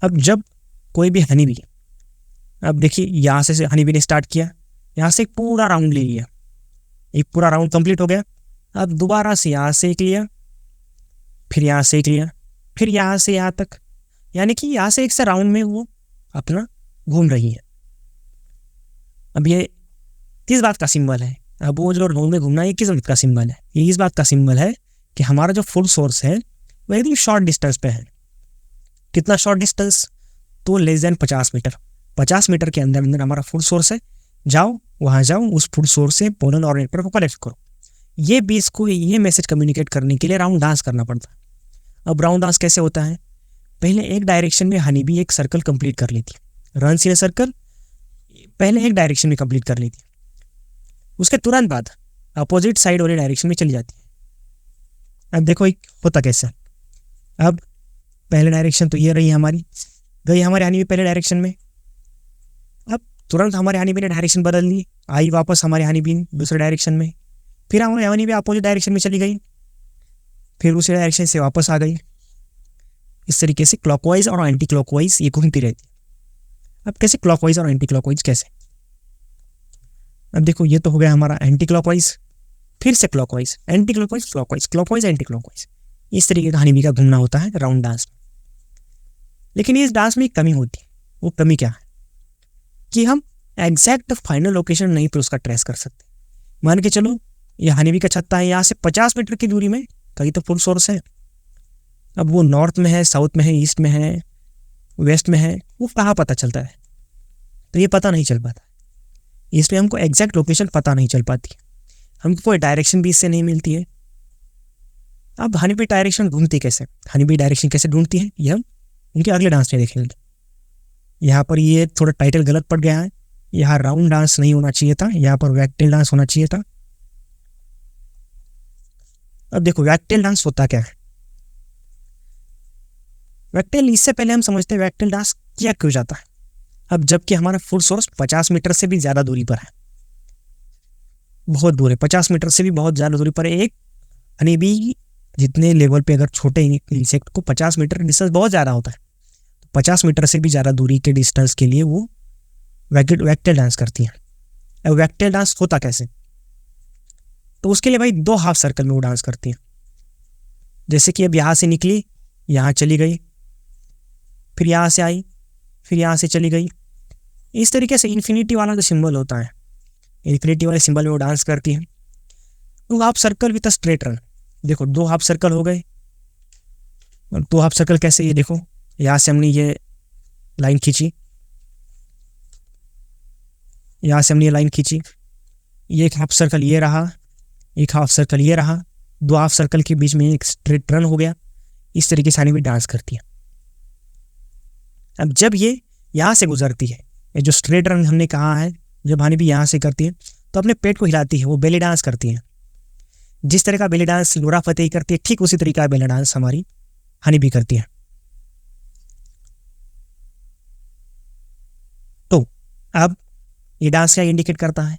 अब जब कोई भी हनीबी, अब देखिए यहाँ से हनीबी ने स्टार्ट किया, यहाँ से एक पूरा राउंड ले लिया, एक पूरा राउंड कंप्लीट हो गया। अब दोबारा से यहाँ से एक लिया, फिर यहाँ से एक लिया, फिर यहाँ से यहाँ तक, यानी कि यहाँ से एक से राउंड में वो अपना घूम रही है। अब ये किस बात का सिंबल है? अब वो जो राउंड में घूमना है, ये किस बात का सिंबल है? ये इस बात का सिंबल है कि हमारा जो फूड सोर्स है वो एकदम शॉर्ट डिस्टेंस पे है। कितना शॉर्ट डिस्टेंस? तो लेस देन 50 मीटर। 50 मीटर के अंदर अंदर हमारा फूड सोर्स है। जाओ, वहाँ जाओ, उस फूड सोर्स से पोलन और नेक्टर को कलेक्ट करो। ये बीस को ये मैसेज कम्युनिकेट करने के लिए राउंड डांस करना पड़ता है। अब राउंड डांस कैसे होता है? पहले एक डायरेक्शन में हनी बी एक सर्कल कंप्लीट कर लेती है, रन इन सर्कल, पहले एक डायरेक्शन में कंप्लीट कर लेती है, उसके तुरंत बाद अपोजिट साइड वाले डायरेक्शन में चली जाती है। अब देखो एक होता कैसे। अब पहले डायरेक्शन तो ये रही हमारी, गई हमारे हनी बी पहले डायरेक्शन में। अब तुरंत हमारे हनी बी ने डायरेक्शन बदल ली, आई वापस हमारे हनी बी दूसरे डायरेक्शन में, फिर हमारे हनी बी अपोजिट डायरेक्शन में चली गई, फिर उसी डायरेक्शन से वापस आ गई। इस तरीके से क्लॉकवाइज और एंटी क्लॉकवाइज ये घूमती रहती है। अब कैसे क्लॉकवाइज और एंटी क्लॉकवाइज कैसे? अब देखो ये तो हो गया हमारा एंटी क्लॉकवाइज, फिर से clockwise, anti clockwise, clockwise, clockwise, anti clockwise. इस तरीके का हनी बी का घूमना होता है राउंड डांस में। लेकिन इस डांस में एक कमी होती है। वो कमी क्या है? कि हम एग्जैक्ट फाइनल लोकेशन नहीं पर उसका ट्रेस कर सकते। मान के चलो ये हनी बी का छत्ता है, यहाँ से 50 मीटर की दूरी में कहीं तो फूड सोर्स है। अब वो नॉर्थ में है, साउथ में है, ईस्ट में है, वेस्ट में है, वो कहाँ पता चलता है? तो ये पता नहीं चल पाता। इसमें हमको एग्जैक्ट लोकेशन पता नहीं चल पाती, हमको कोई डायरेक्शन भी इससे नहीं मिलती है। अब हनी बी डायरेक्शन ढूंढती कैसे? हनी बी डायरेक्शन कैसे ढूंढती है ये हम उनके अगले डांस में देखेंगे। यहाँ पर ये थोड़ा टाइटल गलत पड़ गया है, यहाँ राउंड डांस नहीं होना चाहिए था, यहाँ पर वैक्टेल डांस होना चाहिए था। अब देखो वैक्टेल डांस होता क्या है। वैक्टेल, इससे पहले हम समझते हैं वैक्टेल डांस क्या क्यों जाता है। अब जबकि हमारा फूड सोर्स 50 मीटर से भी ज़्यादा दूरी पर है, बहुत दूर है, 50 मीटर से भी बहुत ज़्यादा दूरी पर है। एक हनी बी जितने लेवल पे अगर छोटे इंसेक्ट को 50 मीटर डिस्टेंस बहुत ज़्यादा होता है, 50 मीटर से भी ज़्यादा दूरी के डिस्टेंस के लिए वो वैक्टेल डांस करती हैं। अब वैक्टेल डांस होता कैसे? तो उसके लिए भाई 2 हाफ सर्कल में वो डांस करती हैं। जैसे कि अब यहाँ से निकली, यहाँ चली गई, फिर यहाँ से आई, फिर यहाँ से चली गई। इस तरीके से इन्फिनिटी वाला जो सिंबल होता है, इन्फिनिटी वाले सिंबल में वो डांस करती है। तो half circle with a straight run, देखो 2 हाफ सर्कल हो गए। और 2 हाफ सर्कल कैसे, ये देखो यहाँ से हमने ये लाइन खींची, यहाँ से हमने ये लाइन खींची, ये एक हाफ सर्कल ये रहा, एक हाफ सर्कल ये रहा, 2 हाफ सर्कल के बीच में एक स्ट्रेट रन हो गया। इस तरीके से भी डांस करती है। अब जब ये यहाँ से गुजरती है, ये जो स्ट्रेट रन हमने कहा है, जब हनी भी यहाँ से करती है तो अपने पेट को हिलाती है, वो बेली डांस करती है। जिस तरह का बेली डांस नूरा फतेही करती है, ठीक उसी तरीके का बेली डांस हमारी हनी भी करती है। तो अब ये डांस क्या इंडिकेट करता है?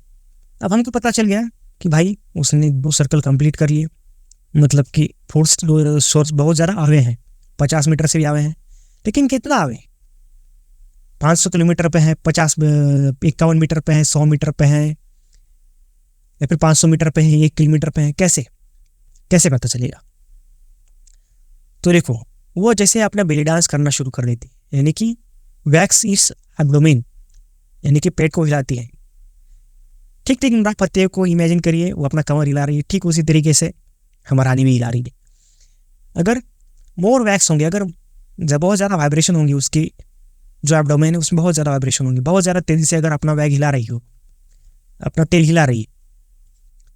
अब हमको पता चल गया कि भाई उसने 2 सर्कल कंप्लीट कर लिए, मतलब कि फोर्स सोर्स बहुत ज़्यादा आवे हैं, 50 मीटर से भी आवे हैं। लेकिन कितना आवे? 500 किलोमीटर पे है, 51 मीटर पे है, 100 मीटर पे है, या फिर 500 मीटर पे है, 1 किलोमीटर पे है। कैसे कैसे पता चलेगा? तो देखो, वो जैसे अपना बेली डांस करना शुरू कर देती, यानी कि वैक्स इस एब्डोमेन, यानी कि पेट को हिलाती है। ठीक ठीक नूरा फतेही को इमेजिन करिए, वो अपना कमर हिला रही है, ठीक उसी तरीके से हमारा हनी भी हिला रही है। अगर मोर वैक्स होंगे, अगर जब बहुत ज़्यादा वाइब्रेशन होंगी, उसकी जो एब्डोमेन है उसमें बहुत ज़्यादा वाइब्रेशन होंगी, बहुत ज़्यादा तेज़ी से अगर अपना वैग हिला रही हो, अपना टेल हिला रही है,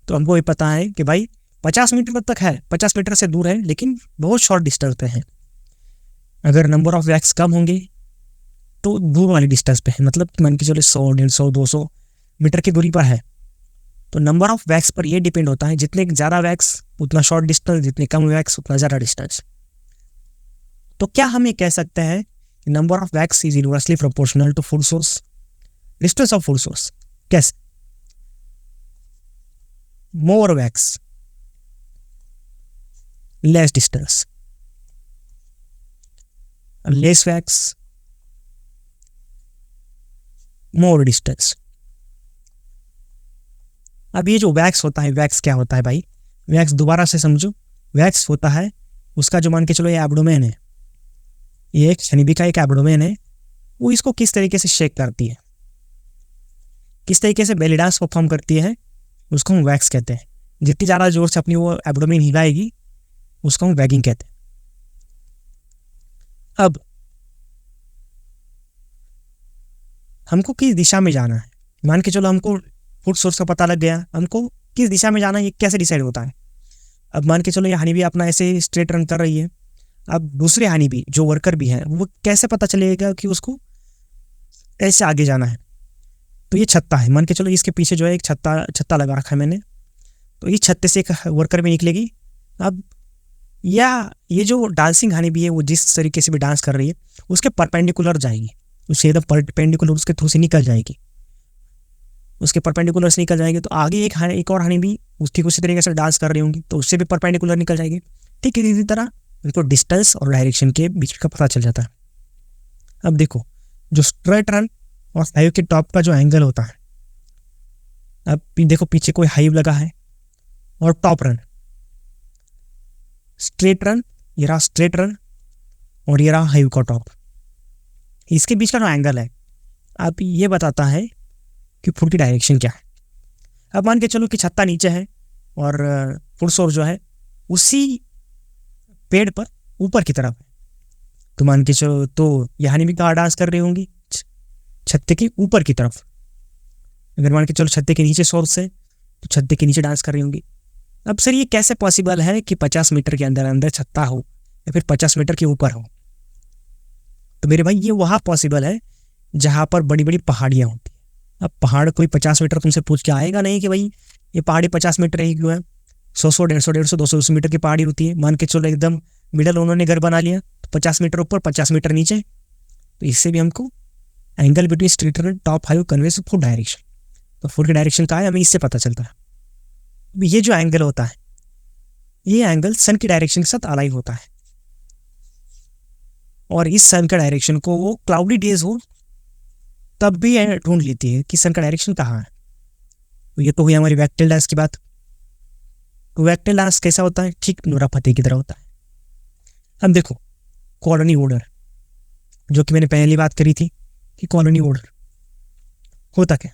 तो हमको ये पता है कि भाई 50 मीटर तक है, 50 मीटर से दूर है, लेकिन बहुत शॉर्ट डिस्टेंस पे है। अगर नंबर ऑफ वैक्स कम होंगे तो दूर वाली डिस्टेंस पे है, मतलब मान के चलो 100, 150, 200 मीटर की दूरी पर है। तो नंबर ऑफ वैक्स पर ये डिपेंड होता है, जितने ज़्यादा वैक्स उतना शॉर्ट डिस्टेंस, जितने कम वैक्स उतना ज़्यादा डिस्टेंस। तो क्या हम ये कह सकते हैं कि number of wax is inversely proportional to food source, distance of food source? कैसे? More wax less distance, less wax more distance. अब ये जो वैक्स होता है, वैक्स क्या होता है भाई? वैक्स दोबारा से समझो, वैक्स होता है उसका जो मान के चलो ये एब्डोमेन है, ये एक हनी बी का एक एब्डोमेन है, वो इसको किस तरीके से शेक करती है, किस तरीके से बेली डांस परफॉर्म करती है, उसको हम वैक्स कहते हैं। जितनी ज़्यादा जोर से अपनी वो एब्डोमेन हिलाएगी उसको हम वैगिंग कहते हैं। अब हमको किस दिशा में जाना है, मान के चलो हमको फूड सोर्स का पता लग गया, हमको किस दिशा में जाना है ये कैसे डिसाइड होता है? अब मान के चलो ये हनी भी अपना ऐसे स्ट्रेट रन कर रही है, अब दूसरे हनी भी जो वर्कर भी है वो कैसे पता चलेगा कि उसको कैसे आगे जाना है? तो ये छत्ता है, मान के चलो इसके पीछे जो है एक छत्ता लगा रखा है मैंने, तो इस छत्ते से एक वर्कर भी निकलेगी। अब या ये जो डांसिंग हनी भी है वो जिस तरीके से भी डांस कर रही है उसके परपेंडिकुलर जाएगी, उसके एकदम परपेंडिकुलर उसके थ्रू से निकल जाएगी, उसके परपेंडिकुलर से निकल जाएगी। तो आगे एक और हनी भी ठीक उसी तरीके से डांस कर रही होंगी, तो उससे भी परपेंडिकुलर निकल जाएगी। ठीक है, इसी तरह इनको डिस्टेंस और डायरेक्शन के बीच का पता चल जाता है। अब देखो, जो स्ट्रेट रन और हाइव के टॉप का जो एंगल होता है, अब देखो पीछे कोई हाइव लगा है और टॉप रन, स्ट्रेट रन, ये रहा स्ट्रेट रन और ये रहा हाइव का टॉप, इसके बीच का जो एंगल है अब ये बताता है कि फुट की डायरेक्शन क्या है। अब मान के चलो कि छत्ता नीचे है और फुट सोर्स जो है उसी पेड़ पर ऊपर की तरफ है, तो मान के चलो तो यहाँ भी कहाँ डांस कर रही होंगी? छत्ते के ऊपर की तरफ। अगर मान के चलो छत्ते के नीचे सोर्स है तो छत्ते के नीचे डांस कर रही होंगी। अब सर ये कैसे पॉसिबल है कि 50 मीटर के अंदर अंदर छत्ता हो या फिर 50 मीटर के ऊपर हो? तो मेरे भाई ये वहाँ पॉसिबल है जहाँ पर बड़ी बड़ी पहाड़ियाँ होती हैं। अब पहाड़ कोई 50 मीटर तुमसे पूछ के आएगा नहीं कि भाई ये पहाड़ी 50 मीटर ही क्यों है, 100, 150, 200 मीटर की पहाड़ी होती है। मान के चलो एकदम मिडल उन्होंने घर बना लिया, तो 50 मीटर ऊपर 50 मीटर नीचे, तो इससे भी हमको angle between straight run top hive conveys foot direction, तो फुट की डायरेक्शन का है हमें इससे पता चलता है। ये जो एंगल होता है ये एंगल सन की डायरेक्शन के साथ अलाइन होता है, और इस सन का डायरेक्शन को वो क्लाउडी डेज हो तब भी ढूंढ लेती है कि सन का डायरेक्शन कहाँ है। तो ये तो हुई हमारी वेक्टर डांस की बात। तो वेक्टर डांस कैसा होता है? ठीक नूरा फतेही की तरह होता है। अब देखो कॉलोनी ऑर्डर, जो कि मैंने पहली बात करी थी कि कॉलोनी ऑर्डर होता क्या।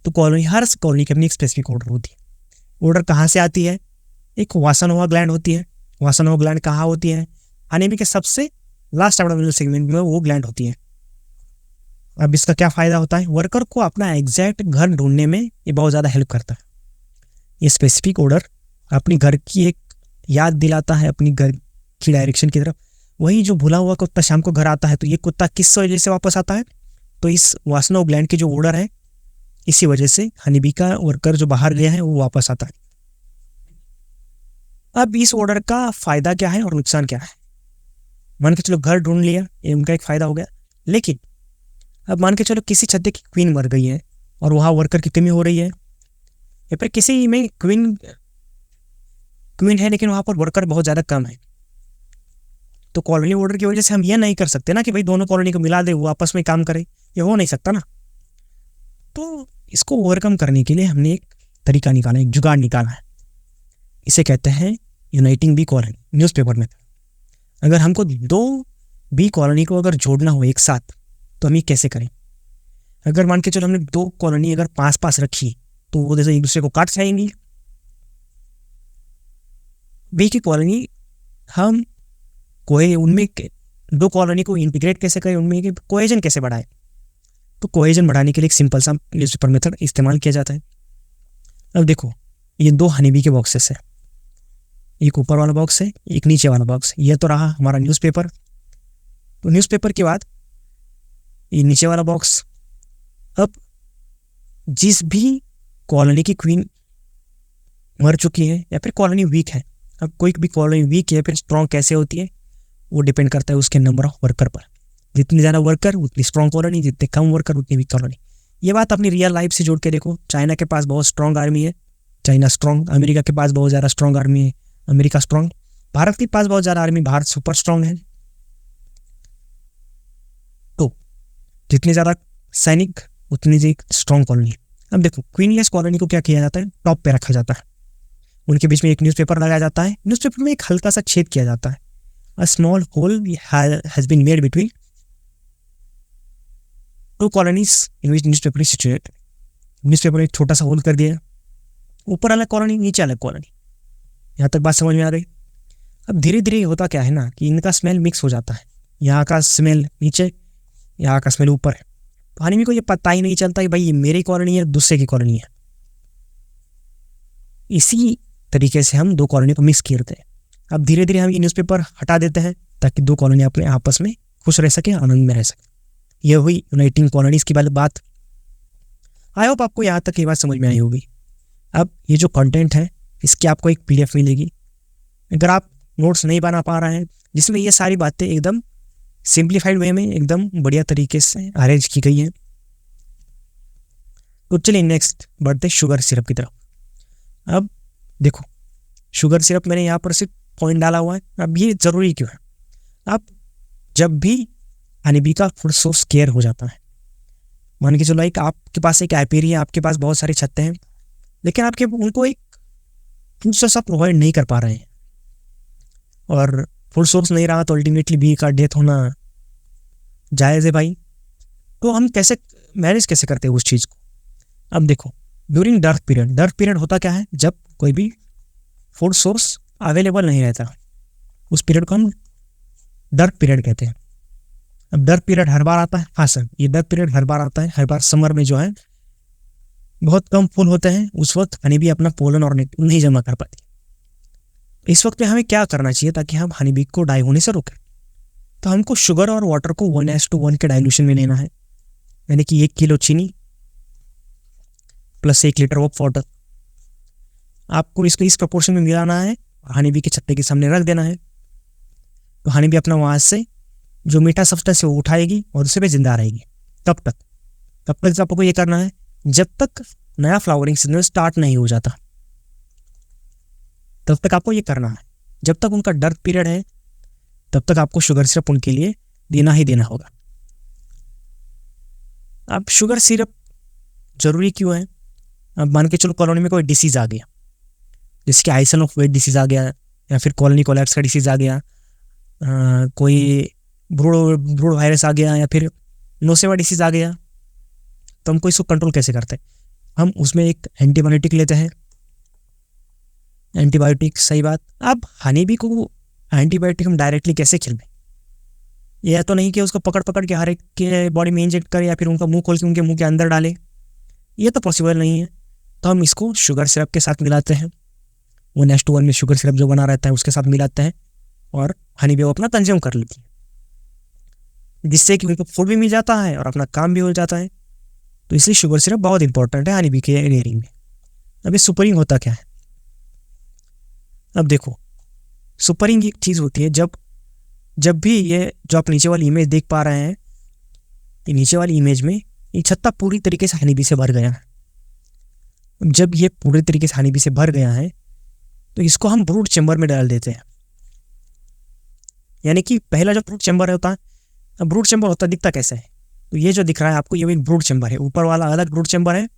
तो कॉलोनी, हर कॉलोनी की अपनी एक स्पेसिफिक ऑर्डर होती है। ऑर्डर कहाँ से आती है? एक वासानोवा ग्लैंड होती है। वासानोवा ग्लैंड कहाँ होती है? हनीबी के सबसे लास्ट एब्डोमिनल सेगमेंट में वो ग्लैंड होती है। अब इसका क्या फ़ायदा होता है? वर्कर को अपना एग्जैक्ट घर ढूंढने में ये बहुत ज़्यादा हेल्प करता है। ये स्पेसिफिक ऑर्डर अपनी घर की एक याद दिलाता है अपनी घर की डायरेक्शन की तरफ। वही जो भूला हुआ कुत्ता शाम को घर आता है, तो ये कुत्ता किस वजह से वापस आता है? तो इस वासना ग्लैंड की जो ऑर्डर है, इसी वजह से हनीबी का वर्कर जो बाहर गया है वो वापस आता है। अब इस ऑर्डर का फ़ायदा क्या है और नुकसान क्या है? मान के चलो घर ढूंढ लिया, ये उनका एक फ़ायदा हो गया। लेकिन अब मान के चलो किसी छत्ते की क्वीन मर गई है और वहाँ वर्कर की कमी हो रही है, या फिर किसी में क्वीन है लेकिन वहाँ पर वर्कर बहुत ज़्यादा कम है। तो कॉलोनी ऑर्डर की वजह से हम ये नहीं कर सकते ना कि भाई दोनों कॉलोनी को मिला दे, वो आपस में काम करे, ये हो नहीं सकता ना। तो इसको ओवरकम करने के लिए हमने एक तरीका निकाला, एक जुगाड़ निकाला है। इसे कहते हैं यूनाइटिंग बी कॉलोनी न्यूज़पेपर में। अगर हमको दो बी कॉलोनी को अगर जोड़ना हो एक साथ, तो हम ये कैसे करें? अगर मान के चलो हमने दो कॉलोनी अगर पास पास रखी, तो वो जैसे एक दूसरे को काट जाएंगी। बी की कॉलोनी हम उनमें दो कॉलोनी को इंटीग्रेट कैसे करें, उनमें कोहेजन कैसे बढ़ाए? तो कोहेजन बढ़ाने के लिए एक सिंपल सा न्यूज़पेपर मेथड इस्तेमाल किया जाता है। अब देखो, ये दो हनीबी के बॉक्सेस है, एक ऊपर वाला बॉक्स है, एक नीचे वाला बॉक्स। ये तो रहा हमारा न्यूज़पेपर। तो न्यूज़पेपर के बाद ये नीचे वाला बॉक्स। अब जिस भी कॉलोनी की क्वीन मर चुकी है या फिर कॉलोनी वीक है, अब कोई भी कॉलोनी वीक है फिर स्ट्रॉन्ग कैसे होती है, वो डिपेंड करता है उसके नंबर ऑफ वर्कर पर। जितनी ज़्यादा वर्कर उतनी स्ट्रॉन्ग कॉलोनी, जितने कम वर्कर उतनी वीक कॉलोनी। ये बात अपनी रियल लाइफ से जोड़ के देखो। चाइना के पास बहुत स्ट्रॉन्ग आर्मी है, चाइना स्ट्रॉन्ग। अमेरिका के पास बहुत ज़्यादा स्ट्रॉन्ग आर्मी है, अमेरिका स्ट्रॉन्ग। भारत के पास बहुत ज़्यादा आर्मी, भारत सुपर स्ट्रॉन्ग है। तो जितने ज़्यादा सैनिक उतनी जी स्ट्रॉन्ग कॉलोनी। अब देखो, क्वीनलेस कॉलोनी को क्या किया जाता है? टॉप पे रखा जाता है। उनके बीच में एक न्यूज़पेपर लगाया जाता है। न्यूज़पेपर में एक हल्का सा छेद किया जाता है। A small hole has been made between two colonies in which newspaper is situated. Newspaper एक छोटा सा होल कर दिया, ऊपर अलग कॉलोनी, नीचे अलग कॉलोनी। यहाँ तक बात समझ में आ गई? अब धीरे धीरे होता क्या है ना कि इनका स्मेल मिक्स हो जाता है। यहाँ का स्मेल नीचे, यहाँ का स्मेल ऊपर है। तो आदमी को ये पता ही नहीं चलता कि भाई ये मेरी कॉलोनी है, दूसरे की कॉलोनी है। इसी तरीके से हम दो कॉलोनी को मिक्स करते हैं। अब धीरे धीरे हम ये न्यूज़पेपर हटा देते हैं ताकि दो कॉलोनी अपने आपस में खुश रह सके, आनंद में रह सके। ये हुई यूनाइटिंग कॉलोनीज की बात। आई होप आपको यहाँ तक ये बात समझ में आई होगी। अब ये जो कंटेंट है इसकी आपको एक PDF मिलेगी। अगर आप नोट्स नहीं बना पा रहे हैं जिसमें ये सारी बातें एकदम सिंप्लीफाइड वे में एकदम बढ़िया तरीके से अरेंज की गई हैं। तो चलिए नेक्स्ट बढ़ते शुगर सिरप की तरफ। अब देखो, शुगर सिरप मैंने यहाँ पर सिर्फ पॉइंट डाला हुआ है। अब ये ज़रूरी क्यों है? अब जब भी हनीबी का फूड सोर्स केयर हो जाता है, मान के चलो एक आपके पास एक एपीरी है, आपके पास बहुत सारे छत्ते हैं, लेकिन आपके उनको एक फूड सोर्स आप प्रोवाइड नहीं कर पा रहे हैं, और फूड सोर्स नहीं रहा तो अल्टीमेटली बी का डेथ होना जायज़ है भाई। तो हम कैसे मैनेज कैसे करते हैं उस चीज़ को? अब देखो, ड्यूरिंग डार्क पीरियड होता क्या है? जब कोई भी फूड सोर्स अवेलेबल नहीं रहता, उस पीरियड को हम डार्क पीरियड कहते हैं। अब डार्क पीरियड हर बार आता है? हाँ सर, ये डार्क पीरियड हर बार आता है। हर बार समर में जो है बहुत कम फूल होते हैं, उस वक्त हनी बी अपना पोलन और नेक्टर नहीं जमा कर पाती। इस वक्त में हमें क्या करना चाहिए ताकि हम हनी बी को डाई होने से रोकें? तो हमको शुगर और वाटर को 1:1 के डाइल्यूशन में लेना है, यानी कि 1 किलो चीनी प्लस 1 लीटर ऑफ वाटर। आपको इसको इस प्रपोर्शन में मिलाना है, हनी बी के छत्ते के सामने रख देना है। तो हनी बी अपना वहाँ से जो मीठा सब्सटेंस है वो उठाएगी और उसे भी जिंदा रहेगी। तब तक आपको ये करना है जब तक नया फ्लावरिंग सीजन स्टार्ट नहीं हो जाता, तब तक आपको ये करना है। जब तक उनका डार्क पीरियड है तब तक आपको शुगर सिरप उनके लिए देना ही देना होगा। अब शुगर सिरप जरूरी क्यों है? अब मान के चलो कॉलोनी में कोई डिसीज़ आ गया, जैसे कि आइसन ऑफ वेट डिसीज़ आ गया, या फिर कॉलोनी कोलैप्स का डिसीज़ आ गया, कोई ब्रूड वायरस आ गया या फिर नोसेवा डिसीज आ गया, तो हमको इसको कंट्रोल कैसे करते हैं? हम उसमें एक एंटीबायोटिक लेते हैं। एंटीबायोटिक, सही बात। अब हनी बी को एंटीबायोटिक हम डायरेक्टली कैसे खिलवाएं? यह तो नहीं कि उसको पकड़ पकड़ के हर एक के बॉडी में इंजेक्ट करें या फिर उनका मुंह खोल के उनके मुंह के अंदर डालें, ये तो पॉसिबल नहीं है। तो हम इसको शुगर सिरप के साथ मिलाते हैं, 1:1 में शुगर सिरप जो बना रहता है उसके साथ मिलाते हैं और हनी बी वो अपना कंज्यूम कर लेती है, जिससे कि उनको फूड भी मिल जाता है और अपना काम भी हो जाता है। तो इसलिए शुगर सिरप बहुत इंपॉर्टेंट है हनी बी के रेयरिंग में। अब ये सुपरिंग होता क्या है? अब देखो, सुपरिंग एक चीज़ होती है जब भी ये जो आप नीचे वाली इमेज देख पा रहे हैं, ये नीचे वाली इमेज में ये छत्ता पूरी तरीके से हनी बी से भर गया है। जब ये पूरी तरीके से हनी बी से भर गया है तो इसको हम ब्रूड चैम्बर में डाल देते हैं। यानी कि पहला जो ब्रूड चैम्बर होता है, अब ब्रूड चैम्बर होता दिखता कैसे है? तो ये जो दिख रहा है आपको, ये एक ब्रूड चैम्बर है। ऊपर वाला अलग ब्रूड चैम्बर है,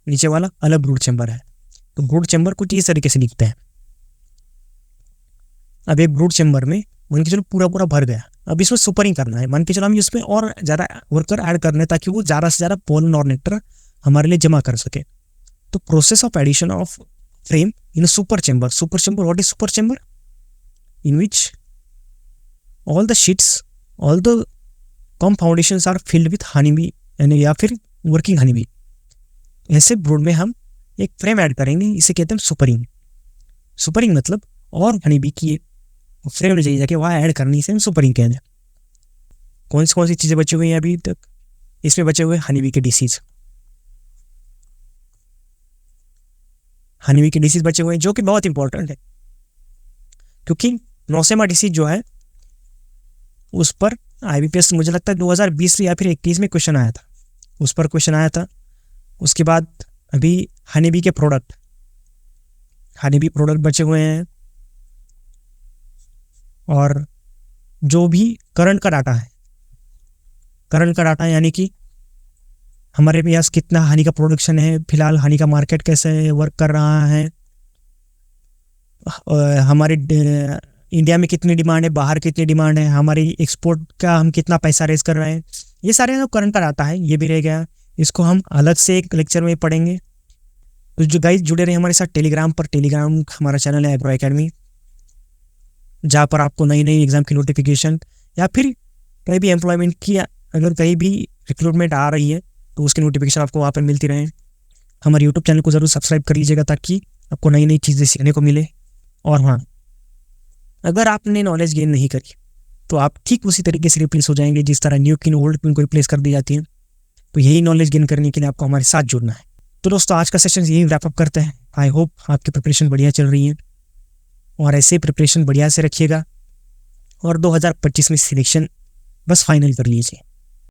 नीचे वाला अलग ब्रूड चैम्बर है। तो ब्रूड चैम्बर कुछ इस तरीके से दिखते हैं। अब एक ब्रूड चैम्बर में मान के चलो पूरा पूरा भर गया, अब इसमें सुपरिंग करना है। मान के चलो हम इसमें और ज़्यादा वर्कर ऐड करने ताकि वो ज़्यादा से ज़्यादा पोलन और नेक्टर हमारे लिए जमा कर सके। तो process of addition of frame in super chamber. Super chamber, what is super chamber? In which all the sheets, all the comp foundations are filled with honey bee यानी या फिर वर्किंग हनी बी। ऐसे ब्रूड में हम एक फ्रेम ऐड करेंगे, इसे कहते हैं सुपरिंग। सुपरिंग मतलब और हनी बी की एक फ्रेम ले जाके वहाँ ऐड करनी से हम सुपरिंग कहते हैं। कौन सी चीज़ें बची हुई हैं अभी तक? इसमें बचे हुए हनी बी के डिसीज, हनी बी के डिसीज बचे हुए हैं जो कि बहुत इंपॉर्टेंट है, क्योंकि नोसेमा डिसीज जो है उस पर IBPS मुझे लगता है 2020 या फिर 21 में क्वेश्चन आया था, उस पर क्वेश्चन आया था। उसके बाद अभी हनी बी के प्रोडक्ट, हनी बी प्रोडक्ट बचे हुए हैं, और जो भी करंट का डाटा है, करंट का डाटा यानी कि हमारे पास कितना हनी का प्रोडक्शन है, फिलहाल हनी का मार्केट कैसे वर्क कर रहा है, हमारे इंडिया में कितनी डिमांड है, बाहर कितनी डिमांड है, हमारी एक्सपोर्ट का हम कितना पैसा रेज कर रहे हैं, ये सारे जो करंट का डाटा है ये भी रह गया। इसको हम अलग से एक लेक्चर में पढ़ेंगे। तो जो गाइस जुड़े रहे हमारे साथ टेलीग्राम पर, टेलीग्राम हमारा चैनल है एग्रो एकेडमी, जहाँ पर आपको नई नई एग्जाम की नोटिफिकेशन या फिर कहीं भी एम्प्लॉयमेंट की, अगर कहीं भी रिक्रूटमेंट आ रही है तो उसकी नोटिफिकेशन आपको वहाँ पर मिलती रहे। हमारे यूट्यूब चैनल को ज़रूर सब्सक्राइब कर लीजिएगा ताकि आपको नई नई चीज़ें सीखने को मिले। और हाँ, अगर आपने नॉलेज गेन नहीं करी तो आप ठीक उसी तरीके से रिप्लेस हो जाएंगे जिस तरह न्यू क्वीन ओल्ड क्वीन को रिप्लेस कर दी जाती है। तो यही नॉलेज गेन करने के लिए आपको हमारे साथ जुड़ना है। तो दोस्तों, आज का सेशन यही रैप अप करते हैं। आई होप आपकी प्रिपरेशन बढ़िया चल रही है और ऐसे प्रिपरेशन बढ़िया से रखिएगा और 2025 में सिलेक्शन बस फाइनल कर लीजिए।